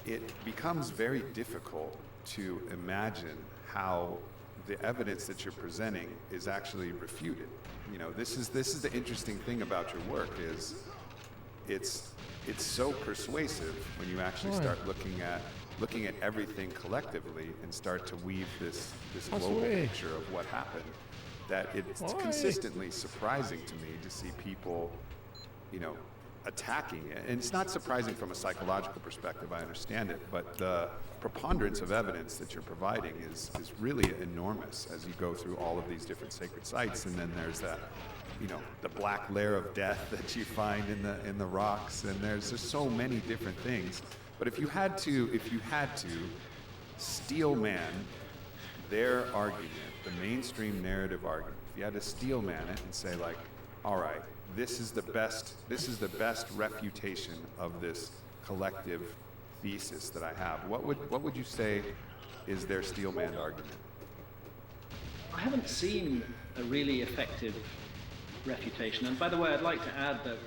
it becomes very difficult to imagine how the evidence that you're presenting is actually refuted. You know, this is the interesting thing about your work is it's so persuasive when you actually start looking at everything collectively and start to weave this global picture of what happened, that it's consistently surprising to me to see people, you know, attacking it. And it's not surprising from a psychological perspective, I understand it, but the preponderance of evidence that you're providing is really enormous as you go through all of these different sacred sites. And then there's that, you know, the black layer of death that you find in the rocks, and there's just so many different things. But if you had to steel man their argument, the mainstream narrative argument, if you had to steel man it and say, like, all right, this is the best refutation of this collective thesis that I have, what would you say is their steel man argument? I haven't seen a really effective refutation. And by the way, I'd like to add that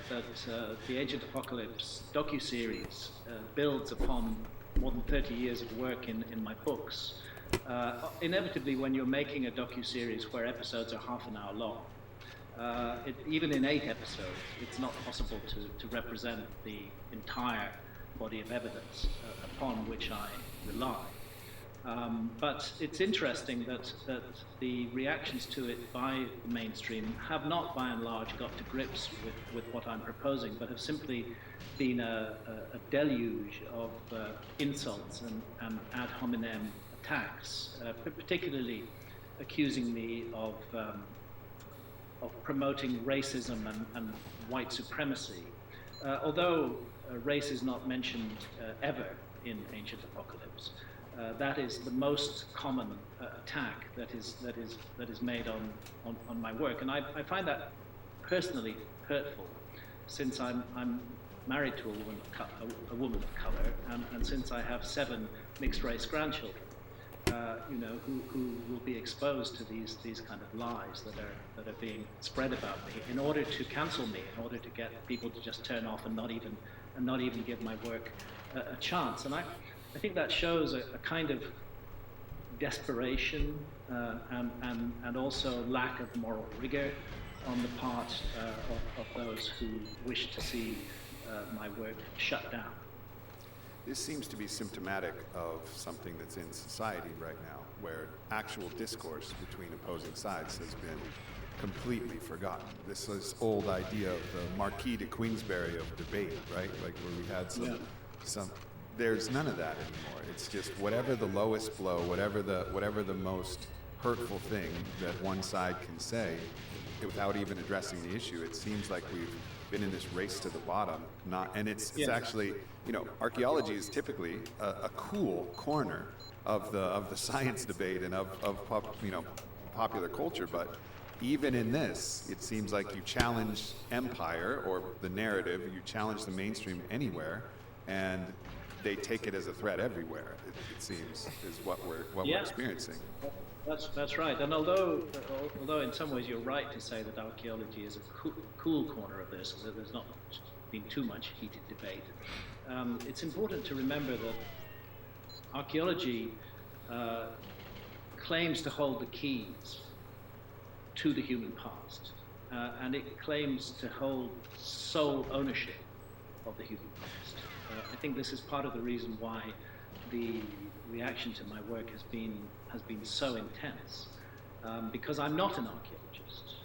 the Ancient Apocalypse docuseries builds upon more than 30 years of work in my books. Inevitably, when you're making a docuseries where episodes are half an hour long, even in 8 episodes, it's not possible to represent the entire body of evidence upon which I rely. But it's interesting that the reactions to it by the mainstream have not, by and large, got to grips with what I'm proposing, but have simply been a deluge of insults and ad hominem attacks, particularly accusing me of promoting racism and white supremacy. Although race is not mentioned ever in Ancient Apocalypse, that is the most common attack that is made on my work, and I find that personally hurtful, since I'm married to a woman of color, and since I have 7 mixed race grandchildren, who will be exposed to these kind of lies that are being spread about me in order to cancel me, in order to get people to just turn off and not even give my work a chance. And I think that shows a kind of desperation and also lack of moral rigor on the part of those who wish to see my work shut down. This seems to be symptomatic of something that's in society right now, where actual discourse between opposing sides has been completely forgotten. This old idea of the Marquis de Queensberry of debate, right? Like where we had some. There's none of that anymore. It's just whatever the lowest blow, whatever the most hurtful thing that one side can say, without even addressing the issue. It seems like we've been in this race to the bottom. It's actually, archaeology is typically a cool corner of the science debate and of popular culture, but even in this, it seems like you challenge empire or the narrative, you challenge the mainstream anywhere, and they take it as a threat everywhere. It seems is what we're experiencing. That's right. And although in some ways you're right to say that archaeology is a cool corner of this, that there's not been too much heated debate, it's important to remember that archaeology claims to hold the keys to the human past, and it claims to hold sole ownership of the human past. I think this is part of the reason why the reaction to my work has been so intense, because I'm not an archaeologist.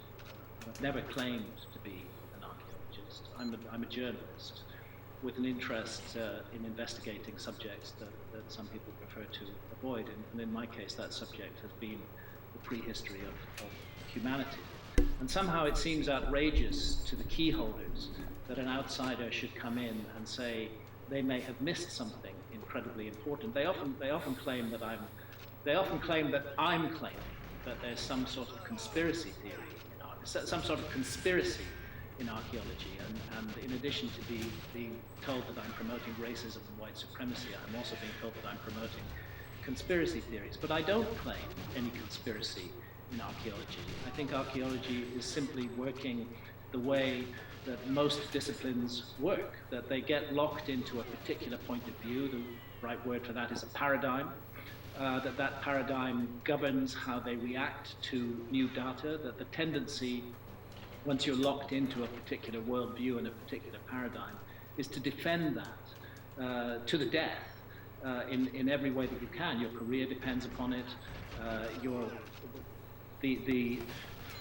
I've never claimed to be an archaeologist. I'm a journalist with an interest in investigating subjects that some people prefer to avoid, and in my case that subject has been the prehistory of humanity. And somehow it seems outrageous to the key holders that an outsider should come in and say they may have missed something incredibly important. They often claim that I'm claiming that there's some sort of conspiracy theory some sort of conspiracy in archaeology, and in addition to being told that I'm promoting racism and white supremacy, I'm also being told that I'm promoting conspiracy theories. But I don't claim any conspiracy in archaeology. I think archaeology is simply working the way that most disciplines work, that they get locked into a particular point of view. The right word for that is a paradigm. That paradigm governs how they react to new data, that the tendency, once you're locked into a particular worldview and a particular paradigm, is to defend that to the death in every way that you can. Your career depends upon it, the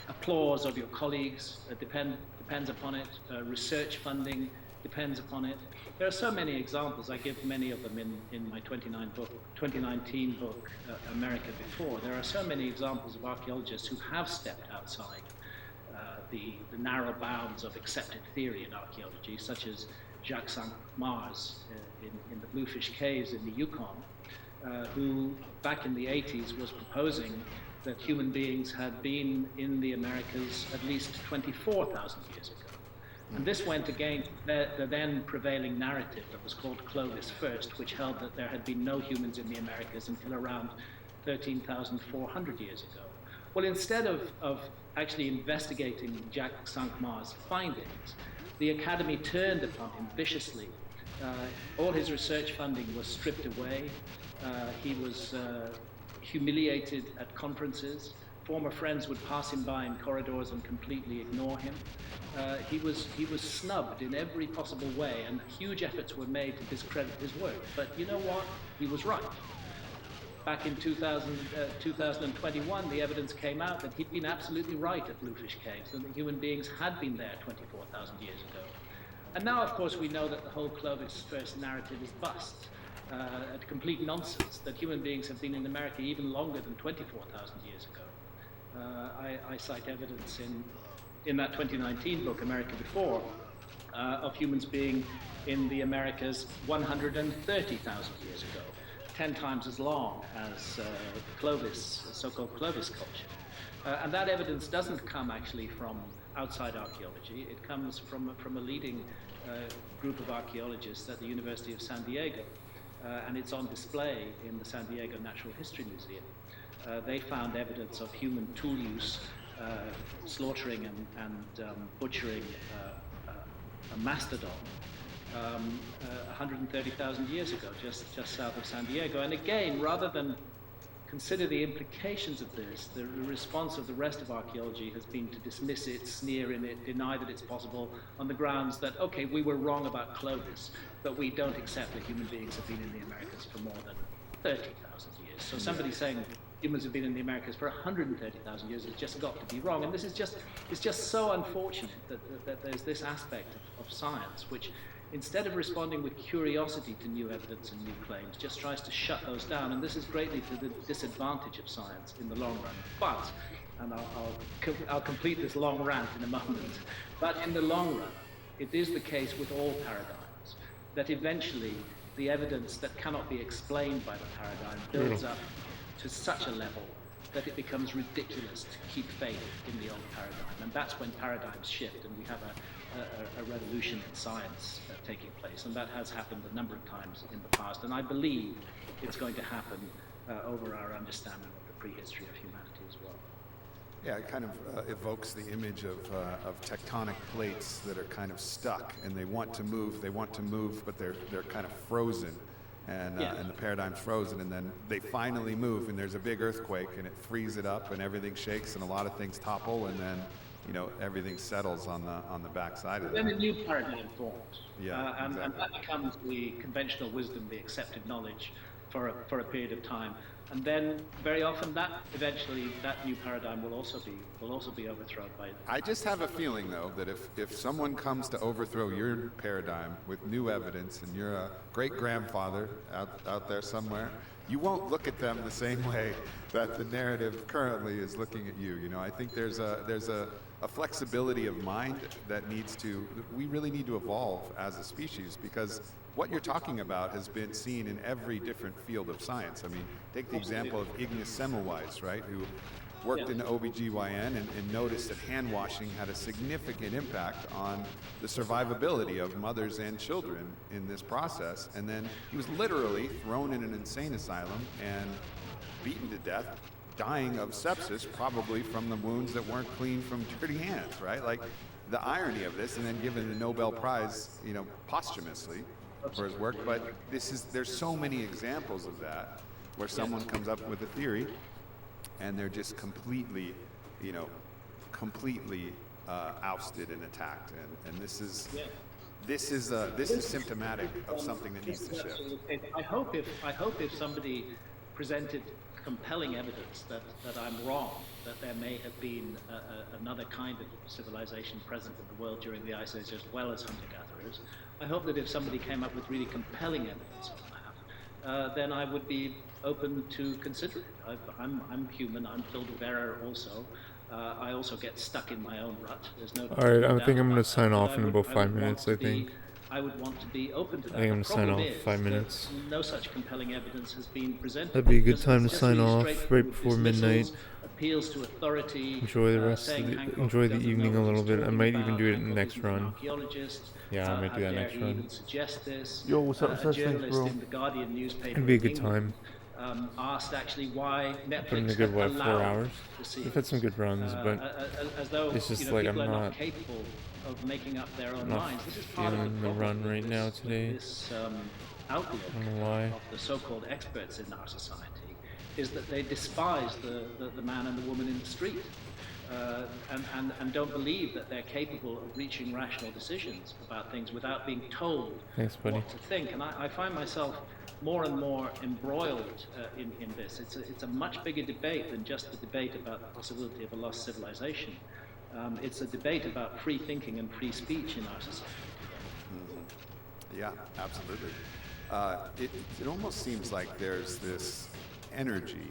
applause of your colleagues depends upon it, research funding depends upon it. There are so many examples. I give many of them in my 2019 book, America Before. There are so many examples of archaeologists who have stepped outside the narrow bounds of accepted theory in archaeology, such as Gyges in the Bluefish Caves in the Yukon, who back in the 80s was proposing that human beings had been in the Americas at least 24,000 years ago. And this went against the then prevailing narrative that was called Clovis First, which held that there had been no humans in the Americas until around 13,400 years ago. Well, instead of actually investigating Gyges findings, the Academy turned upon him viciously. All his research funding was stripped away. He was humiliated at conferences. Former friends would pass him by in corridors and completely ignore him. He was snubbed in every possible way, and huge efforts were made to discredit his work. But you know what? He was right. Back in 2021, the evidence came out that he'd been absolutely right at Bluefish Caves, and that human beings had been there 24,000 years ago. And now, of course, we know that the whole Clovis First narrative is bust. A complete nonsense, that human beings have been in America even longer than 24,000 years ago. I cite evidence in that 2019 book, America Before, of humans being in the Americas 130,000 years ago, 10 times as long as Clovis, so-called Clovis culture. And that evidence doesn't come actually from outside archaeology. It comes from a leading group of archaeologists at the University of San Diego, and it's on display in the San Diego Natural History Museum. They found evidence of human tool use, slaughtering and butchering a mastodon 130,000 years ago, just south of San Diego. And again, rather than consider the implications of this, the response of the rest of archaeology has been to dismiss it, sneer in it, deny that it's possible on the grounds that, okay, we were wrong about Clovis, but we don't accept that human beings have been in the Americas for more than 30,000 years. So somebody saying humans have been in the Americas for 130,000 years has just got to be wrong. And this is it's just so unfortunate that there's this aspect of science which, instead of responding with curiosity to new evidence and new claims, just tries to shut those down. And this is greatly to the disadvantage of science in the long run. But, and I'll complete this long rant in a moment, but in the long run, it is the case with all paradigms that eventually the evidence that cannot be explained by the paradigm builds up to such a level that it becomes ridiculous to keep faith in the old paradigm. And that's when paradigms shift and we have a revolution in science taking place. And that has happened a number of times in the past. And I believe it's going to happen over our understanding of the prehistory of humanity as well. Yeah, it kind of evokes the image of tectonic plates that are kind of stuck, and they want to move, but they're kind of frozen, and the paradigm's frozen, and then they finally move, and there's a big earthquake, and it frees it up, and everything shakes, and a lot of things topple, and then everything settles on the backside of that. Then a new paradigm forms, Yeah, and exactly. that becomes the conventional wisdom, the accepted knowledge for a period of time. And then, very often, that new paradigm will also be overthrown by. I just have a feeling, though, that if someone comes to overthrow your paradigm with new evidence, and you're a great-grandfather out there somewhere, you won't look at them the same way that the narrative currently is looking at you. I think there's a flexibility of mind that we really need to evolve as a species, because what you're talking about has been seen in every different field of science. I mean, take the example of Ignace Semmelweis, right, who worked in OBGYN and noticed that hand washing had a significant impact on the survivability of mothers and children in this process. And then he was literally thrown in an insane asylum and beaten to death, dying of sepsis, probably from the wounds that weren't clean from dirty hands, right? Like, the irony of this, and then given the Nobel Prize, posthumously for his work. But there's so many examples of that, where someone comes up with a theory and they're just completely ousted and attacked, and this is symptomatic of something that needs to shift. I hope if somebody presented compelling evidence that I'm wrong, that there may have been another kind of civilization present in the world during the Ice Age as well as hunter-gatherers, I hope that if somebody came up with really compelling evidence of that, then I would be open to consider it. I'm human. I'm filled with error also. I also get stuck in my own rut. There's no. All right, I think I'm going to that, sign off in about I 5 would minutes, want I to be- think. I would want to be open to that. I think I'm The gonna sign problem off is 5 that minutes. No such compelling evidence has been presented. That'd be a good Just- time to just sign these off straightforward right before dismissals, midnight. Appeals to authority. Enjoy the rest saying of the Hancock enjoy the doesn't evening know a what little he's bit. I talking might even about. do it in the Hancock next isn't an run. archaeologist. Yeah, I might How do that dare next he run. even suggest this? Yo, what's up, A Seth? Thanks, journalist bro. in the Guardian newspaper It'd be a in good England, time. asked actually why Netflix Put in a good, had what, 4 allowed hours? the series. We've had some good runs, but as though it's just people like are I'm not not capable of making up their own not minds. This is part of feeling the problem run with right this- now with today. This outlook I don't know why. of the so-called experts in our society is that they despise the man and the woman in the street. And don't believe that they're capable of reaching rational decisions about things without being told Thanks, buddy. what to think. And I find myself more and more embroiled in this. It's a much bigger debate than just the debate about the possibility of a lost civilization. It's a debate about free thinking and free speech in our society. Yeah, absolutely. It almost seems like there's this energy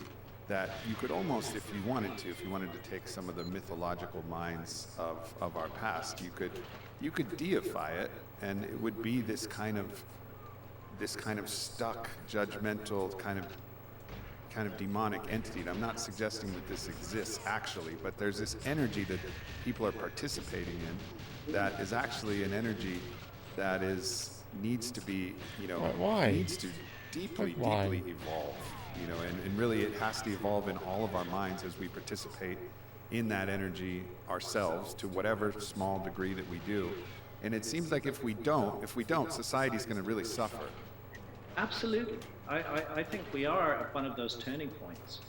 that you could almost, if you wanted to take some of the mythological minds of our past, you could deify it, and it would be this kind of stuck, judgmental, kind of demonic entity. And I'm not suggesting that this exists actually, but there's this energy that people are participating in that is actually an energy that needs to be, Why? needs to deeply Why? evolve, and really it has to evolve in all of our minds as we participate in that energy ourselves to whatever small degree that we do. And it seems like if we don't, society's going to really suffer. Absolutely. I think we are at one of those turning points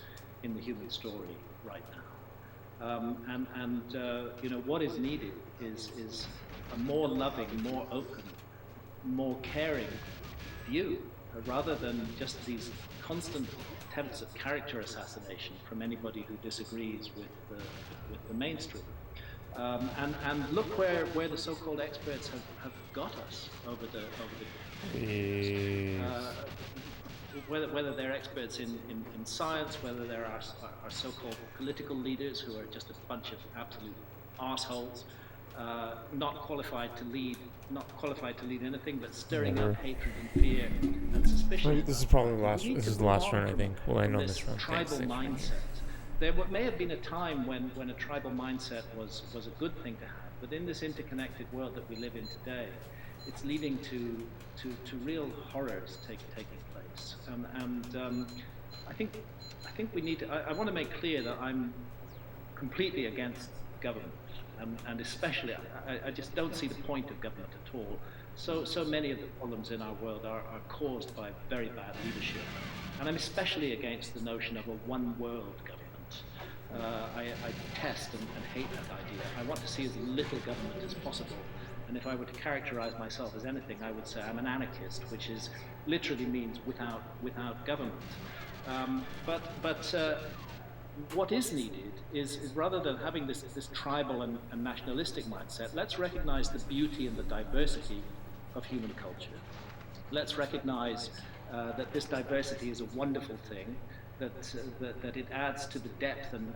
in the human story right now. What is needed is a more loving, more open, more caring view, rather than just these constant attempts at character assassination from anybody who disagrees with the mainstream. And look where the so-called experts have got us over the whether they're experts in science, whether there are so-called political leaders who are just a bunch of absolute arseholes, not qualified to lead anything, but stirring up hatred and fear and suspicion. This is probably this is the last run, I think. We'll end on this run. Tribal mindset. There may have been a time when a tribal mindset was a good thing to have, but in this interconnected world that we live in today, it's leading to real horrors taking place. I think we need to. I want to make clear that I'm completely against government, and especially I just don't see the point of government at all. So many of the problems in our world are caused by very bad leadership, and I'm especially against the notion of a one world government. I detest and hate that idea. I want to see as little government as possible. And if I were to characterize myself as anything, I would say I'm an anarchist, which is literally means without government. But what is needed is rather than having this tribal and nationalistic mindset, let's recognize the beauty and the diversity of human culture. Let's recognize that this diversity is a wonderful thing, that it adds to the depth and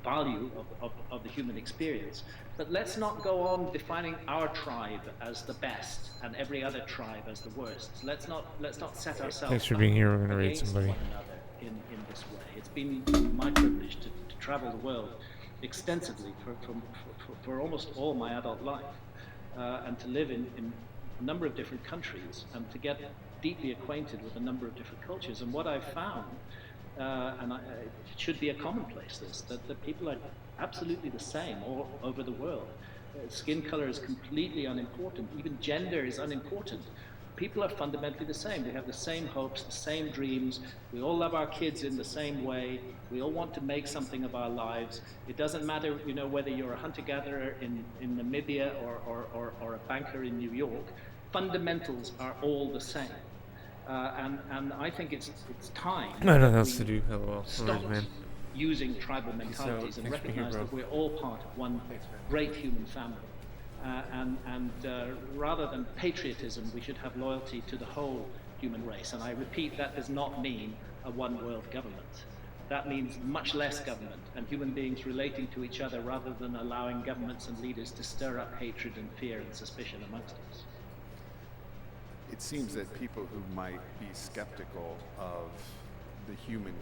value of the human experience. But let's not go on defining our tribe as the best and every other tribe as the worst. Let's not set ourselves. Thanks for being here. We're gonna raid somebody. One another in this way. It's been my privilege to travel the world extensively for almost all my adult life, and to live in a number of different countries and to get deeply acquainted with a number of different cultures. And what I've found, it should be a commonplace, that people are absolutely the same all over the world. Skin color is completely unimportant. Even gender is unimportant. People are fundamentally the same. We have the same hopes, the same dreams. We all love our kids in the same way. We all want to make something of our lives. It doesn't matter, whether you're a hunter-gatherer in Namibia or a banker in New York. Fundamentals are all the same. And I think it's time. Nothing else to do. LOL. Stop using tribal mentalities and recognize that we're all part of one great human family. Rather than patriotism, we should have loyalty to the whole human race. And I repeat, that does not mean a one-world government. That means much less government and human beings relating to each other rather than allowing governments and leaders to stir up hatred and fear and suspicion amongst us. It seems that people who might be skeptical of the human